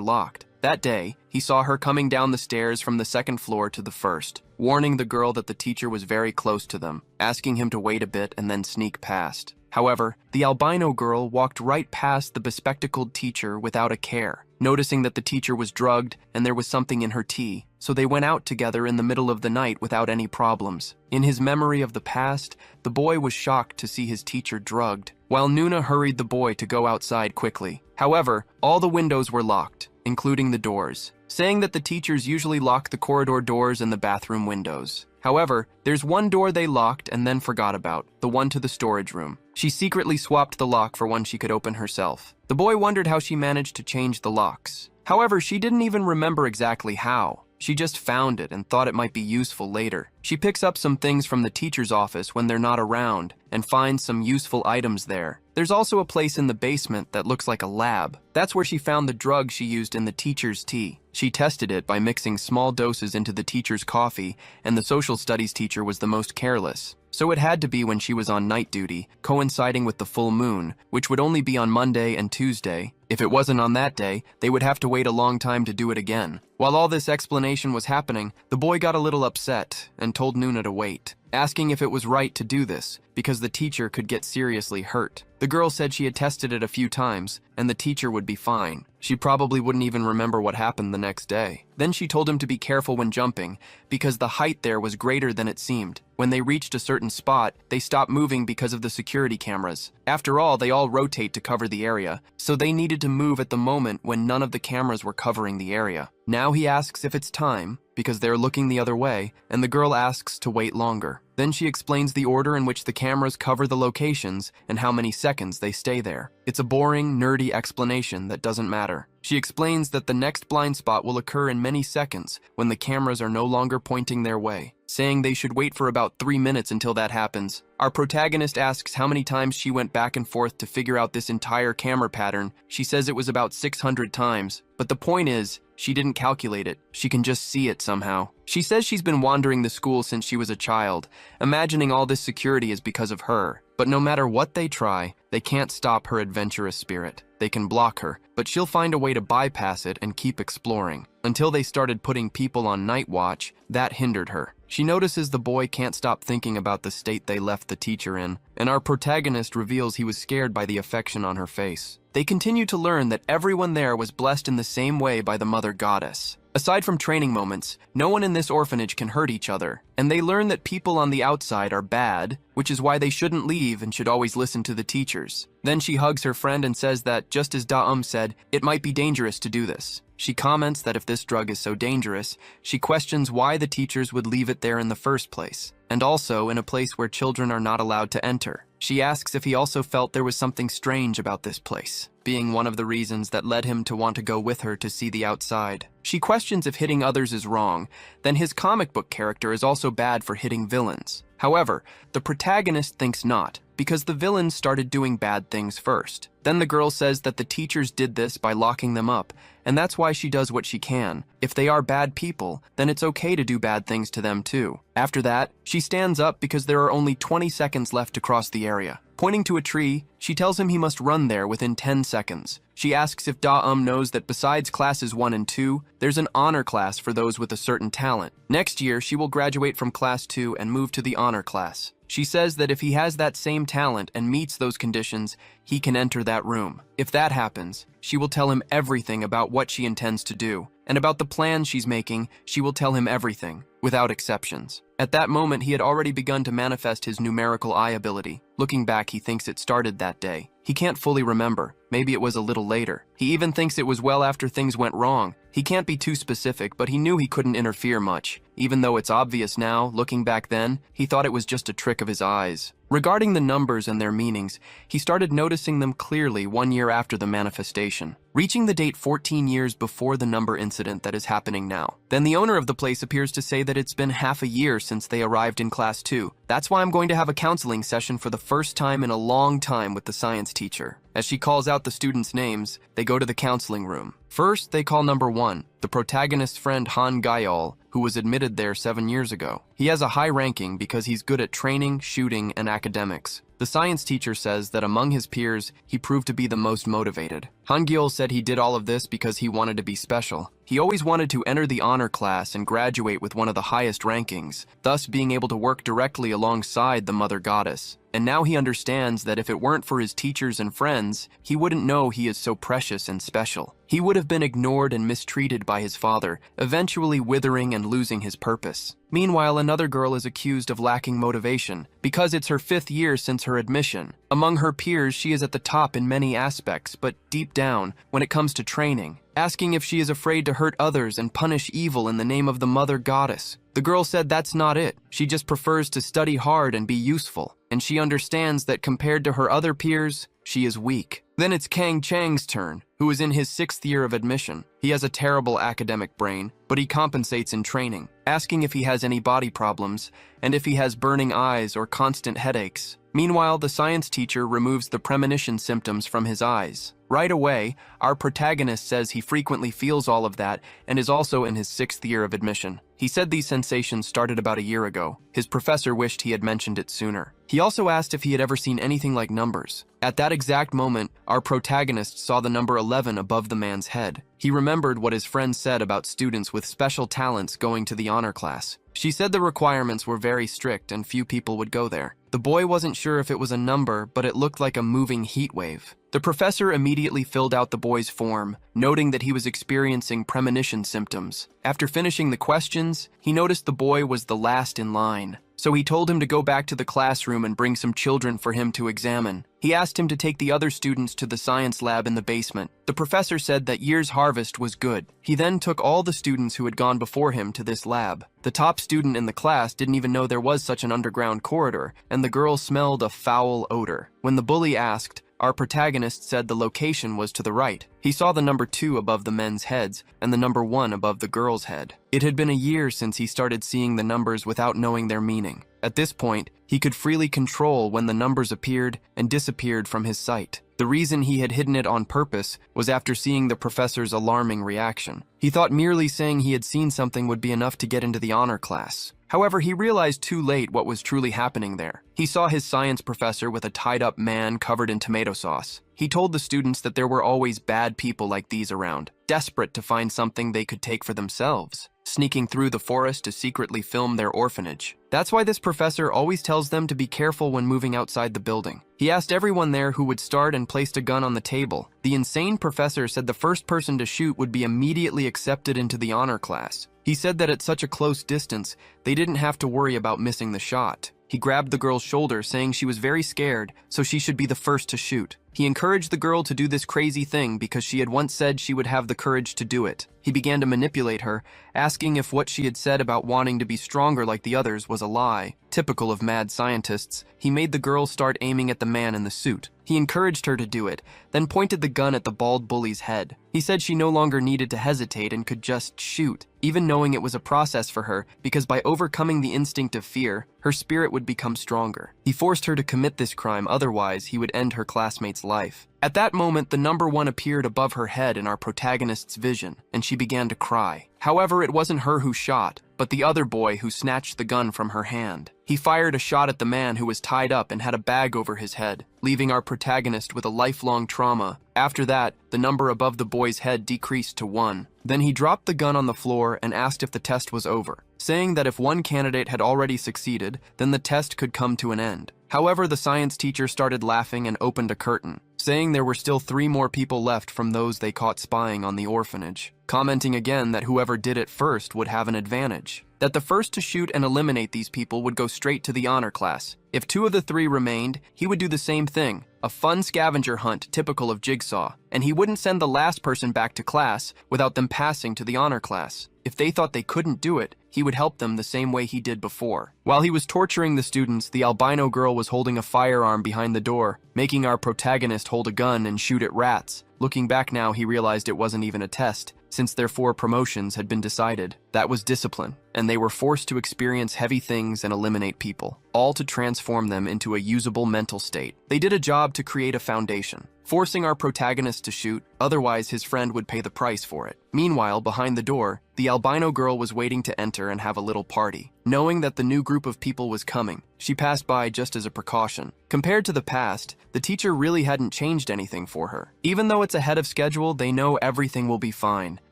locked. That day, he saw her coming down the stairs from the second floor to the first, warning the girl that the teacher was very close to them, asking him to wait a bit and then sneak past. However, the albino girl walked right past the bespectacled teacher without a care, noticing that the teacher was drugged and there was something in her tea, so they went out together in the middle of the night without any problems. In his memory of the past, the boy was shocked to see his teacher drugged, while Nuna hurried the boy to go outside quickly. However, all the windows were locked, including the doors, saying that the teachers usually lock the corridor doors and the bathroom windows. However, there's one door they locked and then forgot about, the one to the storage room. She secretly swapped the lock for one she could open herself. The boy wondered how she managed to change the locks. However, she didn't even remember exactly how. She just found it and thought it might be useful later. She picks up some things from the teacher's office when they're not around and finds some useful items there. There's also a place in the basement that looks like a lab. That's where she found the drug she used in the teacher's tea. She tested it by mixing small doses into the teacher's coffee, and the social studies teacher was the most careless. So it had to be when she was on night duty, coinciding with the full moon, which would only be on Monday and Tuesday. If it wasn't on that day, they would have to wait a long time to do it again. While all this explanation was happening, the boy got a little upset and told Nuna to wait, asking if it was right to do this because the teacher could get seriously hurt. The girl said she had tested it a few times and the teacher would be fine. She probably wouldn't even remember what happened the next day. Then she told him to be careful when jumping because the height there was greater than it seemed. When they reached a certain spot, they stopped moving because of the security cameras. After all, they all rotate to cover the area, so they needed to move at the moment when none of the cameras were covering the area. Now he asks if it's time, because they're looking the other way, and the girl asks to wait longer. Then she explains the order in which the cameras cover the locations and how many seconds they stay there. It's a boring, nerdy explanation that doesn't matter. She explains that the next blind spot will occur in many seconds when the cameras are no longer pointing their way, saying they should wait for about 3 minutes until that happens. Our protagonist asks how many times she went back and forth to figure out this entire camera pattern. She says it was about 600 times, but the point is, she didn't calculate it. She can just see it somehow. She says she's been wandering the school since she was a child, imagining all this security is because of her. But no matter what they try, they can't stop her adventurous spirit. They can block her, but she'll find a way to bypass it and keep exploring. Until they started putting people on night watch, that hindered her. She notices the boy can't stop thinking about the state they left the teacher in, and our protagonist reveals he was scared by the affection on her face. They continue to learn that everyone there was blessed in the same way by the mother goddess. Aside from training moments, no one in this orphanage can hurt each other, and they learn that people on the outside are bad, which is why they shouldn't leave and should always listen to the teachers. Then she hugs her friend and says that, just as Da said, it might be dangerous to do this. She comments that if this drug is so dangerous, she questions why the teachers would leave it there in the first place, and also in a place where children are not allowed to enter. She asks if he also felt there was something strange about this place, being one of the reasons that led him to want to go with her to see the outside. She questions if hitting others is wrong, then his comic book character is also bad for hitting villains. However, the protagonist thinks not, because the villains started doing bad things first. Then the girl says that the teachers did this by locking them up, and that's why she does what she can. If they are bad people, then it's okay to do bad things to them too. After that, she stands up because there are only 20 seconds left to cross the area. Pointing to a tree, she tells him he must run there within 10 seconds. She asks if knows that besides classes 1 and 2, there's an honor class for those with a certain talent. Next year, she will graduate from class 2 and move to the honor class. She says that if he has that same talent and meets those conditions, he can enter that room. If that happens, she will tell him everything about what she intends to do, and about the plans she's making, she will tell him everything, without exceptions. At that moment, he had already begun to manifest his numerical eye ability. Looking back, he thinks it started that day. He can't fully remember. Maybe it was a little later. He even thinks it was well after things went wrong. He can't be too specific, but he knew he couldn't interfere much. Even though it's obvious now, looking back then, he thought it was just a trick of his eyes. Regarding the numbers and their meanings, he started noticing them clearly 1 year after the manifestation, reaching the date 14 years before the number incident that is happening now. Then the owner of the place appears to say that it's been half a year since they arrived in class 2. That's why I'm going to have a counseling session for the first time in a long time with the science teacher. As she calls out the students' names, they go to the counseling room. First, they call number 1, the protagonist's friend Han Gayol, who was admitted there 7 years ago. He has a high ranking because he's good at training, shooting, and academics. The science teacher says that among his peers, he proved to be the most motivated. Han Gayol said he did all of this because he wanted to be special. He always wanted to enter the honor class and graduate with one of the highest rankings, thus being able to work directly alongside the mother goddess. And now he understands that if it weren't for his teachers and friends, he wouldn't know he is so precious and special. He would have been ignored and mistreated by his father, eventually withering and losing his purpose. Meanwhile, another girl is accused of lacking motivation because it's her 5th year since her admission. Among her peers, she is at the top in many aspects, but deep down, when it comes to training, asking if she is afraid to hurt others and punish evil in the name of the mother goddess. The girl said that's not it. She just prefers to study hard and be useful, and she understands that compared to her other peers, she is weak. Then it's Kang Chang's turn, who is in his 6th year of admission. He has a terrible academic brain, but he compensates in training, asking if he has any body problems, and if he has burning eyes or constant headaches. Meanwhile, the science teacher removes the premonition symptoms from his eyes. Right away, our protagonist says he frequently feels all of that and is also in his 6th year of admission. He said these sensations started about a year ago. His professor wished he had mentioned it sooner. He also asked if he had ever seen anything like numbers. At that exact moment, our protagonist saw the number 11 above the man's head. He remembered what his friend said about students with special talents going to the honor class. She said the requirements were very strict and few people would go there. The boy wasn't sure if it was a number, but it looked like a moving heat wave. The professor immediately filled out the boy's form, noting that he was experiencing premonition symptoms. After finishing the questions, he noticed the boy was the last in line. So he told him to go back to the classroom and bring some children for him to examine. He asked him to take the other students to the science lab in the basement. The professor said that year's harvest was good. He then took all the students who had gone before him to this lab. The top student in the class didn't even know there was such an underground corridor, and the girl smelled a foul odor. When the bully asked, our protagonist said the location was to the right. He saw the number 2 above the men's heads and the number 1 above the girl's head. It had been a year since he started seeing the numbers without knowing their meaning. At this point, he could freely control when the numbers appeared and disappeared from his sight. The reason he had hidden it on purpose was after seeing the professor's alarming reaction. He thought merely saying he had seen something would be enough to get into the honor class. However, he realized too late what was truly happening there. He saw his science professor with a tied-up man covered in tomato sauce. He told the students that there were always bad people like these around, desperate to find something they could take for themselves, sneaking through the forest to secretly film their orphanage. That's why this professor always tells them to be careful when moving outside the building. He asked everyone there who would start and placed a gun on the table. The insane professor said the first person to shoot would be immediately accepted into the honor class. He said that at such a close distance, they didn't have to worry about missing the shot. He grabbed the girl's shoulder, saying she was very scared, so she should be the first to shoot. He encouraged the girl to do this crazy thing because she had once said she would have the courage to do it. He began to manipulate her, asking if what she had said about wanting to be stronger like the others was a lie. Typical of mad scientists, he made the girl start aiming at the man in the suit. He encouraged her to do it, then pointed the gun at the bald bully's head. He said she no longer needed to hesitate and could just shoot, even knowing it was a process for her, because by overcoming the instinct of fear, her spirit would become stronger. He forced her to commit this crime, otherwise he would end her classmate's life. At that moment, the number 1 appeared above her head in our protagonist's vision, and she began to cry. However, it wasn't her who shot, but the other boy who snatched the gun from her hand. He fired a shot at the man who was tied up and had a bag over his head, leaving our protagonist with a lifelong trauma. After that, the number above the boy's head decreased to 1. Then he dropped the gun on the floor and asked if the test was over, saying that if one candidate had already succeeded, then the test could come to an end. However, the science teacher started laughing and opened a curtain, saying there were still 3 more people left from those they caught spying on the orphanage, commenting again that whoever did it first would have an advantage, that the first to shoot and eliminate these people would go straight to the honor class. If 2 of the 3 remained, he would do the same thing, a fun scavenger hunt typical of Jigsaw, and he wouldn't send the last person back to class without them passing to the honor class. If they thought they couldn't do it, he would help them the same way he did before. While he was torturing the students, the albino girl was holding a firearm behind the door, making our protagonist hold a gun and shoot at rats. Looking back now, he realized it wasn't even a test, since their 4 promotions had been decided. That was discipline, and they were forced to experience heavy things and eliminate people, all to transform them into a usable mental state. They did a job to create a foundation, forcing our protagonist to shoot, otherwise his friend would pay the price for it. Meanwhile, behind the door, the albino girl was waiting to enter and have a little party. Knowing that the new group of people was coming, she passed by just as a precaution. Compared to the past, the teacher really hadn't changed anything for her. Even though it's ahead of schedule, they know everything will be fine,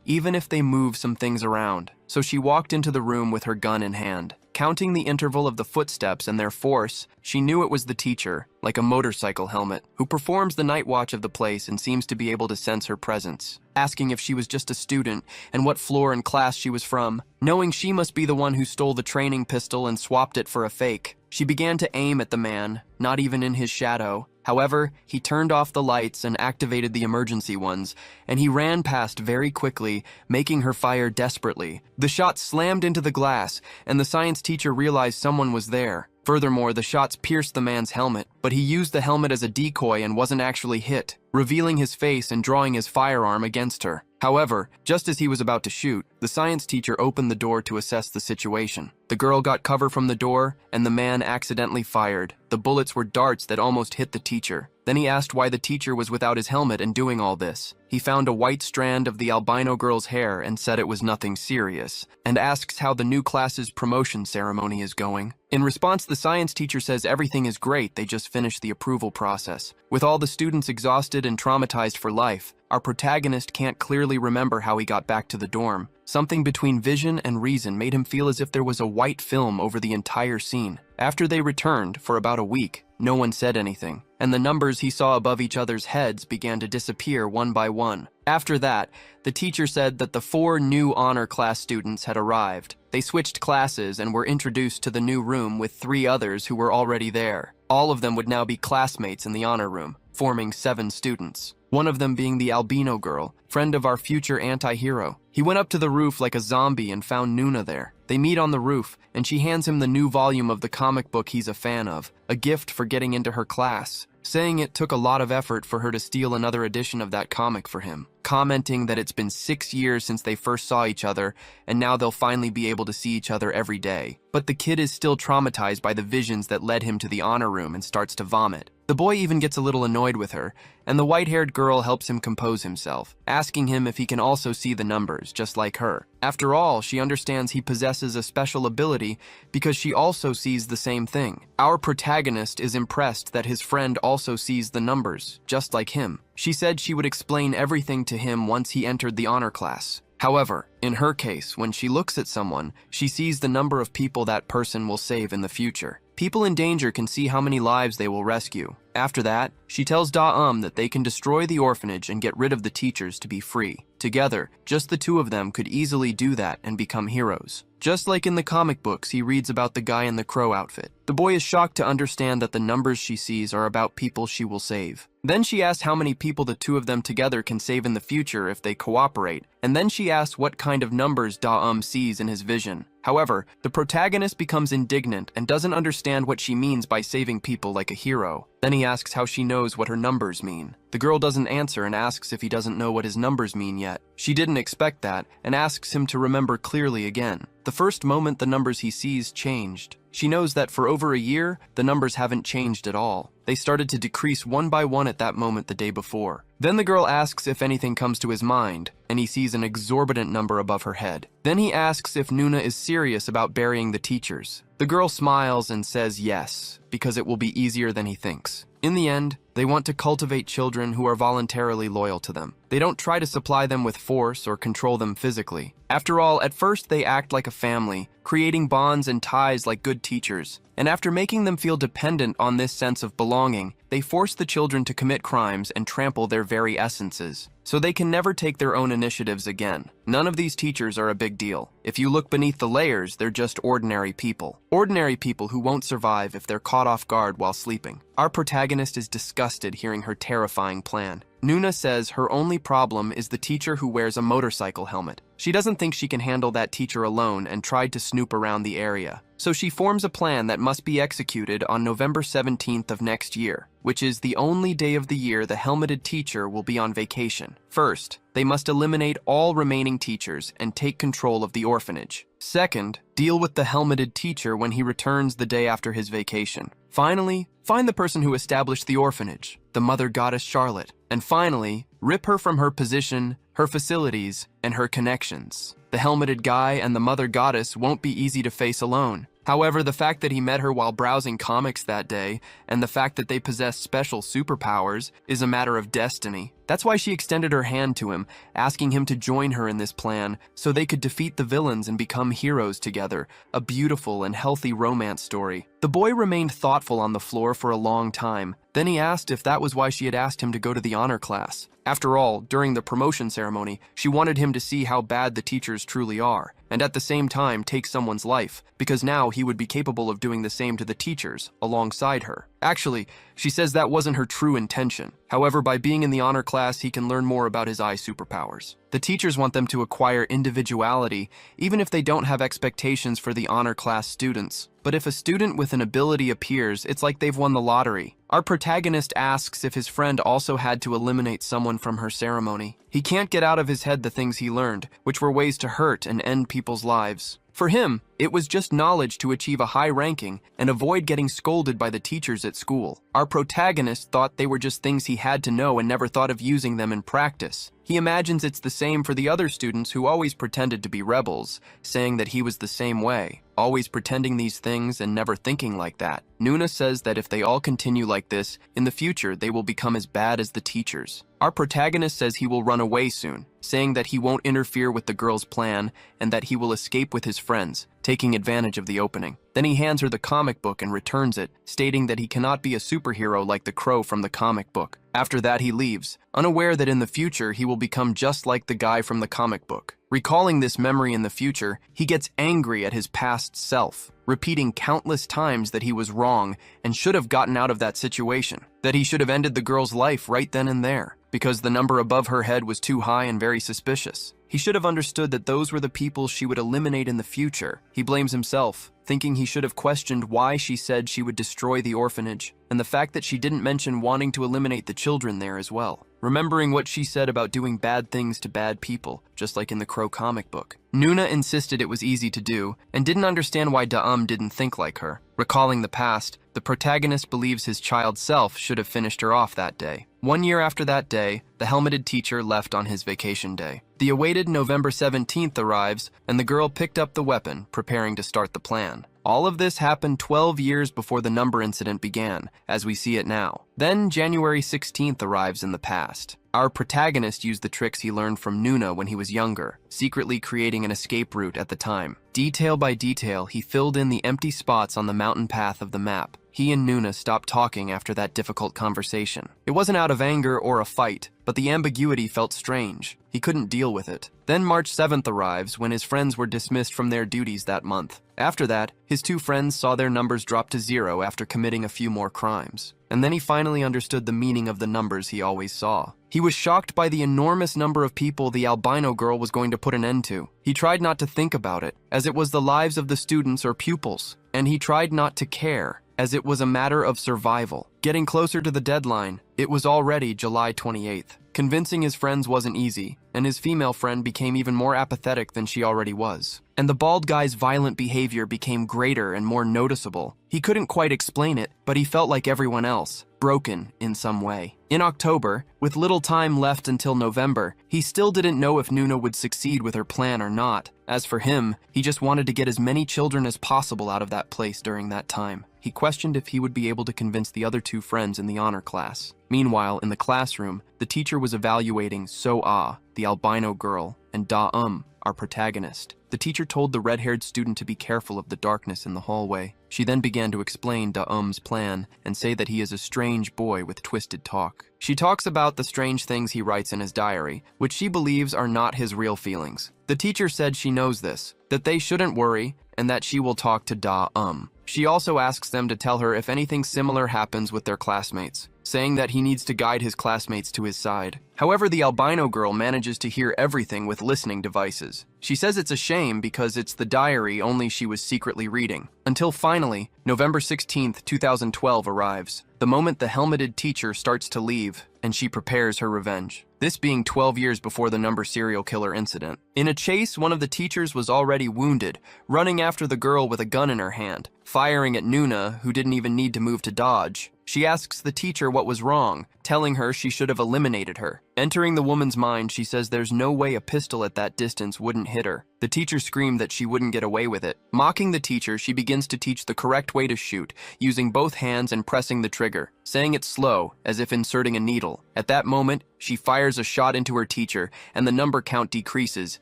even if they move some things around. So she walked into the room with her gun in hand. Counting the interval of the footsteps and their force, she knew it was the teacher, like a motorcycle helmet, who performs the night watch of the place and seems to be able to sense her presence. Asking if she was just a student and what floor and class she was from, knowing she must be the one who stole the training pistol and swapped it for a fake. She began to aim at the man, not even in his shadow. However, he turned off the lights and activated the emergency ones, and he ran past very quickly, making her fire desperately. The shot slammed into the glass, and the science teacher realized someone was there. Furthermore, the shots pierced the man's helmet, but he used the helmet as a decoy and wasn't actually hit, revealing his face and drawing his firearm against her. However, just as he was about to shoot, the science teacher opened the door to assess the situation. The girl got cover from the door, and the man accidentally fired. The bullets were darts that almost hit the teacher. Then he asked why the teacher was without his helmet and doing all this. He found a white strand of the albino girl's hair and said it was nothing serious, and asks how the new class's promotion ceremony is going. In response, the science teacher says everything is great, they just finished the approval process. With all the students exhausted and traumatized for life, our protagonist can't clearly remember how he got back to the dorm. Something between vision and reason made him feel as if there was a white film over the entire scene. After they returned, for about a week, no one said anything, and the numbers he saw above each other's heads began to disappear one by one. After that, the teacher said that the 4 new honor class students had arrived. They switched classes and were introduced to the new room with 3 others who were already there. All of them would now be classmates in the honor room, forming 7 students. One of them being the albino girl, friend of our future anti-hero. He went up to the roof like a zombie and found Nuna there. They meet on the roof, and she hands him the new volume of the comic book he's a fan of, a gift for getting into her class, saying it took a lot of effort for her to steal another edition of that comic for him, commenting that it's been 6 years since they first saw each other, and now they'll finally be able to see each other every day. But the kid is still traumatized by the visions that led him to the honor room and starts to vomit. The boy even gets a little annoyed with her, and the white-haired girl helps him compose himself, asking him if he can also see the numbers, just like her. After all, she understands he possesses a special ability because she also sees the same thing. Our protagonist is impressed that his friend also sees the numbers, just like him. She said she would explain everything to him once he entered the honor class. However, in her case, when she looks at someone, she sees the number of people that person will save in the future. People in danger can see how many lives they will rescue. After that, she tells Da that they can destroy the orphanage and get rid of the teachers to be free. Together, just the 2 of them could easily do that and become heroes. Just like in the comic books he reads about the guy in the crow outfit. The boy is shocked to understand that the numbers she sees are about people she will save. Then she asks how many people the 2 of them together can save in the future if they cooperate, and then she asks what kind of numbers Da sees in his vision. However, the protagonist becomes indignant and doesn't understand what she means by saving people like a hero. Then he asks how she knows what her numbers mean. The girl doesn't answer and asks if he doesn't know what his numbers mean yet. She didn't expect that and asks him to remember clearly again. The first moment the numbers he sees changed. She knows that for over a year, the numbers haven't changed at all. They started to decrease one by one at that moment the day before. Then the girl asks if anything comes to his mind, and he sees an exorbitant number above her head. Then he asks if Nuna is serious about burying the teachers. The girl smiles and says yes, because it will be easier than he thinks. In the end, they want to cultivate children who are voluntarily loyal to them. They don't try to supply them with force or control them physically. After all, at first they act like a family, creating bonds and ties like good teachers. And after making them feel dependent on this sense of belonging, they force the children to commit crimes and trample their very essences, so they can never take their own initiatives again. None of these teachers are a big deal. If you look beneath the layers, they're just ordinary people. Ordinary people who won't survive if they're caught off guard while sleeping. Our protagonist is disgusted hearing her terrifying plan. Nuna says her only problem is the teacher who wears a motorcycle helmet. She doesn't think she can handle that teacher alone and tried to snoop around the area. So she forms a plan that must be executed on November 17th of next year, which is the only day of the year the helmeted teacher will be on vacation. First, they must eliminate all remaining teachers and take control of the orphanage. Second, deal with the helmeted teacher when he returns the day after his vacation. Finally, find the person who established the orphanage, the mother goddess Charlotte. And finally, rip her from her position, her facilities, and her connections. The helmeted guy and the mother goddess won't be easy to face alone. However, the fact that he met her while browsing comics that day, and the fact that they possess special superpowers, is a matter of destiny. That's why she extended her hand to him, asking him to join her in this plan, so they could defeat the villains and become heroes together, a beautiful and healthy romance story. The boy remained thoughtful on the floor for a long time. Then he asked if that was why she had asked him to go to the honor class. After all, during the promotion ceremony, she wanted him to see how bad the teachers truly are, and at the same time take someone's life, because now he would be capable of doing the same to the teachers, alongside her. Actually, she says that wasn't her true intention. However, by being in the honor class, he can learn more about his eye superpowers. The teachers want them to acquire individuality, even if they don't have expectations for the honor class students. But if a student with an ability appears, it's like they've won the lottery. Our protagonist asks if his friend also had to eliminate someone from her ceremony. He can't get out of his head the things he learned, which were ways to hurt and end people's lives. For him, it was just knowledge to achieve a high ranking and avoid getting scolded by the teachers at school. Our protagonist thought they were just things he had to know and never thought of using them in practice. He imagines it's the same for the other students who always pretended to be rebels, saying that he was the same way, always pretending these things and never thinking like that. Nuna says that if they all continue like this, in the future they will become as bad as the teachers. Our protagonist says he will run away soon, saying that he won't interfere with the girl's plan and that he will escape with his friends, taking advantage of the opening. Then he hands her the comic book and returns it, stating that he cannot be a superhero like the crow from the comic book. After that, he leaves, unaware that in the future he will become just like the guy from the comic book. Recalling this memory in the future, he gets angry at his past self, repeating countless times that he was wrong and should have gotten out of that situation, that he should have ended the girl's life right then and there, because the number above her head was too high and very suspicious. He should have understood that those were the people she would eliminate in the future. He blames himself, thinking he should have questioned why she said she would destroy the orphanage, and the fact that she didn't mention wanting to eliminate the children there as well. Remembering what she said about doing bad things to bad people, just like in the Crow comic book. Nuna insisted it was easy to do, and didn't understand why Daum didn't think like her. Recalling the past, the protagonist believes his child self should have finished her off that day. 1 year after that day, the helmeted teacher left on his vacation day. The awaited November 17th arrives, and the girl picked up the weapon, preparing to start the plan. All of this happened 12 years before the number incident began, as we see it now. Then January 16th arrives in the past. Our protagonist used the tricks he learned from Nuna when he was younger, secretly creating an escape route at the time. Detail by detail, he filled in the empty spots on the mountain path of the map. He and Nuna stopped talking after that difficult conversation. It wasn't out of anger or a fight, but the ambiguity felt strange. He couldn't deal with it. Then March 7th arrives when his friends were dismissed from their duties that month. After that, his two friends saw their numbers drop to 0 after committing a few more crimes. And then he finally understood the meaning of the numbers he always saw. He was shocked by the enormous number of people the albino girl was going to put an end to. He tried not to think about it, as it was the lives of the students or pupils, and he tried not to care, as it was a matter of survival. Getting closer to the deadline, it was already July 28th. Convincing his friends wasn't easy, and his female friend became even more apathetic than she already was. And the bald guy's violent behavior became greater and more noticeable. He couldn't quite explain it, but he felt like everyone else, broken in some way. In October, with little time left until November, he still didn't know if Nuna would succeed with her plan or not. As for him, he just wanted to get as many children as possible out of that place during that time. He questioned if he would be able to convince the other two friends in the honor class. Meanwhile, in the classroom, the teacher was evaluating So-Ah, the albino girl, and Da-Um, our protagonist. The teacher told the red-haired student to be careful of the darkness in the hallway. She then began to explain Da-Um's plan and say that he is a strange boy with twisted talk. She talks about the strange things he writes in his diary, which she believes are not his real feelings. The teacher said she knows this, that they shouldn't worry, and that she will talk to Da-Um. She also asks them to tell her if anything similar happens with their classmates, saying that he needs to guide his classmates to his side. However, the albino girl manages to hear everything with listening devices. She says it's a shame because it's the diary only she was secretly reading. Until finally, November 16th, 2012 arrives, the moment the helmeted teacher starts to leave, and she prepares her revenge. This being 12 years before the number serial killer incident. In a chase, one of the teachers was already wounded, running after the girl with a gun in her hand, firing at Nuna, who didn't even need to move to dodge. She asks the teacher what was wrong, telling her she should have eliminated her. Entering the woman's mind, she says there's no way a pistol at that distance wouldn't hit her. The teacher screamed that she wouldn't get away with it. Mocking the teacher, she begins to teach the correct way to shoot, using both hands and pressing the trigger, saying it slow, as if inserting a needle. At that moment, she fires a shot into her teacher, and the number count decreases,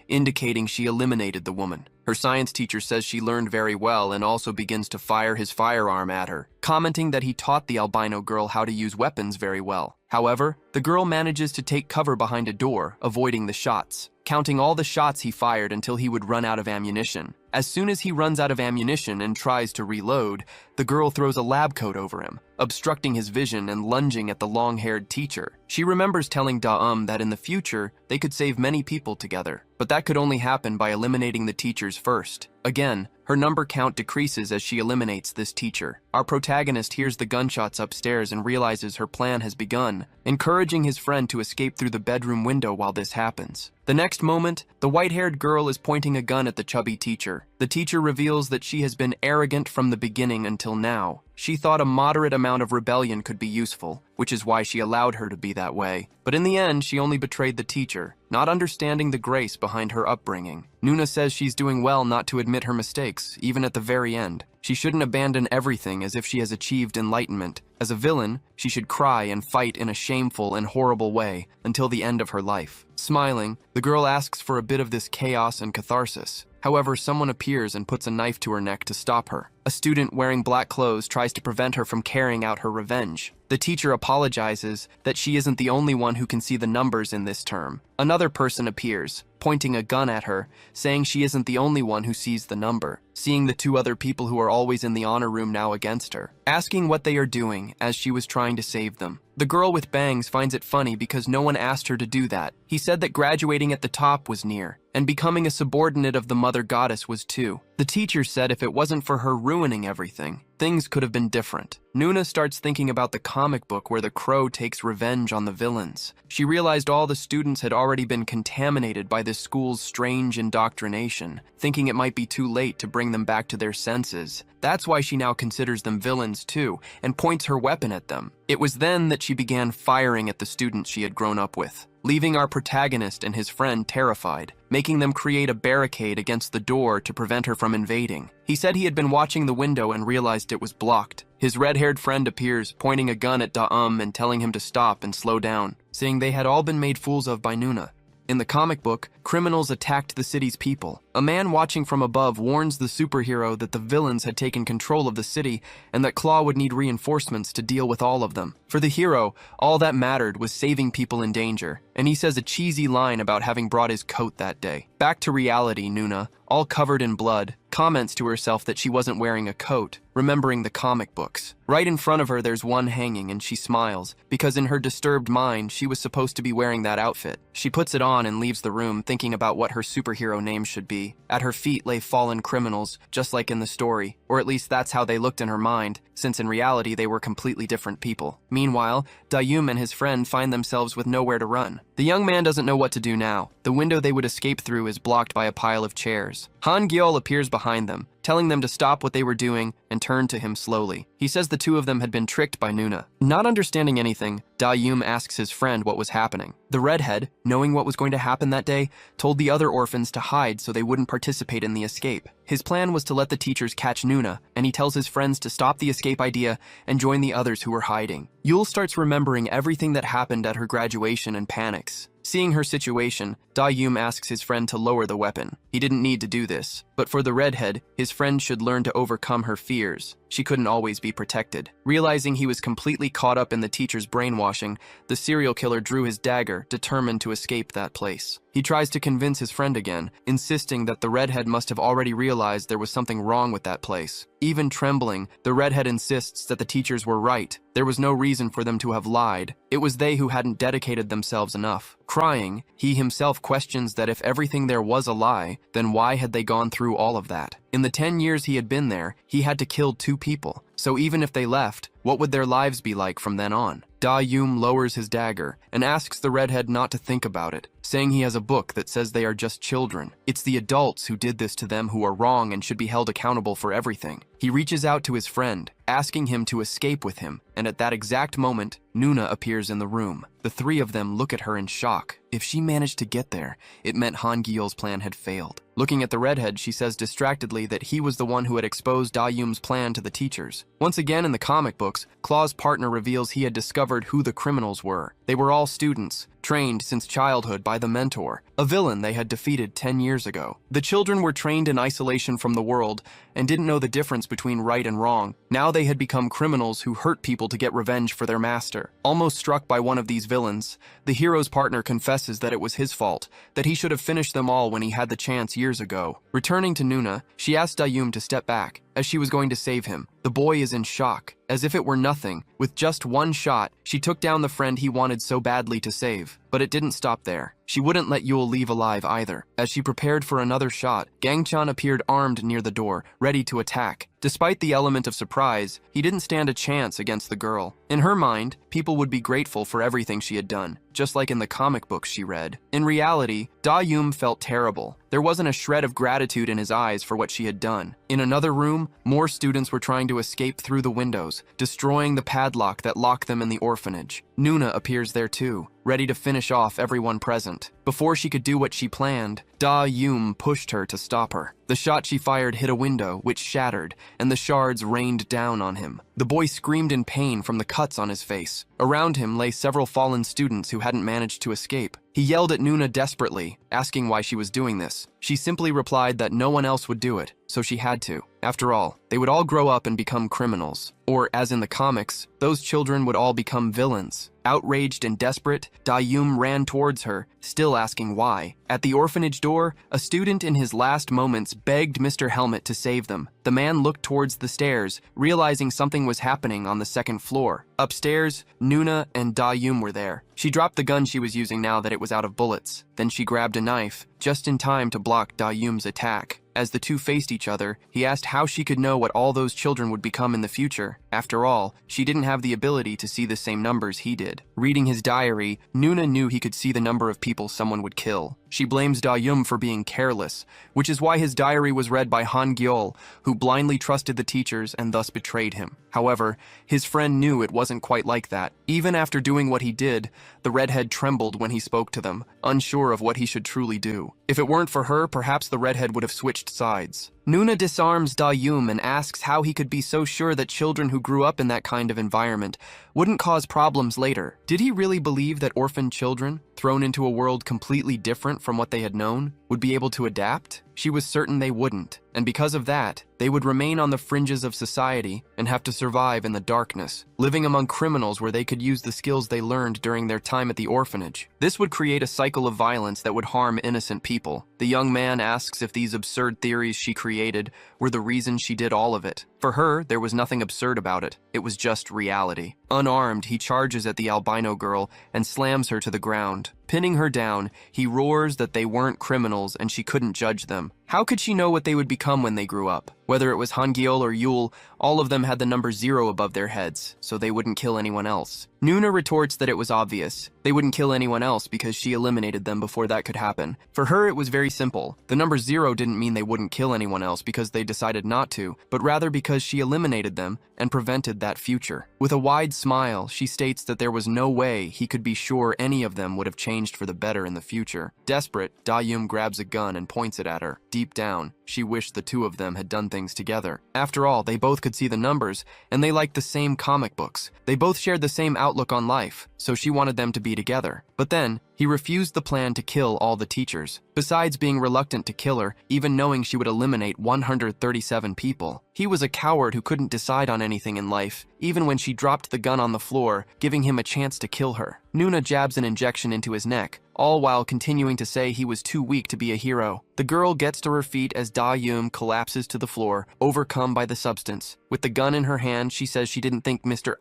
indicating she eliminated the woman. Her science teacher says she learned very well and also begins to fire his firearm at her, commenting that he taught the albino girl how to use weapons very well. However, the girl manages to take cover behind a door, avoiding the shots, counting all the shots he fired until he would run out of ammunition. As soon as he runs out of ammunition and tries to reload, the girl throws a lab coat over him, obstructing his vision and lunging at the long-haired teacher. She remembers telling Da that in the future, they could save many people together, but that could only happen by eliminating the teachers first. Again, her number count decreases as she eliminates this teacher. Our protagonist hears the gunshots upstairs and realizes her plan has begun, encouraging his friend to escape through the bedroom window while this happens. The next moment, the white-haired girl is pointing a gun at the chubby teacher. The teacher reveals that she has been arrogant from the beginning until now. She thought a moderate amount of rebellion could be useful, which is why she allowed her to be that way. But in the end, she only betrayed the teacher, not understanding the grace behind her upbringing. Nuna says she's doing well not to admit her mistakes, even at the very end. She shouldn't abandon everything as if she has achieved enlightenment. As a villain, she should cry and fight in a shameful and horrible way until the end of her life. Smiling, the girl asks for a bit of this chaos and catharsis. However, someone appears and puts a knife to her neck to stop her. A student wearing black clothes tries to prevent her from carrying out her revenge. The teacher apologizes that she isn't the only one who can see the numbers in this term. Another person appears, pointing a gun at her, saying she isn't the only one who sees the number, seeing the two other people who are always in the honor room now against her, asking what they are doing as she was trying to save them. The girl with bangs finds it funny because no one asked her to do that. He said that graduating at the top was near, and becoming a subordinate of the mother goddess was too. The teacher said if it wasn't for her ruining everything, things could have been different. Nuna starts thinking about the comic book where the crow takes revenge on the villains. She realized all the students had already been contaminated by this school's strange indoctrination, thinking it might be too late to bring them back to their senses. That's why she now considers them villains too, and points her weapon at them. It was then that she began firing at the students she had grown up with, leaving our protagonist and his friend terrified, making them create a barricade against the door to prevent her from invading. He said he had been watching the window and realized it was blocked. His red-haired friend appears, pointing a gun at Da and telling him to stop and slow down, saying they had all been made fools of by Nuna. In the comic book, criminals attacked the city's people. A man watching from above warns the superhero that the villains had taken control of the city and that Claw would need reinforcements to deal with all of them. For the hero, all that mattered was saving people in danger, and he says a cheesy line about having brought his coat that day. Back to reality, Nuna, all covered in blood, comments to herself that she wasn't wearing a coat, remembering the comic books. Right in front of her there's one hanging and she smiles, because in her disturbed mind she was supposed to be wearing that outfit. She puts it on and leaves the room thinking about what her superhero name should be. At her feet lay fallen criminals, just like in the story, or at least that's how they looked in her mind, since in reality they were completely different people. Meanwhile, Dayum and his friend find themselves with nowhere to run. The young man doesn't know what to do now. The window they would escape through is blocked by a pile of chairs. Han Gyeol appears behind them, telling them to stop what they were doing and turn to him slowly. He says the two of them had been tricked by Nuna. Not understanding anything, Da-Yum asks his friend what was happening. The redhead, knowing what was going to happen that day, told the other orphans to hide so they wouldn't participate in the escape. His plan was to let the teachers catch Nuna, and he tells his friends to stop the escape idea and join the others who were hiding. Yul starts remembering everything that happened at her graduation and panics. Seeing her situation, Da-Yum asks his friend to lower the weapon. He didn't need to do this, but for the redhead, his friend should learn to overcome her fears. She couldn't always be protected. Realizing he was completely caught up in the teacher's brainwashing, the serial killer drew his dagger, determined to escape that place. He tries to convince his friend again, insisting that the redhead must have already realized there was something wrong with that place. Even trembling, the redhead insists that the teachers were right. There was no reason for them to have lied. It was they who hadn't dedicated themselves enough. Crying, he himself questions that if everything there was a lie, then why had they gone through all of that? In the 10 years he had been there, he had to kill 2 people. So even if they left, what would their lives be like from then on? Da-Yum lowers his dagger and asks the redhead not to think about it, saying he has a book that says they are just children. It's the adults who did this to them who are wrong and should be held accountable for everything. He reaches out to his friend, asking him to escape with him, and at that exact moment, Nuna appears in the room. The 3 of them look at her in shock. If she managed to get there, it meant Han Gyeol's plan had failed. Looking at the redhead, she says distractedly that he was the one who had exposed Da-Yum's plan to the teachers. Once again in the comic books, Claw's partner reveals he had discovered who the criminals were. They were all students, trained since childhood by the mentor, a villain they had defeated 10 years ago. The children were trained in isolation from the world and didn't know the difference between right and wrong. Now they had become criminals who hurt people to get revenge for their master. sister. Almost struck by one of these villains, the hero's partner confesses that it was his fault, that he should have finished them all when he had the chance years ago. Returning to Nuna, she asks Dayum to step back, as she was going to save him. The boy is in shock. As if it were nothing, with just one shot, she took down the friend he wanted so badly to save. But it didn't stop there. She wouldn't let Yule leave alive either. As she prepared for another shot, Gangchan appeared armed near the door, ready to attack. Despite the element of surprise, he didn't stand a chance against the girl. In her mind, people would be grateful for everything she had done, just like in the comic books she read. In reality, Dayum felt terrible. There wasn't a shred of gratitude in his eyes for what she had done. In another room, more students were trying to escape through the windows, destroying the padlock that locked them in the orphanage. Nuna appears there too, ready to finish off everyone present. Before she could do what she planned, Da-Yum pushed her to stop her. The shot she fired hit a window, which shattered, and the shards rained down on him. The boy screamed in pain from the cuts on his face. Around him lay several fallen students who hadn't managed to escape. He yelled at Nuna desperately, asking why she was doing this. She simply replied that no one else would do it, so she had to. After all, they would all grow up and become criminals. Or, as in the comics, those children would all become villains. Outraged and desperate, Dayum ran towards her, still asking why. At the orphanage door, a student in his last moments begged Mr. Helmet to save them. The man looked towards the stairs, realizing something was happening on the second floor. Upstairs, Nuna and Dayum were there. She dropped the gun she was using now that it was out of bullets. Then she grabbed a knife, just in time to block Dayum's attack. As the two faced each other, he asked how she could know what all those children would become in the future. After all, she didn't have the ability to see the same numbers he did. Reading his diary, Nuna knew he could see the number of people someone would kill. She blames Dayum for being careless, which is why his diary was read by Han Gyeol, who blindly trusted the teachers and thus betrayed him. However, his friend knew it wasn't quite like that. Even after doing what he did, the redhead trembled when he spoke to them, unsure of what he should truly do. If it weren't for her, perhaps the redhead would have switched sides. Nuna disarms Dayum and asks how he could be so sure that children who grew up in that kind of environment wouldn't cause problems later. Did he really believe that orphaned children, thrown into a world completely different from what they had known, would be able to adapt? She was certain they wouldn't, and because of that, they would remain on the fringes of society and have to survive in the darkness, living among criminals where they could use the skills they learned during their time at the orphanage. This would create a cycle of violence that would harm innocent people. The young man asks if these absurd theories she created were the reason she did all of it. For her, there was nothing absurd about it. It was just reality. Unarmed, he charges at the albino girl and slams her to the ground. Pinning her down, he roars that they weren't criminals and she couldn't judge them. How could she know what they would become when they grew up? Whether it was Hangyeol or Yule, all of them had the number 0 above their heads, so they wouldn't kill anyone else. Nuna retorts that it was obvious. They wouldn't kill anyone else because she eliminated them before that could happen. For her, it was very simple. The number 0 didn't mean they wouldn't kill anyone else because they decided not to, but rather because she eliminated them and prevented that future. With a wide smile, she states that there was no way he could be sure any of them would have changed for the better in the future. Desperate, Dayum grabs a gun and points it at her. Deep down, she wished the two of them had done things together. After all, they both could see the numbers, and they liked the same comic books. They both shared the same outlook on life, so she wanted them to be together. But then, he refused the plan to kill all the teachers. Besides being reluctant to kill her, even knowing she would eliminate 137 people, he was a coward who couldn't decide on anything in life, even when she dropped the gun on the floor, giving him a chance to kill her. Nuna jabs an injection into his neck, all while continuing to say he was too weak to be a hero. The girl gets to her feet as Dayum collapses to the floor, overcome by the substance. With the gun in her hand, she says she didn't think Mr.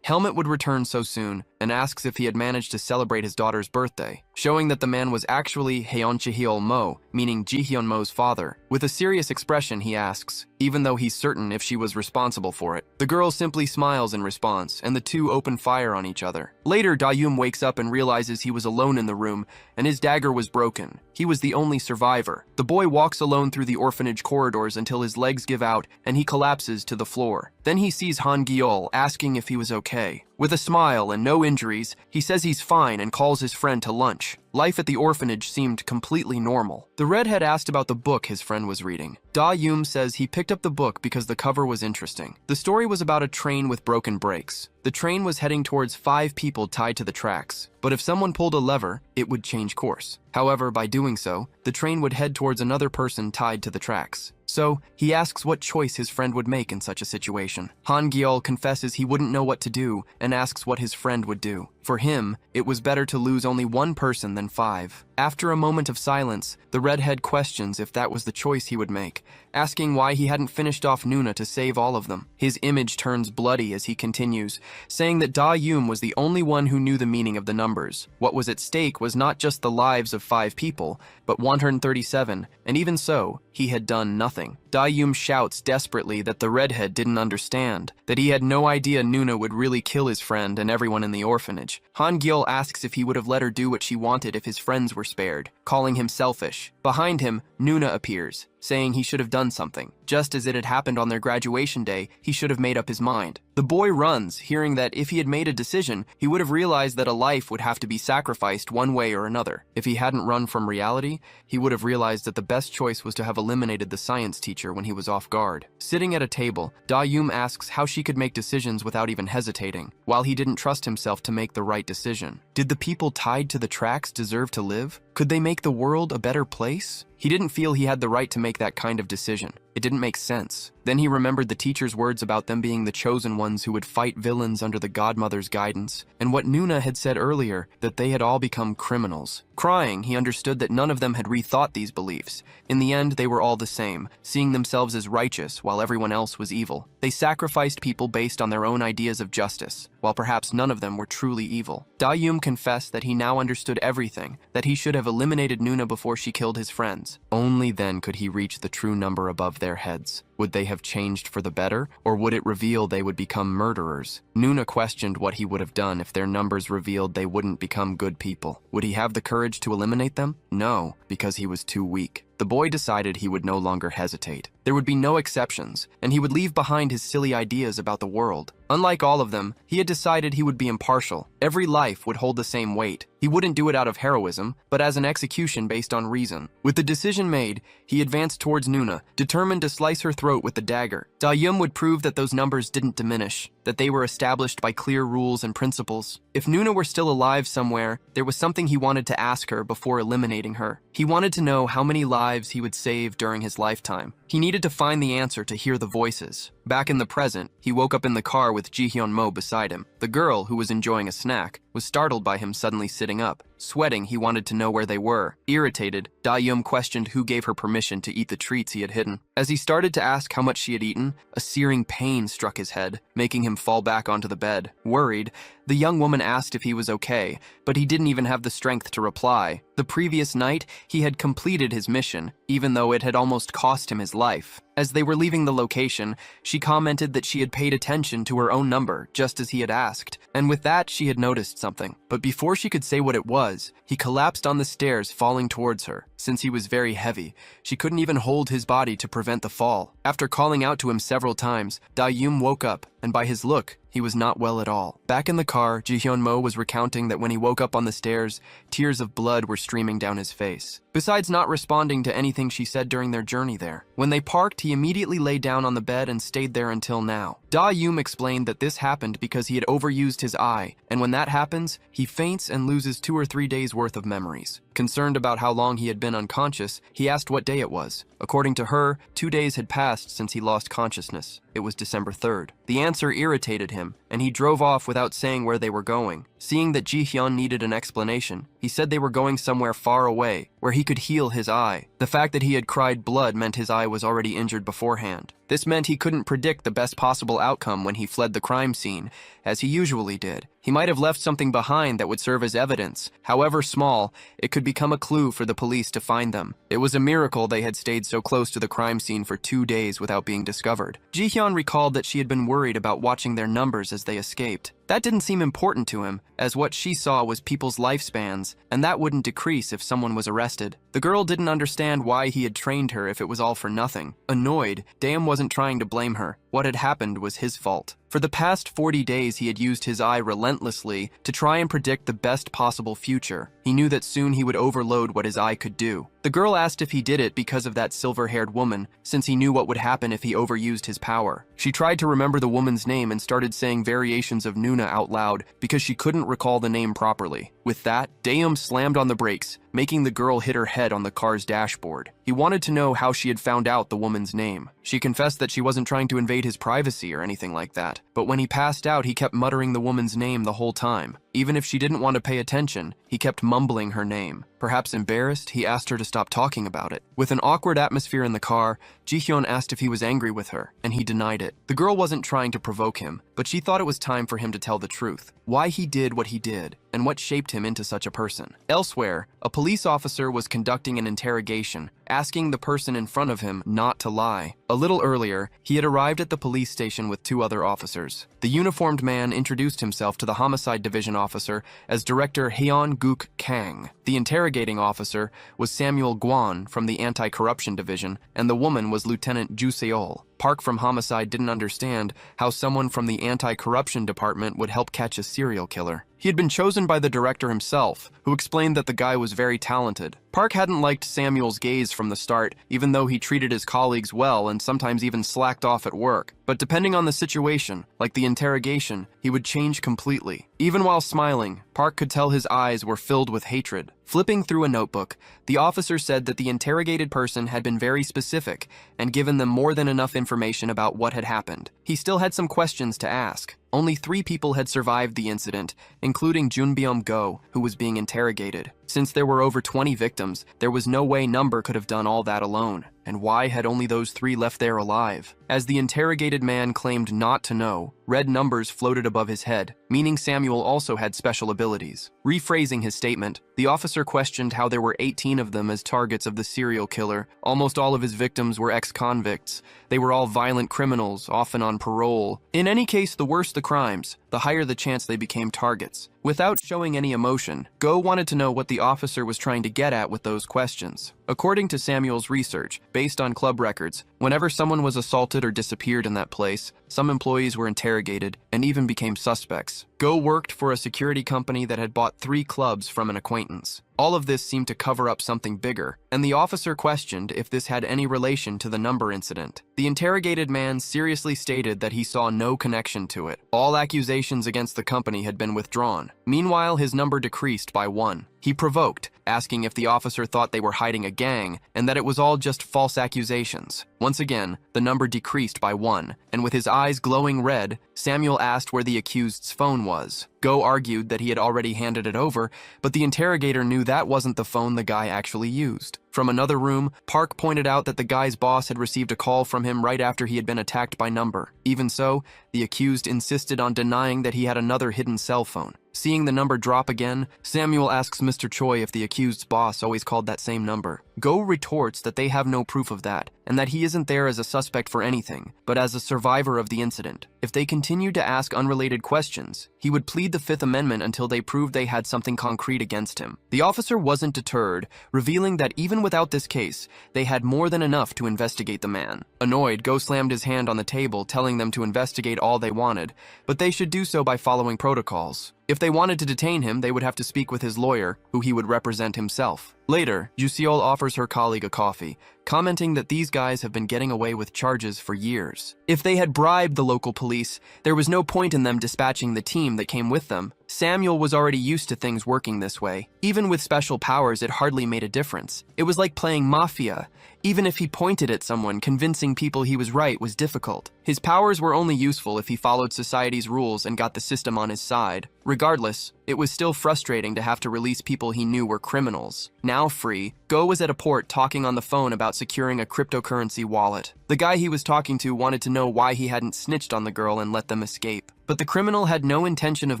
Helmet would return so soon, and asks if he had managed to celebrate his daughter's birthday, showing that the man was actually Haeon Chehyol Mo, meaning Jihyun Mo's father. With a serious expression, he asks, even though he's certain if she was responsible for it. The girl simply smiles in response, and the two open fire on each other. Later, Dayum wakes up and realizes he was alone in the room, and his dagger was broken. He was the only survivor. The boy walks alone through the orphanage corridors until his legs give out and he collapses to the floor. Then he sees Han Gyeol asking if he was okay. With a smile and no injuries, he says he's fine and calls his friend to lunch. Life at the orphanage seemed completely normal. The redhead asked about the book his friend was reading. Dayum says he picked up the book because the cover was interesting. The story was about a train with broken brakes. The train was heading towards 5 people tied to the tracks, but if someone pulled a lever, it would change course. However, by doing so, the train would head towards another person tied to the tracks. So, he asks what choice his friend would make in such a situation. Han Gyeol confesses he wouldn't know what to do and asks what his friend would do. For him, it was better to lose only one person than 5. After a moment of silence, the redhead questions if that was the choice he would make, asking why he hadn't finished off Nuna to save all of them. His image turns bloody as he continues, saying that Da Yum was the only one who knew the meaning of the numbers. What was at stake was not just the lives of 5 people, but 137, and even so, he had done nothing. Da Yum shouts desperately that the redhead didn't understand, that he had no idea Nuna would really kill his friend and everyone in the orphanage. Han Gyeol asks if he would have let her do what she wanted if his friends were spared, calling him selfish. Behind him, Nuna appears, saying he should have done something. Just as it had happened on their graduation day, he should have made up his mind. The boy runs, hearing that if he had made a decision, he would have realized that a life would have to be sacrificed one way or another. If he hadn't run from reality, he would have realized that the best choice was to have eliminated the science teacher when he was off guard. Sitting at a table, Da Yum asks how she could make decisions without even hesitating, while he didn't trust himself to make the right decision. Did the people tied to the tracks deserve to live? Could they make the world a better place? He didn't feel he had the right to make that kind of decision. It didn't make sense. Then he remembered the teacher's words about them being the chosen ones who would fight villains under the godmother's guidance, and what Nuna had said earlier, that they had all become criminals. Crying, he understood that none of them had rethought these beliefs. In the end, they were all the same, seeing themselves as righteous while everyone else was evil. They sacrificed people based on their own ideas of justice, while perhaps none of them were truly evil. Da Yum confessed that he now understood everything, that he should have eliminated Nuna before she killed his friends. Only then could he reach the true number above their heads. Would they have changed for the better, or would it reveal they would become murderers? Nuna questioned what he would have done if their numbers revealed they wouldn't become good people. Would he have the courage to eliminate them? No, because he was too weak. The boy decided he would no longer hesitate. There would be no exceptions, and he would leave behind his silly ideas about the world. Unlike all of them, he had decided he would be impartial. Every life would hold the same weight. He wouldn't do it out of heroism, but as an execution based on reason. With the decision made, he advanced towards Nuna, determined to slice her throat with the dagger. Da Yum would prove that those numbers didn't diminish, that they were established by clear rules and principles. If Nuna were still alive somewhere, there was something he wanted to ask her before eliminating her. He wanted to know how many lives he would save during his lifetime. He needed to find the answer to hear the voices. Back in the present, he woke up in the car with Ji-hyun-mo beside him. The girl, who was enjoying a snack, was startled by him suddenly sitting up. Sweating, he wanted to know where they were. Irritated, Da Yum questioned who gave her permission to eat the treats he had hidden. As he started to ask how much she had eaten, a searing pain struck his head, making him fall back onto the bed. Worried, the young woman asked if he was okay, but he didn't even have the strength to reply. The previous night, he had completed his mission, even though it had almost cost him his life. As they were leaving the location, she commented that she had paid attention to her own number, just as he had asked, and with that she had noticed something. But before she could say what it was, he collapsed on the stairs, falling towards her. Since he was very heavy, she couldn't even hold his body to prevent the fall. After calling out to him several times, Da Yum woke up, and by his look, he was not well at all. Back in the car, Ji-hyun-mo was recounting that when he woke up on the stairs, tears of blood were streaming down his face. Besides not responding to anything she said during their journey there. When they parked, he immediately lay down on the bed and stayed there until now. Da Yum explained that this happened because he had overused his eye, and when that happens, he faints and loses 2 or 3 days worth of memories. Concerned about how long he had been unconscious, he asked what day it was. According to her, 2 days had passed since he lost consciousness. It was December 3rd. The answer irritated him, and he drove off without saying where they were going. Seeing that Ji-hyun needed an explanation, he said they were going somewhere far away, where he could heal his eye. The fact that he had cried blood meant his eye was already injured beforehand. This meant he couldn't predict the best possible outcome when he fled the crime scene, as he usually did. He might have left something behind that would serve as evidence. However small, it could become a clue for the police to find them. It was a miracle they had stayed so close to the crime scene for 2 days without being discovered. Ji-hyun recalled that she had been worried about watching their numbers as they escaped. That didn't seem important to him, as what she saw was people's lifespans, and that wouldn't decrease if someone was arrested. The girl didn't understand why he had trained her if it was all for nothing. Annoyed, Daeum wasn't trying to blame her. What had happened was his fault. For the past 40 days, he had used his eye relentlessly to try and predict the best possible future. He knew that soon he would overload what his eye could do. The girl asked if he did it because of that silver-haired woman, since he knew what would happen if he overused his power. She tried to remember the woman's name and started saying variations of Nuna out loud because she couldn't recall the name properly. With that, Daeum slammed on the brakes, making the girl hit her head on the car's dashboard. He wanted to know how she had found out the woman's name. She confessed that she wasn't trying to invade his privacy or anything like that, but when he passed out, he kept muttering the woman's name the whole time. Even if she didn't want to pay attention, he kept mumbling her name. Perhaps embarrassed, he asked her to stop talking about it. With an awkward atmosphere in the car, Jihyun asked if he was angry with her, and he denied it. The girl wasn't trying to provoke him, but she thought it was time for him to tell the truth. Why he did what he did, and what shaped him into such a person. Elsewhere, a police officer was conducting an interrogation, asking the person in front of him not to lie. A little earlier, he had arrived at the police station with 2 other officers. The uniformed man introduced himself to the Homicide Division officer as Director Hyun Guk Kang. The interrogating officer was Samuel Guan from the Anti-Corruption Division, and the woman was Lieutenant Ju Seol. Park from Homicide didn't understand how someone from the Anti-Corruption Department would help catch a serial killer. He had been chosen by the director himself, who explained that the guy was very talented. Park hadn't liked Samuel's gaze from the start, even though he treated his colleagues well and sometimes even slacked off at work. But depending on the situation, like the interrogation, he would change completely. Even while smiling, Park could tell his eyes were filled with hatred. Flipping through a notebook, the officer said that the interrogated person had been very specific and given them more than enough information about what had happened. He still had some questions to ask. Only 3 people had survived the incident, including Junbyum Go, who was being interrogated. Since there were over 20 victims, there was no way Number could have done all that alone. And why had only those 3 left there alive? As the interrogated man claimed not to know, red numbers floated above his head, meaning Samuel also had special abilities. Rephrasing his statement, the officer questioned how there were 18 of them as targets of the serial killer. Almost all of his victims were ex-convicts. They were all violent criminals, often on parole. In any case, the worse the crimes, the higher the chance they became targets. Without showing any emotion, Go wanted to know what the officer was trying to get at with those questions. According to Samuel's research, based on club records, whenever someone was assaulted or disappeared in that place, some employees were interrogated and even became suspects. Go worked for a security company that had bought 3 clubs from an acquaintance. All of this seemed to cover up something bigger, and the officer questioned if this had any relation to the Number incident. The interrogated man seriously stated that he saw no connection to it. All accusations against the company had been withdrawn. Meanwhile, his number decreased by 1. He provoked, asking if the officer thought they were hiding a gang and that it was all just false accusations. Once again, the number decreased by 1, and with his eyes glowing red, Samuel asked where the accused's phone was. Go argued that he had already handed it over, but the interrogator knew that wasn't the phone the guy actually used. From another room, Park pointed out that the guy's boss had received a call from him right after he had been attacked by Number. Even so, the accused insisted on denying that he had another hidden cell phone. Seeing the number drop again, Samuel asks Mr. Choi if the accused's boss always called that same number. Go retorts that they have no proof of that, and that he isn't there as a suspect for anything, but as a survivor of the incident. If they continued to ask unrelated questions, he would plead the Fifth Amendment until they proved they had something concrete against him. The officer wasn't deterred, revealing that even without this case, they had more than enough to investigate the man. Annoyed, Go slammed his hand on the table, telling them to investigate all they wanted, but they should do so by following protocols. If they wanted to detain him, they would have to speak with his lawyer, who he would represent himself. Later, Jusiol offers her colleague a coffee, commenting that these guys have been getting away with charges for years. If they had bribed the local police, there was no point in them dispatching the team that came with them. Samuel was already used to things working this way. Even with special powers, it hardly made a difference. It was like playing mafia. Even if he pointed at someone, convincing people he was right was difficult. His powers were only useful if he followed society's rules and got the system on his side. Regardless, it was still frustrating to have to release people he knew were criminals. Now free, Go was at a port talking on the phone about securing a cryptocurrency wallet. The guy he was talking to wanted to know why he hadn't snitched on the girl and let them escape. But the criminal had no intention of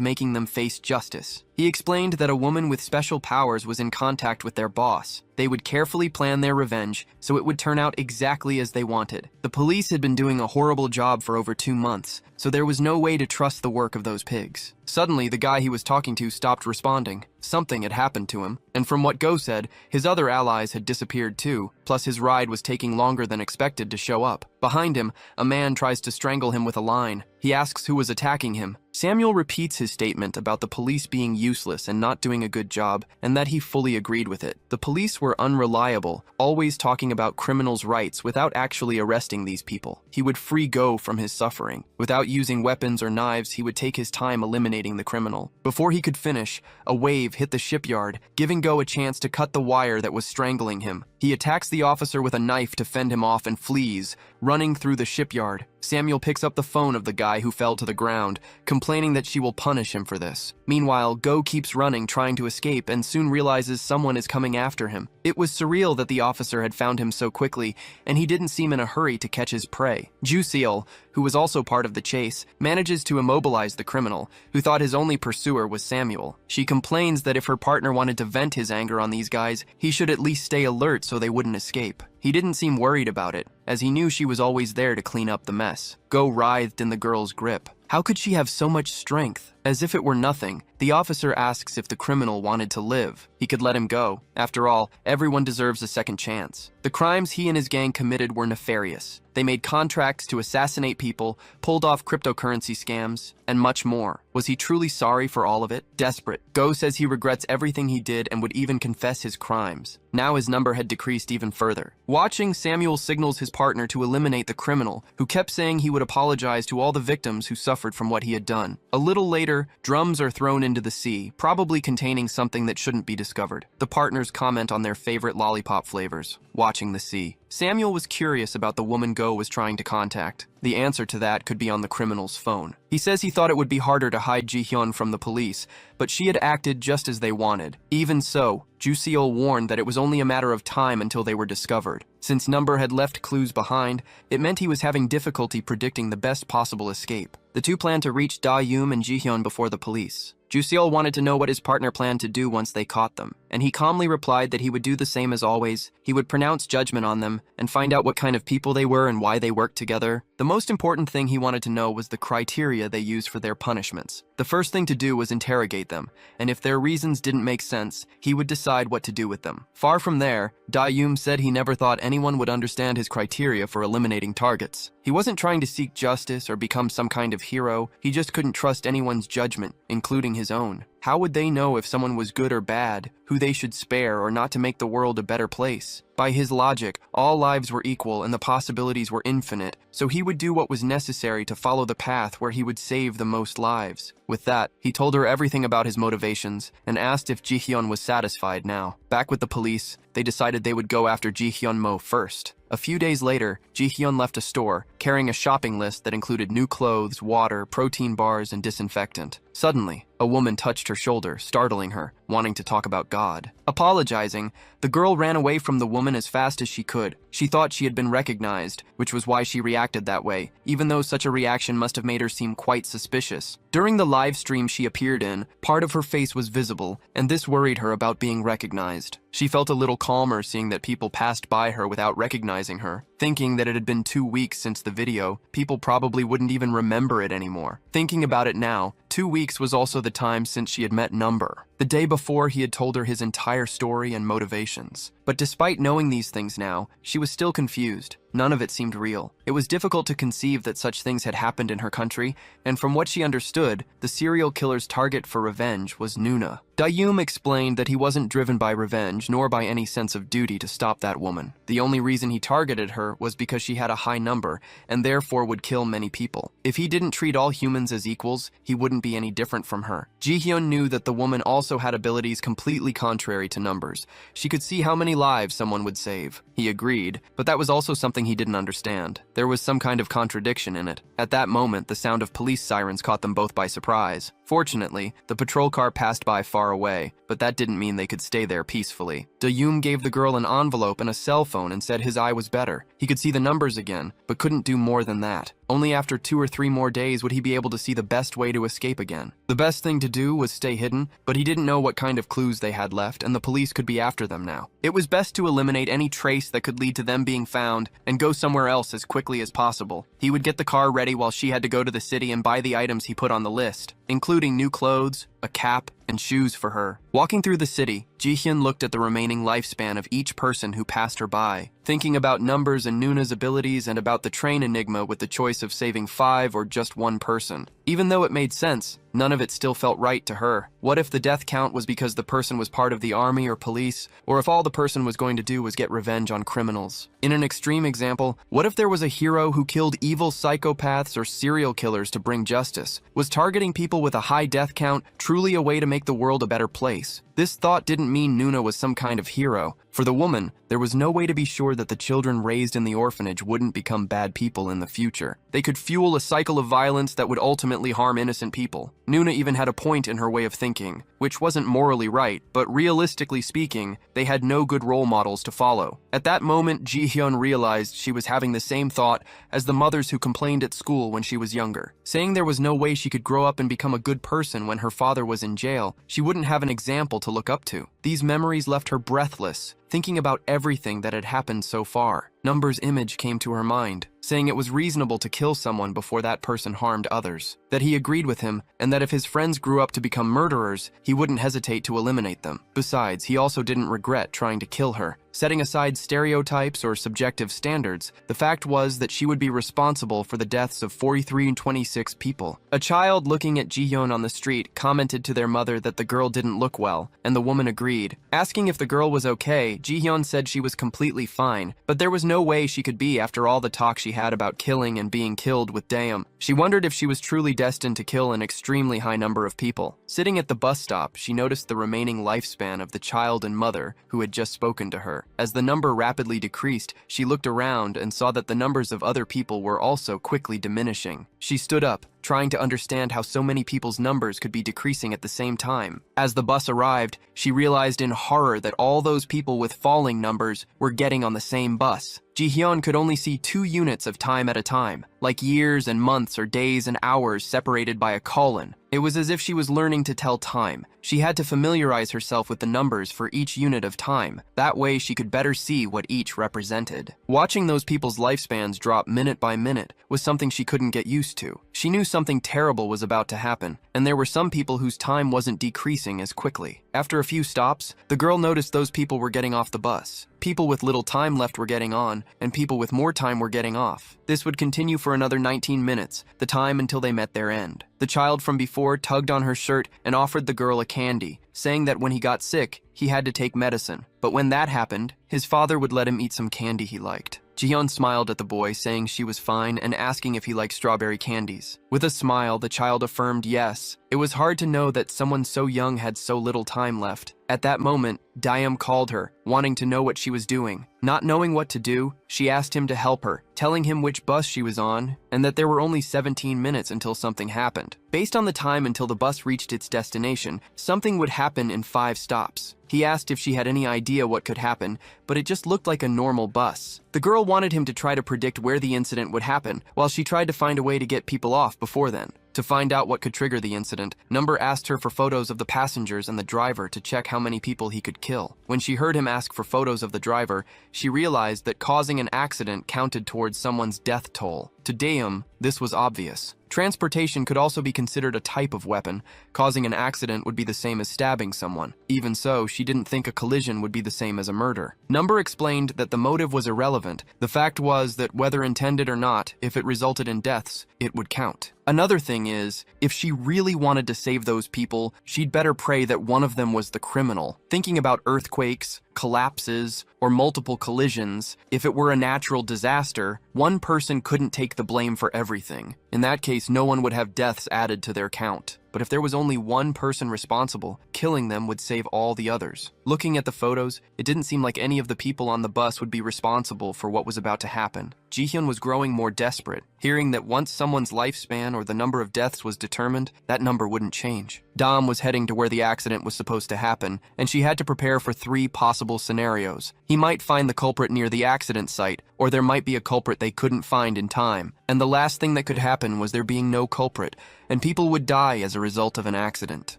making them face justice. He explained that a woman with special powers was in contact with their boss. They would carefully plan their revenge, so it would turn out exactly as they wanted. The police had been doing a horrible job for over 2 months, so there was no way to trust the work of those pigs. Suddenly, the guy he was talking to stopped responding. Something had happened to him, and from what Go said, his other allies had disappeared too, plus his ride was taking longer than expected to show up. Behind him, a man tries to strangle him with a line. He asks who was attacking him, Samuel repeats his statement about the police being useless and not doing a good job, and that he fully agreed with it. The police were unreliable, always talking about criminals' rights without actually arresting these people. He would free go from his suffering. Without using weapons or knives, he would take his time eliminating the criminal. Before he could finish, a wave hit the shipyard, giving Go a chance to cut the wire that was strangling him. He attacks the officer with a knife to fend him off and flees, running through the shipyard. Samuel picks up the phone of the guy who fell to the ground, complaining that she will punish him for this. Meanwhile, Go keeps running, trying to escape, and soon realizes someone is coming after him. It was surreal that the officer had found him so quickly, and he didn't seem in a hurry to catch his prey. Jusiel, who was also part of the chase, manages to immobilize the criminal, who thought his only pursuer was Samuel. She complains that if her partner wanted to vent his anger on these guys, he should at least stay alert so they wouldn't escape. He didn't seem worried about it, as he knew she was always there to clean up the mess. Go writhed in the girl's grip. How could she have so much strength? As if it were nothing, the officer asks if the criminal wanted to live. He could let him go. After all, everyone deserves a second chance. The crimes he and his gang committed were nefarious. They made contracts to assassinate people, pulled off cryptocurrency scams, and much more. Was he truly sorry for all of it? Desperate, Go says he regrets everything he did and would even confess his crimes. Now his number had decreased even further. Watching, Samuel signals his partner to eliminate the criminal, who kept saying he would apologize to all the victims who suffered from what he had done. A little later, drums are thrown into the sea, probably containing something that shouldn't be discovered. The partners comment on their favorite lollipop flavors, watching the sea. Samuel was curious about the woman Go was trying to contact. The answer to that could be on the criminal's phone. He says he thought it would be harder to hide Ji-hyun from the police, but she had acted just as they wanted. Even so, Jusiel warned that it was only a matter of time until they were discovered. Since Number had left clues behind, it meant he was having difficulty predicting the best possible escape. The two planned to reach Da-yoom and Ji-hyun before the police. Jusiel wanted to know what his partner planned to do once they caught them, and he calmly replied that he would do the same as always. He would pronounce judgment on them and find out what kind of people they were and why they worked together. The most important thing he wanted to know was the criteria they used for their punishments. The first thing to do was interrogate them, and if their reasons didn't make sense, he would decide what to do with them. Far from there, Da-yoom said he never thought anyone would understand his criteria for eliminating targets. He wasn't trying to seek justice or become some kind of hero, he just couldn't trust anyone's judgment, including his own. How would they know if someone was good or bad, who they should spare or not to make the world a better place? By his logic, all lives were equal and the possibilities were infinite, so he would do what was necessary to follow the path where he would save the most lives. With that, he told her everything about his motivations and asked if Ji-hyun was satisfied now. Back with the police, they decided they would go after Ji-hyun Mo first. A few days later, Ji-hyun left a store, carrying a shopping list that included new clothes, water, protein bars, and disinfectant. Suddenly, a woman touched her shoulder, startling her, wanting to talk about God. Apologizing, the girl ran away from the woman as fast as she could. She thought she had been recognized, which was why she reacted that way, even though such a reaction must have made her seem quite suspicious. During the live stream she appeared in, part of her face was visible, and this worried her about being recognized. She felt a little calmer seeing that people passed by her without recognizing her. Thinking that it had been 2 weeks since the video, people probably wouldn't even remember it anymore. Thinking about it now, 2 weeks was also the time since she had met Number. The day before, he had told her his entire story and motivations. But despite knowing these things now, she was still confused. None of it seemed real. It was difficult to conceive that such things had happened in her country, and from what she understood, the serial killer's target for revenge was Nuna. Da-yoom explained that he wasn't driven by revenge, nor by any sense of duty to stop that woman. The only reason he targeted her was because she had a high number, and therefore would kill many people. If he didn't treat all humans as equals, he wouldn't be any different from her. Ji-hyun knew that the woman also had abilities completely contrary to Numbers. She could see how many lives someone would save. He agreed, but that was also something he didn't understand. There was some kind of contradiction in it. At that moment, the sound of police sirens caught them both by surprise. Fortunately, the patrol car passed by far away, but that didn't mean they could stay there peacefully. Da-yoom gave the girl an envelope and a cell phone and said his eye was better. He could see the numbers again, but couldn't do more than that. Only after 2 or 3 more days would he be able to see the best way to escape again. The best thing to do was stay hidden, but he didn't know what kind of clues they had left, and the police could be after them now. It was best to eliminate any trace that could lead to them being found and go somewhere else as quickly as possible. He would get the car ready while she had to go to the city and buy the items he put on the list, including new clothes, a cap, and shoes for her. Walking through the city, Ji-hyun looked at the remaining lifespan of each person who passed her by, thinking about numbers and Nuna's abilities and about the train enigma with the choice of saving 5 or just 1 person. Even though it made sense, none of it still felt right to her. What if the death count was because the person was part of the army or police, or if all the person was going to do was get revenge on criminals? In an extreme example, what if there was a hero who killed evil psychopaths or serial killers to bring justice? Was targeting people with a high death count truly a way to make the world a better place? This thought didn't mean Nuna was some kind of hero. For the woman, there was no way to be sure that the children raised in the orphanage wouldn't become bad people in the future. They could fuel a cycle of violence that would ultimately harm innocent people. Nuna even had a point in her way of thinking, which wasn't morally right, but realistically speaking, they had no good role models to follow. At that moment, Ji-hyun realized she was having the same thought as the mothers who complained at school when she was younger, saying there was no way she could grow up and become a good person when her father was in jail. She wouldn't have an example to look up to. These memories left her breathless, thinking about everything that had happened so far. Number's image came to her mind, saying it was reasonable to kill someone before that person harmed others, that he agreed with him, and that if his friends grew up to become murderers, he wouldn't hesitate to eliminate them. Besides, he also didn't regret trying to kill her. Setting aside stereotypes or subjective standards, the fact was that she would be responsible for the deaths of 43 and 26 people. A child looking at Ji-hyun on the street commented to their mother that the girl didn't look well, and the woman agreed. Asking if the girl was okay, Ji-hyun said she was completely fine, but there was no way she could be after all the talk she had about killing and being killed with Daeum. She wondered if she was truly destined to kill an extremely high number of people. Sitting at the bus stop, she noticed the remaining lifespan of the child and mother who had just spoken to her. As the number rapidly decreased, she looked around and saw that the numbers of other people were also quickly diminishing. She stood up, trying to understand how so many people's numbers could be decreasing at the same time. As the bus arrived, she realized in horror that all those people with falling numbers were getting on the same bus. Ji-hyun could only see 2 units of time at a time, like years and months or days and hours separated by a colon. It was as if she was learning to tell time. She had to familiarize herself with the numbers for each unit of time. That way she could better see what each represented. Watching those people's lifespans drop minute by minute was something she couldn't get used to. She knew something terrible was about to happen, and there were some people whose time wasn't decreasing as quickly. After a few stops, the girl noticed those people were getting off the bus. People with little time left were getting on, and people with more time were getting off. This would continue for another 19 minutes, the time until they met their end. The child from before tugged on her shirt and offered the girl a candy, saying that when he got sick, he had to take medicine. But when that happened, his father would let him eat some candy he liked. Ji-hyun smiled at the boy, saying she was fine and asking if he liked strawberry candies. With a smile, the child affirmed yes. It was hard to know that someone so young had so little time left. At that moment, Daeum called her, wanting to know what she was doing. Not knowing what to do, she asked him to help her, telling him which bus she was on, and that there were only 17 minutes until something happened. Based on the time until the bus reached its destination, something would happen in 5 stops. He asked if she had any idea what could happen, but it just looked like a normal bus. The girl wanted him to try to predict where the incident would happen, while she tried to find a way to get people off before then. To find out what could trigger the incident, Number asked her for photos of the passengers and the driver to check how many people he could kill. When she heard him ask for photos of the driver, she realized that causing an accident counted towards someone's death toll. To Daeum, this was obvious. Transportation could also be considered a type of weapon. Causing an accident would be the same as stabbing someone. Even so, she didn't think a collision would be the same as a murder. Number explained that the motive was irrelevant. The fact was that whether intended or not, if it resulted in deaths, it would count. Another thing is, if she really wanted to save those people, she'd better pray that one of them was the criminal. Thinking about earthquakes, collapses, or multiple collisions, if it were a natural disaster, one person couldn't take the blame for everything. In that case, no one would have deaths added to their count. But if there was only one person responsible, killing them would save all the others. Looking at the photos, it didn't seem like any of the people on the bus would be responsible for what was about to happen. Ji-hyun was growing more desperate, hearing that once someone's lifespan or the number of deaths was determined, that number wouldn't change. Dom was heading to where the accident was supposed to happen, and she had to prepare for 3 possible scenarios. He might find the culprit near the accident site, or there might be a culprit they couldn't find in time. And the last thing that could happen was there being no culprit, and people would die as a result of an accident.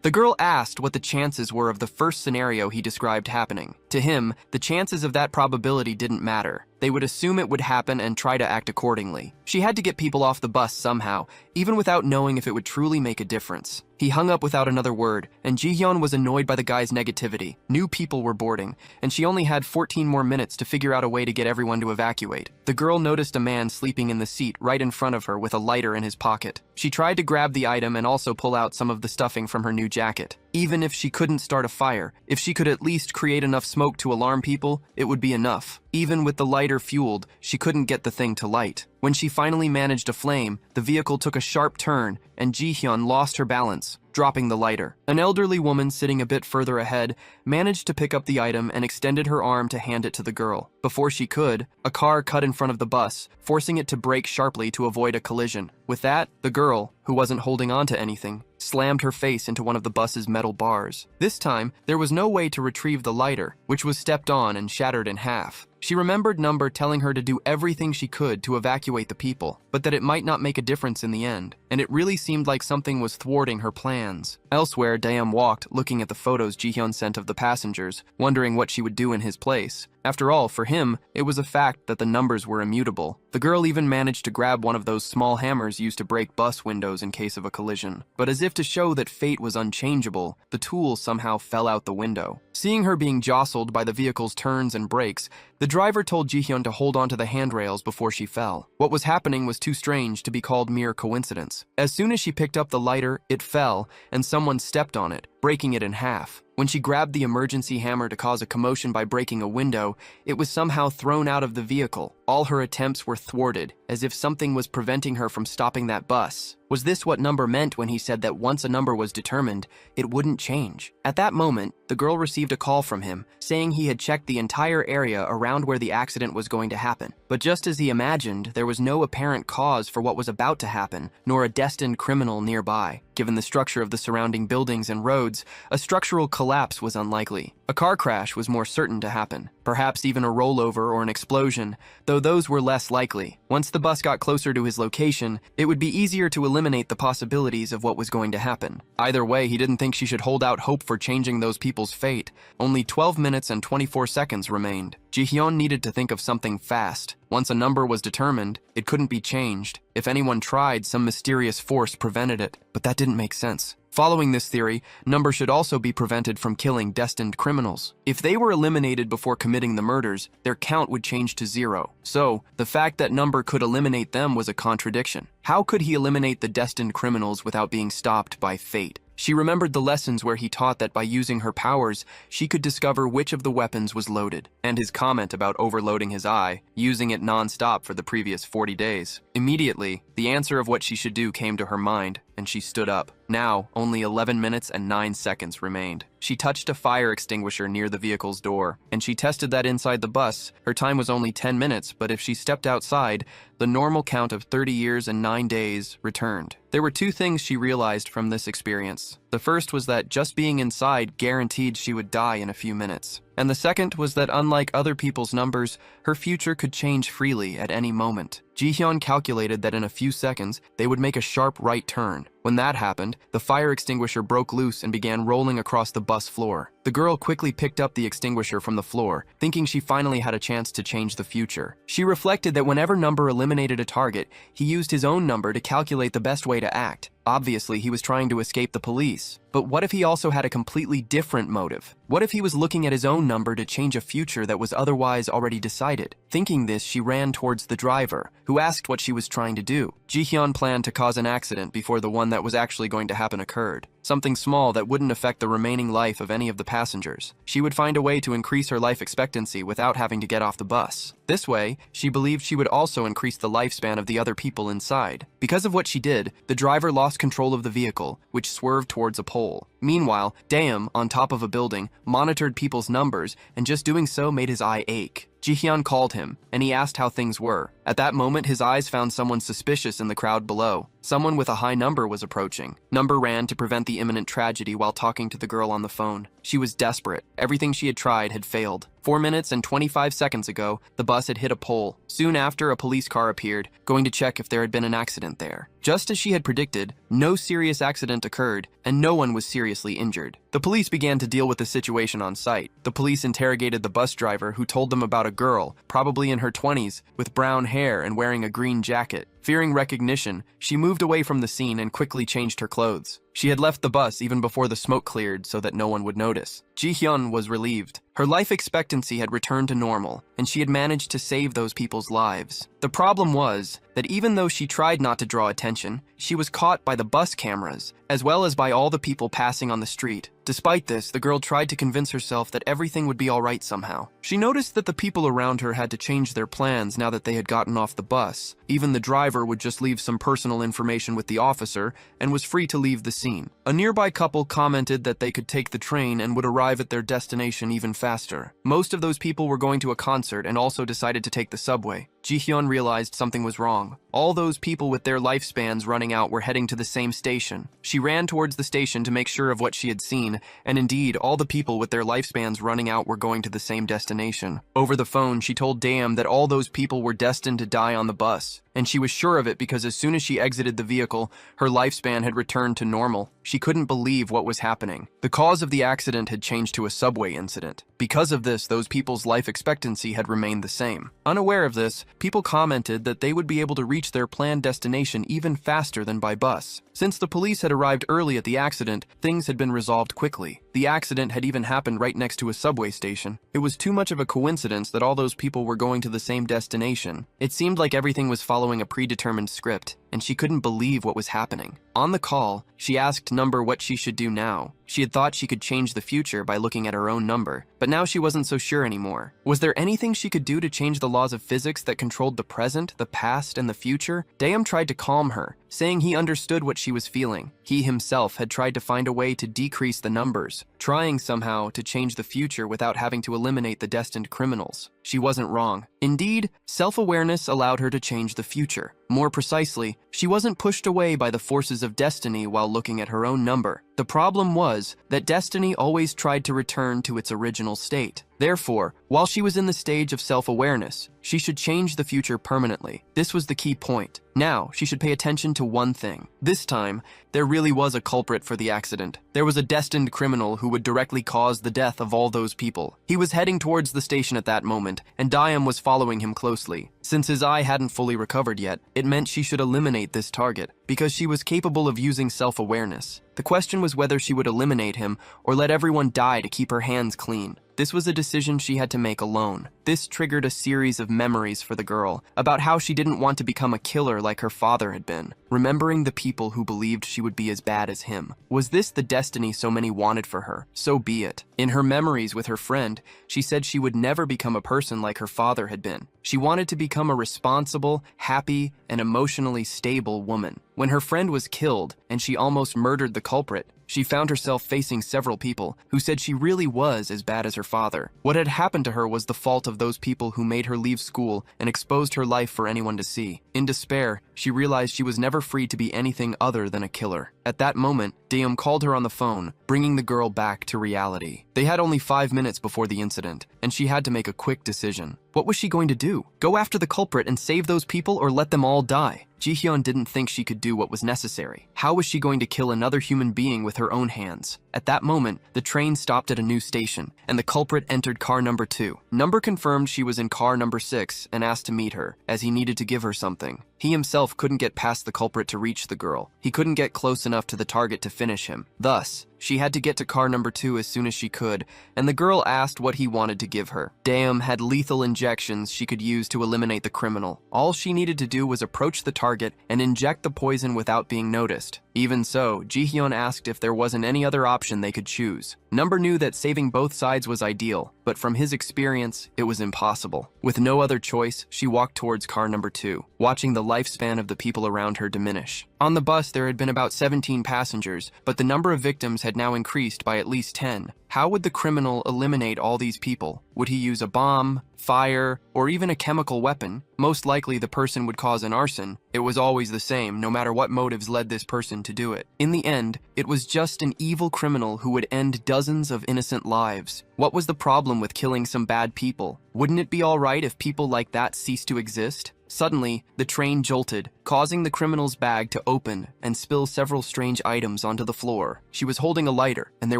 The girl asked what the chances were of the first scenario he described happening. To him, the chances of that probability didn't matter. they would assume it would happen and try to act accordingly. She had to get people off the bus somehow, even without knowing if it would truly make a difference. He hung up without another word, and Jihyun was annoyed by the guy's negativity. New people were boarding, and she only had 14 more minutes to figure out a way to get everyone to evacuate. The girl noticed a man sleeping in the seat right in front of her with a lighter in his pocket. She tried to grab the item and also pull out some of the stuffing from her new jacket. Even if she couldn't start a fire, if she could at least create enough smoke to alarm people, it would be enough. Even with the lighter fueled, she couldn't get the thing to light. When she finally managed a flame, the vehicle took a sharp turn, and Jihyun lost her balance, dropping the lighter. An elderly woman sitting a bit further ahead managed to pick up the item and extended her arm to hand it to the girl. Before she could, a car cut in front of the bus, forcing it to brake sharply to avoid a collision. With that, the girl, who wasn't holding on to anything, slammed her face into one of the bus's metal bars. This time, there was no way to retrieve the lighter, which was stepped on and shattered in half. She remembered Number telling her to do everything she could to evacuate the people, but that it might not make a difference in the end, and it really seemed like something was thwarting her plans. Elsewhere, Daeum walked, looking at the photos Jihyun sent of the passengers, wondering what she would do in his place. After all, for him, it was a fact that the numbers were immutable. The girl even managed to grab one of those small hammers used to break bus windows in case of a collision. But as if to show that fate was unchangeable, the tool somehow fell out the window. Seeing her being jostled by the vehicle's turns and brakes, the driver told Jihyun to hold onto the handrails before she fell. What was happening was too strange to be called mere coincidence. As soon as she picked up the lighter, it fell, and someone stepped on it, breaking it in half. When she grabbed the emergency hammer to cause a commotion by breaking a window, it was somehow thrown out of the vehicle. All her attempts were thwarted, as if something was preventing her from stopping that bus. Was this what Number meant when he said that once a number was determined, it wouldn't change? At that moment, the girl received a call from him, saying he had checked the entire area around where the accident was going to happen. But just as he imagined, there was no apparent cause for what was about to happen, nor a destined criminal nearby. Given the structure of the surrounding buildings and roads, a structural collapse was unlikely. A car crash was more certain to happen, perhaps even a rollover or an explosion, though those were less likely. Once the bus got closer to his location, it would be easier to eliminate the possibilities of what was going to happen. Either way, he didn't think she should hold out hope for changing those people's fate. Only 12 minutes and 24 seconds remained. Jihyun needed to think of something fast. Once a number was determined, it couldn't be changed. If anyone tried, some mysterious force prevented it. But that didn't make sense. Following this theory, Number should also be prevented from killing destined criminals. If they were eliminated before committing the murders, their count would change to 0. So, the fact that Number could eliminate them was a contradiction. How could he eliminate the destined criminals without being stopped by fate? She remembered the lessons where he taught that by using her powers, she could discover which of the weapons was loaded, and his comment about overloading his eye, using it non-stop for the previous 40 days. Immediately, the answer of what she should do came to her mind, and she stood up. Now, only 11 minutes and 9 seconds remained. She touched a fire extinguisher near the vehicle's door, and she tested that inside the bus. Her time was only 10 minutes, but if she stepped outside, the normal count of 30 years and 9 days returned. There were two things she realized from this experience. The first was that just being inside guaranteed she would die in a few minutes. And the second was that unlike other people's numbers, her future could change freely at any moment. Jihyun calculated that in a few seconds, they would make a sharp right turn. When that happened, the fire extinguisher broke loose and began rolling across the bus floor. The girl quickly picked up the extinguisher from the floor, thinking she finally had a chance to change the future. She reflected that whenever Number eliminated a target, he used his own number to calculate the best way to act. Obviously, he was trying to escape the police. But what if he also had a completely different motive? What if he was looking at his own number to change a future that was otherwise already decided? Thinking this, she ran towards the driver, who asked what she was trying to do. Jihyun planned to cause an accident before the one that was actually going to happen occurred. Something small that wouldn't affect the remaining life of any of the passengers. She would find a way to increase her life expectancy without having to get off the bus. This way, she believed she would also increase the lifespan of the other people inside. Because of what she did, the driver lost control of the vehicle, which swerved towards a pole. Meanwhile, Daeum, on top of a building, monitored people's numbers, and just doing so made his eye ache. Jihyun called him, and he asked how things were. At that moment, his eyes found someone suspicious in the crowd below. Someone with a high number was approaching. Number ran to prevent the imminent tragedy while talking to the girl on the phone. She was desperate. Everything she had tried had failed. 4 minutes and 25 seconds ago, the bus had hit a pole. Soon after, a police car appeared, going to check if there had been an accident there. Just as she had predicted, no serious accident occurred, and no one was seriously injured. The police began to deal with the situation on site. The police interrogated the bus driver, who told them about a girl, probably in her 20s, with brown hair and wearing a green jacket. Fearing recognition, she moved away from the scene and quickly changed her clothes. She had left the bus even before the smoke cleared so that no one would notice. Ji-hyun was relieved. Her life expectancy had returned to normal, and she had managed to save those people's lives. The problem was that even though she tried not to draw attention, she was caught by the bus cameras, as well as by all the people passing on the street. Despite this, the girl tried to convince herself that everything would be all right somehow. She noticed that the people around her had to change their plans now that they had gotten off the bus. Even the driver would just leave some personal information with the officer and was free to leave the scene. A nearby couple commented that they could take the train and would arrive at their destination even faster. Most of those people were going to a concert and also decided to take the subway. Ji-hyun realized something was wrong. All those people with their lifespans running out were heading to the same station. She ran towards the station to make sure of what she had seen, and indeed, all the people with their lifespans running out were going to the same destination. Over the phone, she told Daeum that all those people were destined to die on the bus, and she was sure of it because as soon as she exited the vehicle, her lifespan had returned to normal. She couldn't believe what was happening. The cause of the accident had changed to a subway incident. Because of this, those people's life expectancy had remained the same. Unaware of this, people commented that they would be able to reach their planned destination even faster than by bus. Since the police had arrived early at the accident, things had been resolved quickly. The accident had even happened right next to a subway station. It was too much of a coincidence that all those people were going to the same destination. It seemed like everything was following a predetermined script, and she couldn't believe what was happening. On the call, she asked Number what she should do now. She had thought she could change the future by looking at her own number, but now she wasn't so sure anymore. Was there anything she could do to change the laws of physics that controlled the present, the past, and the future? Daeum tried to calm her, saying he understood what she was feeling. He himself had tried to find a way to decrease the numbers, trying somehow to change the future without having to eliminate the destined criminals. She wasn't wrong. Indeed, self-awareness allowed her to change the future. More precisely, she wasn't pushed away by the forces of destiny while looking at her own number. The problem was that destiny always tried to return to its original state. Therefore, while she was in the stage of self-awareness, she should change the future permanently. This was the key point. Now, she should pay attention to one thing. This time, there really was a culprit for the accident. There was a destined criminal who would directly cause the death of all those people. He was heading towards the station at that moment, and Daeum was following him closely. Since his eye hadn't fully recovered yet, it meant she should eliminate this target, because she was capable of using self-awareness. The question was whether she would eliminate him or let everyone die to keep her hands clean. This was a decision she had to make alone. This triggered a series of memories for the girl about how she didn't want to become a killer like her father had been, remembering the people who believed she would be as bad as him. Was this the destiny so many wanted for her? So be it. In her memories with her friend, she said she would never become a person like her father had been. She wanted to become a responsible, happy, and emotionally stable woman. When her friend was killed and she almost murdered the culprit, she found herself facing several people who said she really was as bad as her father. What had happened to her was the fault of those people who made her leave school and exposed her life for anyone to see. In despair, she realized she was never free to be anything other than a killer. At that moment, Daeum called her on the phone, bringing the girl back to reality. They had only 5 minutes before the incident, and she had to make a quick decision. What was she going to do? Go after the culprit and save those people or let them all die? Ji-hyun didn't think she could do what was necessary. How was she going to kill another human being with her own hands? At that moment, the train stopped at a new station, and the culprit entered car number 2. Number confirmed she was in car number 6 and asked to meet her, as he needed to give her something. He himself couldn't get past the culprit to reach the girl. He couldn't get close enough to the target to finish him. Thus, she had to get to car number 2 as soon as she could, and the girl asked what he wanted to give her. Daeum had lethal injections she could use to eliminate the criminal. All she needed to do was approach the target and inject the poison without being noticed. Even so, Ji-hyun asked if there wasn't any other option they could choose. Number knew that saving both sides was ideal, but from his experience, it was impossible. With no other choice, she walked towards car number 2, watching the lifespan of the people around her diminish. On the bus, there had been about 17 passengers, but the number of victims had now increased by at least 10. How would the criminal eliminate all these people? Would he use a bomb, fire, or even a chemical weapon? Most likely the person would cause an arson. It was always the same, no matter what motives led this person to do it. In the end, it was just an evil criminal who would end dozens of innocent lives. What was the problem with killing some bad people? Wouldn't it be alright if people like that ceased to exist? Suddenly, the train jolted, causing the criminal's bag to open and spill several strange items onto the floor. She was holding a lighter, and there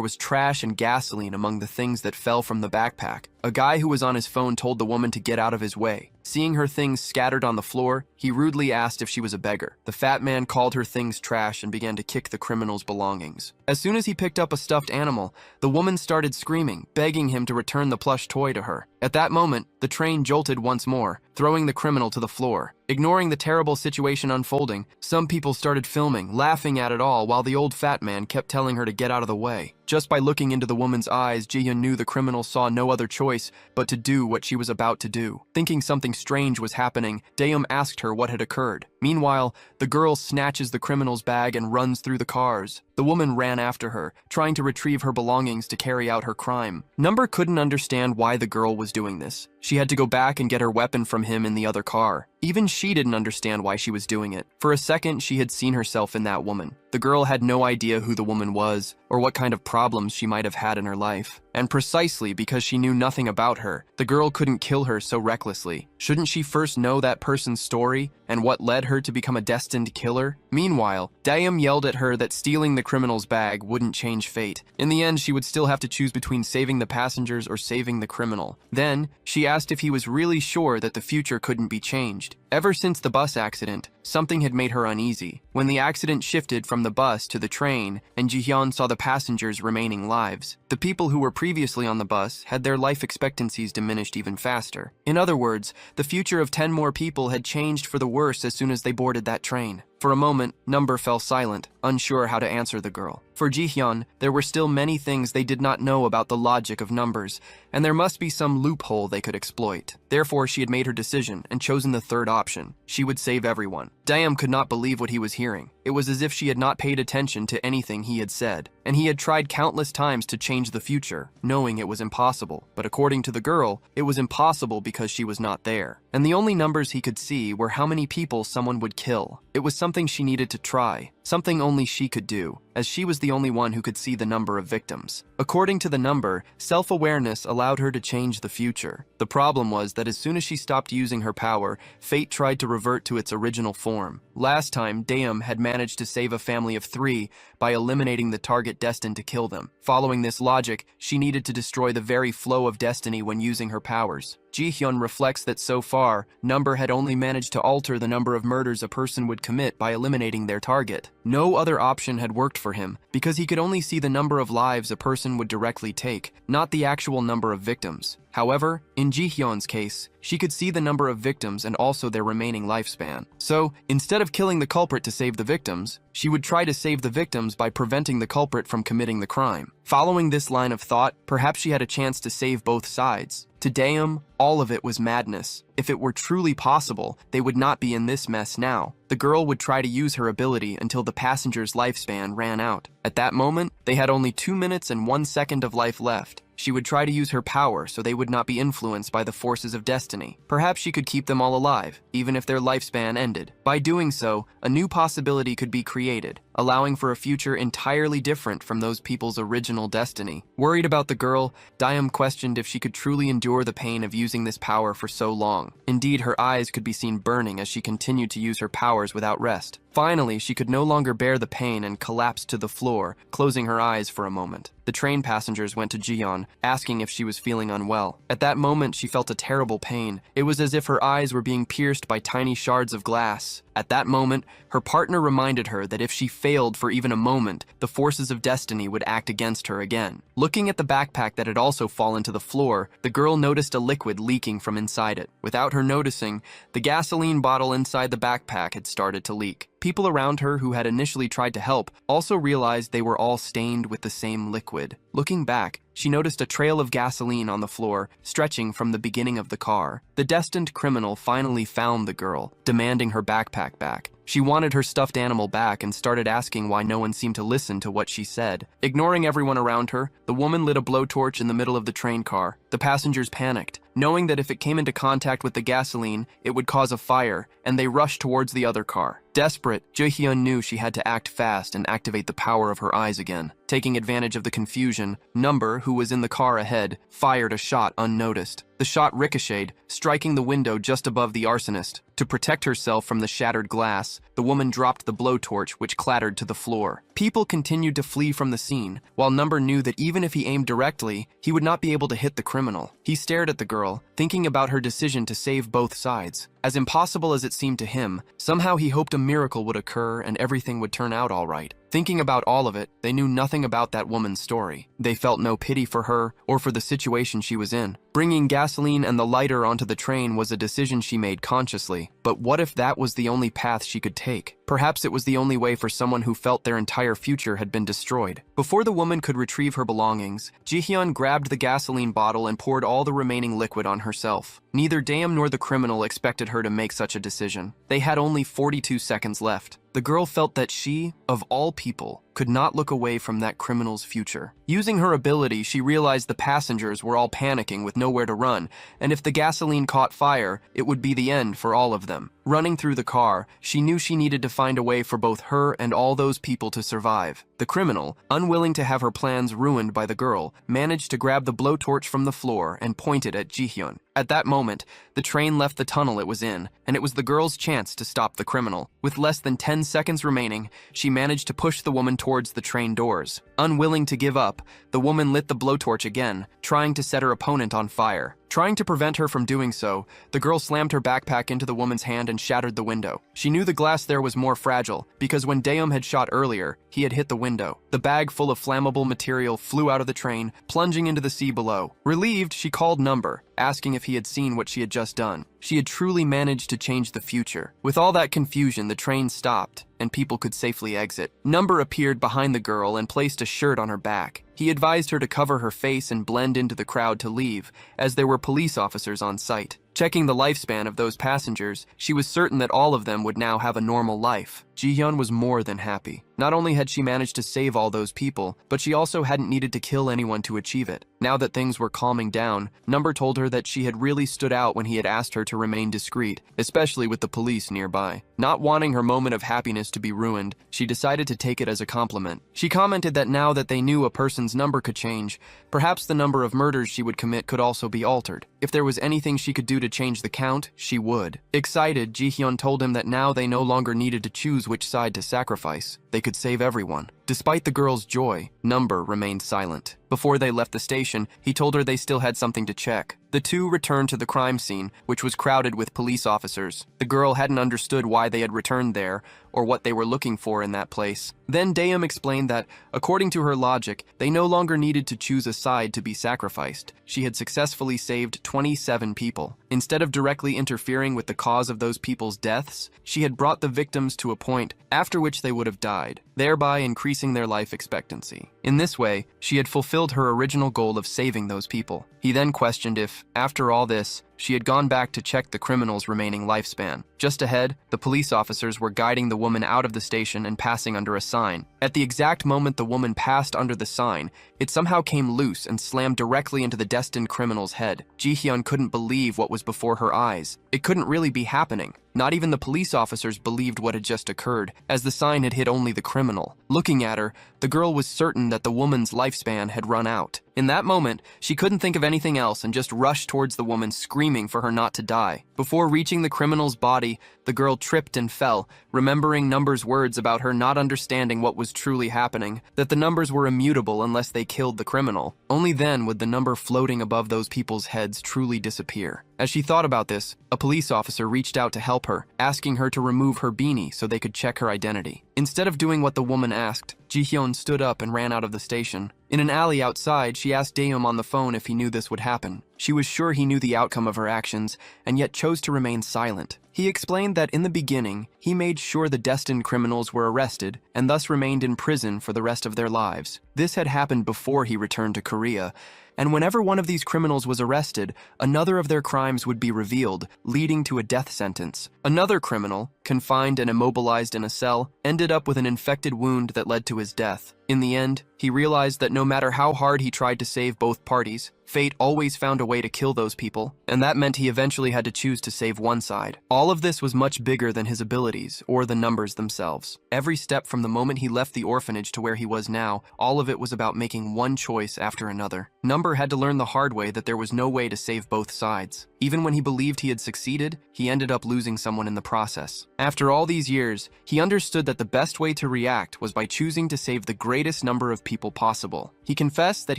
was trash and gasoline among the things that fell from the backpack. A guy who was on his phone told the woman to get out of his way. Seeing her things scattered on the floor, he rudely asked if she was a beggar. The fat man called her things trash and began to kick the criminal's belongings. As soon as he picked up a stuffed animal, the woman started screaming, begging him to return the plush toy to her. At that moment, the train jolted once more, throwing the criminal to the floor. Ignoring the terrible situation unfolding, some people started filming, laughing at it all, while the old fat man kept telling her to get out of the way. Just by looking into the woman's eyes, Ji-hyun knew the criminal saw no other choice but to do what she was about to do. Thinking something strange was happening, Daeum asked her what had occurred. Meanwhile, the girl snatches the criminal's bag and runs through the cars. The woman ran after her, trying to retrieve her belongings to carry out her crime. Number couldn't understand why the girl was doing this. She had to go back and get her weapon from him in the other car. Even she didn't understand why she was doing it. For a second, she had seen herself in that woman. The girl had no idea who the woman was, or what kind of problems she might have had in her life. And precisely because she knew nothing about her, the girl couldn't kill her so recklessly. Shouldn't she first know that person's story, and what led her to become a destined killer? Meanwhile, Daeum yelled at her that stealing the criminal's bag wouldn't change fate. In the end, she would still have to choose between saving the passengers or saving the criminal. Then, she asked if he was really sure that the future couldn't be changed. Ever since the bus accident, something had made her uneasy. When the accident shifted from the bus to the train, and Ji-hyun saw the passengers' remaining lives, the people who were previously on the bus had their life expectancies diminished even faster. In other words, the future of 10 more people had changed for the worse as soon as they boarded that train. For a moment, Number fell silent, unsure how to answer the girl. For Ji-hyun, there were still many things they did not know about the logic of numbers, and there must be some loophole they could exploit. Therefore, she had made her decision and chosen the third option. She would save everyone. Daeum could not believe what he was hearing. It was as if she had not paid attention to anything he had said, and he had tried countless times to change the future, knowing it was impossible. But according to the girl, it was impossible because she was not there. And the only numbers he could see were how many people someone would kill. It was something she needed to try, something only she could do, as she was the only one who could see the number of victims. According to the number, self-awareness allowed her to change the future. The problem was that as soon as she stopped using her power, fate tried to revert to its original form. Last time, Daeum had managed to save a family of 3 by eliminating the target destined to kill them. Following this logic, she needed to destroy the very flow of destiny when using her powers. Ji-hyun reflects that so far, Number had only managed to alter the number of murders a person would commit by eliminating their target. No other option had worked for him, because he could only see the number of lives a person would directly take, not the actual number of victims. However, in Ji-hyun's case, she could see the number of victims and also their remaining lifespan. So, instead of killing the culprit to save the victims, she would try to save the victims by preventing the culprit from committing the crime. Following this line of thought, perhaps she had a chance to save both sides. To Daeum, all of it was madness. If it were truly possible, they would not be in this mess now. The girl would try to use her ability until the passenger's lifespan ran out. At that moment, they had only 2 minutes and 1 second of life left. She would try to use her power so they would not be influenced by the forces of destiny. Perhaps she could keep them all alive, even if their lifespan ended. By doing so, a new possibility could be created, allowing for a future entirely different from those people's original destiny. Worried about the girl, Daeum questioned if she could truly endure the pain of using this power for so long. Indeed, her eyes could be seen burning as she continued to use her powers without rest. Finally, she could no longer bear the pain and collapsed to the floor, closing her eyes for a moment. The train passengers went to Ji-hyun, asking if she was feeling unwell. At that moment, she felt a terrible pain. It was as if her eyes were being pierced by tiny shards of glass. At that moment, her partner reminded her that if she failed for even a moment, the forces of destiny would act against her again. Looking at the backpack that had also fallen to the floor, the girl noticed a liquid leaking from inside it. Without her noticing, the gasoline bottle inside the backpack had started to leak. People around her who had initially tried to help also realized they were all stained with the same liquid. Looking back, she noticed a trail of gasoline on the floor, stretching from the beginning of the car. The destined criminal finally found the girl, demanding her backpack back. She wanted her stuffed animal back and started asking why no one seemed to listen to what she said. Ignoring everyone around her, the woman lit a blowtorch in the middle of the train car. The passengers panicked, knowing that if it came into contact with the gasoline, it would cause a fire, and they rushed towards the other car. Desperate, Jaehyun knew she had to act fast and activate the power of her eyes again. Taking advantage of the confusion, Number, who was in the car ahead, fired a shot unnoticed. The shot ricocheted, striking the window just above the arsonist. To protect herself from the shattered glass, the woman dropped the blowtorch, which clattered to the floor. People continued to flee from the scene, while Number knew that even if he aimed directly, he would not be able to hit the criminal. He stared at the girl, thinking about her decision to save both sides. As impossible as it seemed to him, somehow he hoped a miracle would occur and everything would turn out all right. Thinking about all of it, they knew nothing about that woman's story. They felt no pity for her or for the situation she was in. Bringing gasoline and the lighter onto the train was a decision she made consciously. But what if that was the only path she could take? Perhaps it was the only way for someone who felt their entire future had been destroyed. Before the woman could retrieve her belongings, Jihyun grabbed the gasoline bottle and poured all the remaining liquid on herself. Neither Daeum nor the criminal expected her to make such a decision. They had only 42 seconds left. The girl felt that she, of all people, could not look away from that criminal's future. Using her ability, she realized the passengers were all panicking with nowhere to run, and if the gasoline caught fire, it would be the end for all of them. Running through the car, she knew she needed to find a way for both her and all those people to survive. The criminal, unwilling to have her plans ruined by the girl, managed to grab the blowtorch from the floor and point it at Jihyun. At that moment, the train left the tunnel it was in, and it was the girl's chance to stop the criminal. With less than 10 seconds remaining, she managed to push the woman towards the train doors. Unwilling to give up, the woman lit the blowtorch again, trying to set her opponent on fire. Trying to prevent her from doing so, the girl slammed her backpack into the woman's hand and shattered the window. She knew the glass there was more fragile, because when Daeum had shot earlier, he had hit the window. The bag full of flammable material flew out of the train, plunging into the sea below. Relieved, she called Number, asking if he had seen what she had just done. She had truly managed to change the future. With all that confusion, the train stopped, and people could safely exit. Number appeared behind the girl and placed a shirt on her back. He advised her to cover her face and blend into the crowd to leave, as there were police officers on site. Checking the lifespan of those passengers, she was certain that all of them would now have a normal life. Jihyun was more than happy. Not only had she managed to save all those people, but she also hadn't needed to kill anyone to achieve it. Now that things were calming down, Number told her that she had really stood out when he had asked her to remain discreet, especially with the police nearby. Not wanting her moment of happiness to be ruined, she decided to take it as a compliment. She commented that now that they knew a person's number could change, perhaps the number of murders she would commit could also be altered. If there was anything she could do to change the count, she would. Excited, Jihyun told him that now they no longer needed to choose which side to sacrifice. They could save everyone. Despite the girl's joy, Number remained silent. Before they left the station, he told her they still had something to check. The two returned to the crime scene, which was crowded with police officers. The girl hadn't understood why they had returned there, or what they were looking for in that place. Then Daeum explained that, according to her logic, they no longer needed to choose a side to be sacrificed. She had successfully saved 27 people. Instead of directly interfering with the cause of those people's deaths, she had brought the victims to a point after which they would have died, thereby increasing their life expectancy. In this way, she had fulfilled her original goal of saving those people. He then questioned if, after all this, she had gone back to check the criminal's remaining lifespan. Just ahead, the police officers were guiding the woman out of the station and passing under a sign. At the exact moment the woman passed under the sign, it somehow came loose and slammed directly into the destined criminal's head. Jihyun couldn't believe what was before her eyes. It couldn't really be happening. Not even the police officers believed what had just occurred, as the sign had hit only the criminal. Looking at her, the girl was certain that the woman's lifespan had run out. In that moment, she couldn't think of anything else and just rushed towards the woman, screaming for her not to die. Before reaching the criminal's body, the girl tripped and fell, remembering Number's words about her not understanding what was truly happening, that the numbers were immutable unless they killed the criminal. Only then would the number floating above those people's heads truly disappear. As she thought about this, a police officer reached out to help her, asking her to remove her beanie so they could check her identity. Instead of doing what the woman asked, Jihyun stood up and ran out of the station. In an alley outside, she asked Daeum on the phone if he knew this would happen. She was sure he knew the outcome of her actions, and yet chose to remain silent. He explained that in the beginning, he made sure the destined criminals were arrested and thus remained in prison for the rest of their lives. This had happened before he returned to Korea, and whenever one of these criminals was arrested, another of their crimes would be revealed, leading to a death sentence. Another criminal, confined and immobilized in a cell, ended up with an infected wound that led to his death. In the end, he realized that no matter how hard he tried to save both parties, fate always found a way to kill those people, and that meant he eventually had to choose to save one side. All of this was much bigger than his abilities or the numbers themselves. Every step from the moment he left the orphanage to where he was now, all of it was about making one choice after another. Number had to learn the hard way that there was no way to save both sides. Even when he believed he had succeeded, he ended up losing someone in the process. After all these years, he understood that the best way to react was by choosing to save the greatest number of people possible. He confessed that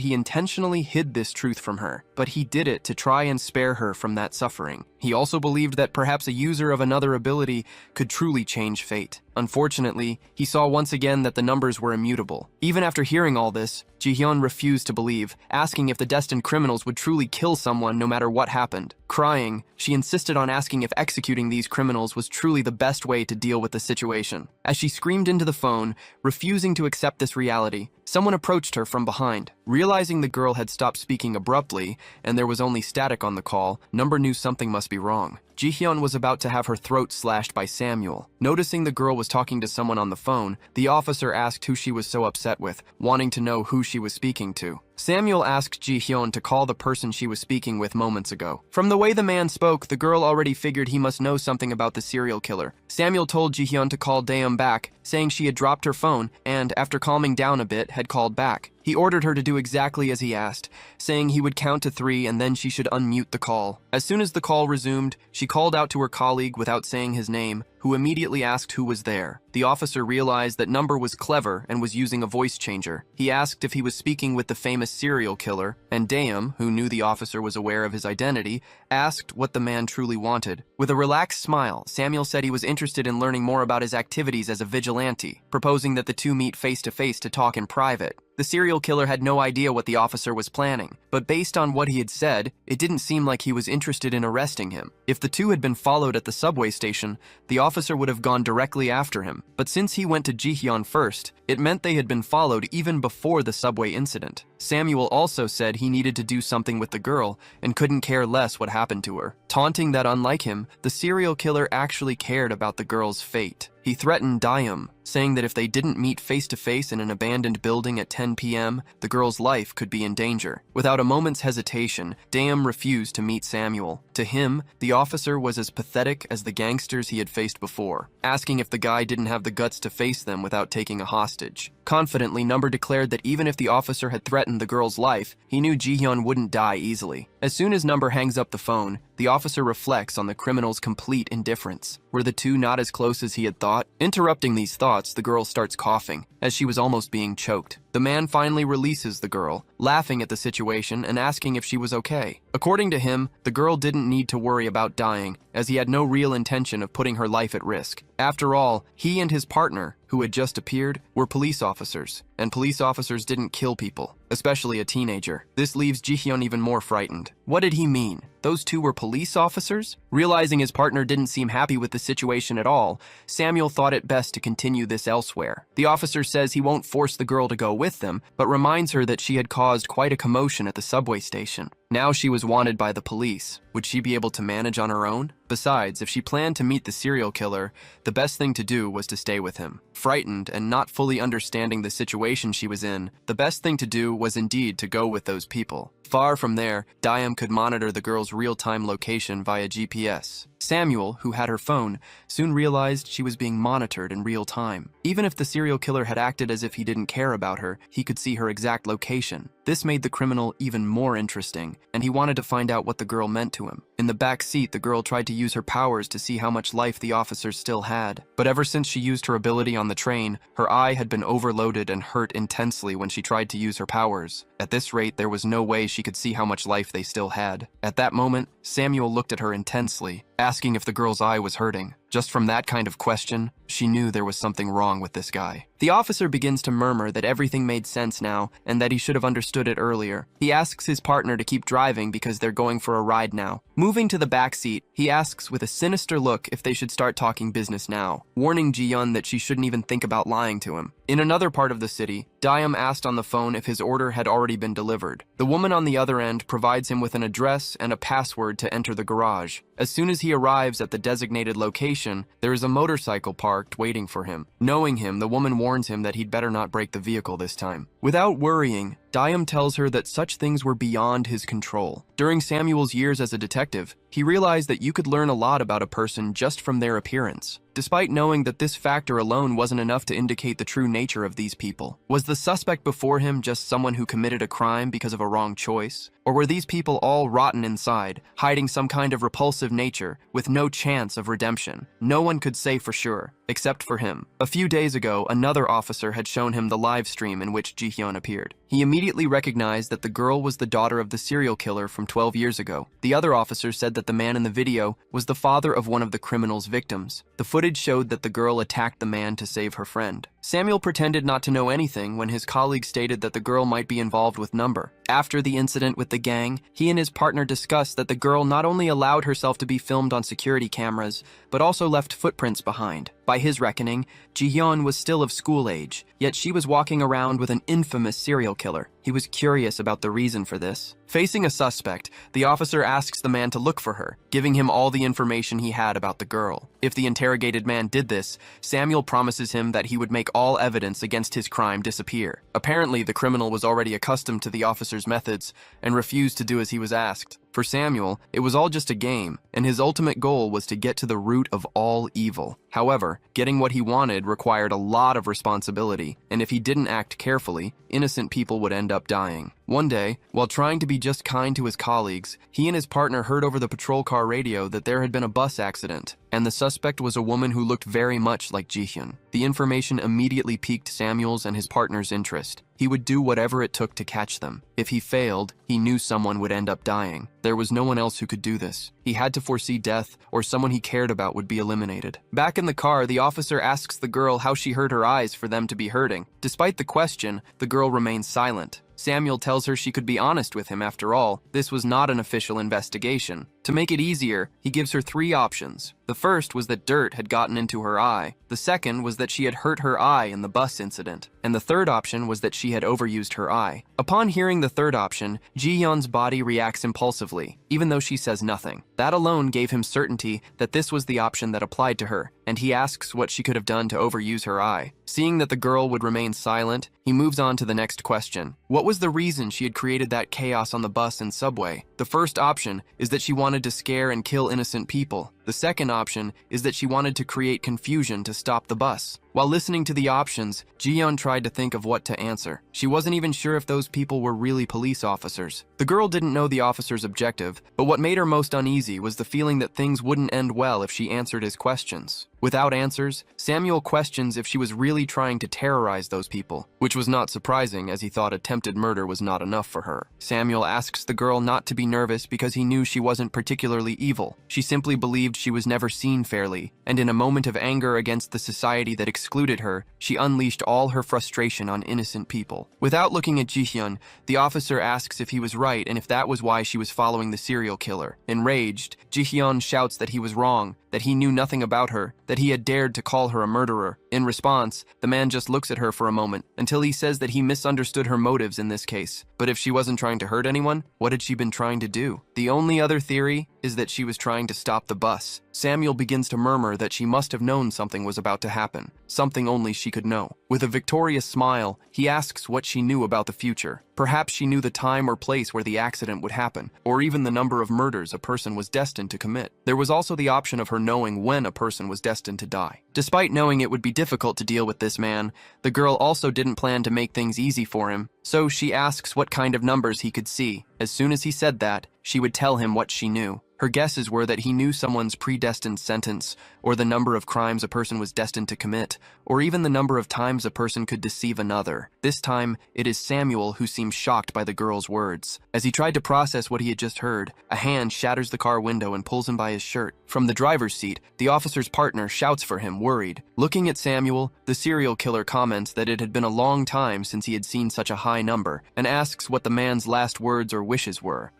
he intentionally hid this truth from her, but he did it to try and spare her from that suffering. He also believed that perhaps a user of another ability could truly change fate. Unfortunately, he saw once again that the numbers were immutable. Even after hearing all this, Ji-hyun refused to believe, asking if the destined criminals would truly kill someone no matter what happened. Crying, she insisted on asking if executing these criminals was truly the best way to deal with the situation. As she screamed into the phone, refusing to accept this reality, someone approached her from behind. Realizing the girl had stopped speaking abruptly and there was only static on the call, Number knew something must be wrong. Ji-hyun was about to have her throat slashed by Samuel. Noticing the girl was talking to someone on the phone, the officer asked who she was so upset with, wanting to know who she was speaking to. Samuel asked Ji-hyun to call the person she was speaking with moments ago. From the way the man spoke, the girl already figured he must know something about the serial killer. Samuel told Ji-hyun to call Daeum back, saying she had dropped her phone and, after calming down a bit, had called back. He ordered her to do exactly as he asked, saying he would count to 3 and then she should unmute the call. As soon as the call resumed, she called out to her colleague without saying his name, who immediately asked who was there. The officer realized that Number was clever and was using a voice changer. He asked if he was speaking with the famous serial killer, and Daeum, who knew the officer was aware of his identity, asked what the man truly wanted. With a relaxed smile, Samuel said he was interested in learning more about his activities as a vigilante, proposing that the two meet face-to-face to talk in private. The serial killer had no idea what the officer was planning, but based on what he had said, it didn't seem like he was interested in arresting him. If the two had been followed at the subway station, the officer would have gone directly after him. But since he went to Ji-hyun first, it meant they had been followed even before the subway incident. Samuel also said he needed to do something with the girl and couldn't care less what happened to her, taunting that unlike him, the serial killer actually cared about the girl's fate. He threatened Daeum, saying that if they didn't meet face-to-face in an abandoned building at 10 p.m., the girl's life could be in danger. Without a moment's hesitation, Daeum refused to meet Samuel. To him, the officer was as pathetic as the gangsters he had faced before, asking if the guy didn't have the guts to face them without taking a hostage. Confidently, Number declared that even if the officer had threatened the girl's life, he knew Ji-hyun wouldn't die easily. As soon as Number hangs up the phone, the officer reflects on the criminal's complete indifference. Were the two not as close as he had thought? Interrupting these thoughts, the girl starts coughing, as she was almost being choked. The man finally releases the girl, laughing at the situation and asking if she was okay. According to him, the girl didn't need to worry about dying, as he had no real intention of putting her life at risk. After all, he and his partner, who had just appeared, were police officers, and police officers didn't kill people, especially a teenager. This leaves Ji-hyun even more frightened. What did he mean? Those two were police officers? Realizing his partner didn't seem happy with the situation at all, Samuel thought it best to continue this elsewhere. The officer says he won't force the girl to go with them, but reminds her that she had caused quite a commotion at the subway station. Now she was wanted by the police. Would she be able to manage on her own? Besides, if she planned to meet the serial killer, the best thing to do was to stay with him. Frightened and not fully understanding the situation she was in, the best thing to do was indeed to go with those people. Far from there, Daeum could monitor the girl's real-time location via GPS. Samuel, who had her phone, soon realized she was being monitored in real time. Even if the serial killer had acted as if he didn't care about her, he could see her exact location. This made the criminal even more interesting, and he wanted to find out what the girl meant to him. In the back seat, the girl tried to use her powers to see how much life the officer still had. But ever since she used her ability on the train, her eye had been overloaded and hurt intensely when she tried to use her powers. At this rate, there was no way she could see how much life they still had. At that moment, Samuel looked at her intensely, asking if the girl's eye was hurting. Just from that kind of question, she knew there was something wrong with this guy. The officer begins to murmur that everything made sense now and that he should have understood it earlier. He asks his partner to keep driving because they're going for a ride now. Moving to the back seat, he asks with a sinister look if they should start talking business now, warning Ji-yeon that she shouldn't even think about lying to him. In another part of the city, Daeum asked on the phone if his order had already been delivered. The woman on the other end provides him with an address and a password to enter the garage. As soon as he arrives at the designated location, there is a motorcycle parked waiting for him. Knowing him, the woman warns him that he'd better not break the vehicle this time. Without worrying, Daeum tells her that such things were beyond his control. During Samuel's years as a detective, he realized that you could learn a lot about a person just from their appearance. Despite knowing that this factor alone wasn't enough to indicate the true nature of these people. Was the suspect before him just someone who committed a crime because of a wrong choice? Or were these people all rotten inside, hiding some kind of repulsive nature with no chance of redemption? No one could say for sure, except for him. A few days ago, another officer had shown him the live stream in which Ji-yeon appeared. He immediately recognized that the girl was the daughter of the serial killer from 12 years ago. The other officer said that the man in the video was the father of one of the criminal's victims. The footage showed that the girl attacked the man to save her friend. Samuel pretended not to know anything when his colleague stated that the girl might be involved with Number. After the incident with the gang, he and his partner discussed that the girl not only allowed herself to be filmed on security cameras, but also left footprints behind. By his reckoning, Ji-yeon was still of school age, yet she was walking around with an infamous serial killer. He was curious about the reason for this. Facing a suspect, the officer asks the man to look for her, giving him all the information he had about the girl. If the interrogated man did this, Samuel promises him that he would make all evidence against his crime disappear. Apparently, the criminal was already accustomed to the officer's methods and refused to do as he was asked. For Samuel, it was all just a game, and his ultimate goal was to get to the root of all evil. However, getting what he wanted required a lot of responsibility, and if he didn't act carefully, innocent people would end up dying. One day, while trying to be just kind to his colleagues, he and his partner heard over the patrol car radio that there had been a bus accident, and the suspect was a woman who looked very much like Ji-yeon. The information immediately piqued Samuel's and his partner's interest. He would do whatever it took to catch them. If he failed, he knew someone would end up dying. There was no one else who could do this. He had to foresee death, or someone he cared about would be eliminated. Back in the car, the officer asks the girl how she hurt her eyes for them to be hurting. Despite the question, the girl remains silent. Samuel tells her she could be honest with him after all. This was not an official investigation. To make it easier, he gives her 3 options. The first was that dirt had gotten into her eye. The second was that she had hurt her eye in the bus incident. And the third option was that she had overused her eye. Upon hearing the third option, Ji-yeon's body reacts impulsively, even though she says nothing. That alone gave him certainty that this was the option that applied to her, and he asks what she could have done to overuse her eye. Seeing that the girl would remain silent, he moves on to the next question. What was the reason she had created that chaos on the bus and subway? The first option is that she wanted to scare and kill innocent people. The second option is that she wanted to create confusion to stop the bus. While listening to the options, Ji-yeon tried to think of what to answer. She wasn't even sure if those people were really police officers. The girl didn't know the officer's objective, but what made her most uneasy was the feeling that things wouldn't end well if she answered his questions. Without answers, Samuel questions if she was really trying to terrorize those people, which was not surprising as he thought attempted murder was not enough for her. Samuel asks the girl not to be nervous because he knew she wasn't particularly evil. She simply believed she was never seen fairly, and in a moment of anger against the society that excluded her, she unleashed all her frustration on innocent people. Without looking at Ji-yeon, the officer asks if he was right and if that was why she was following the serial killer. Enraged, Ji-yeon shouts that he was wrong, that he knew nothing about her, that he had dared to call her a murderer. In response, the man just looks at her for a moment, until he says that he misunderstood her motives in this case. But if she wasn't trying to hurt anyone, what had she been trying to do? The only other theory is that she was trying to stop the bus. Samuel begins to murmur that she must have known something was about to happen, something only she could know. With a victorious smile, he asks what she knew about the future. Perhaps she knew the time or place where the accident would happen, or even the number of murders a person was destined to commit. There was also the option of her knowing when a person was destined to die. Despite knowing it would be difficult to deal with this man, the girl also didn't plan to make things easy for him, so she asks what kind of numbers he could see. As soon as he said that, she would tell him what she knew. Her guesses were that he knew someone's predestined sentence, or the number of crimes a person was destined to commit, or even the number of times a person could deceive another. This time, it is Samuel who seems shocked by the girl's words. As he tried to process what he had just heard, a hand shatters the car window and pulls him by his shirt. From the driver's seat, the officer's partner shouts for him, worried. Looking at Samuel, the serial killer comments that it had been a long time since he had seen such a high number, and asks what the man's last words or wishes were.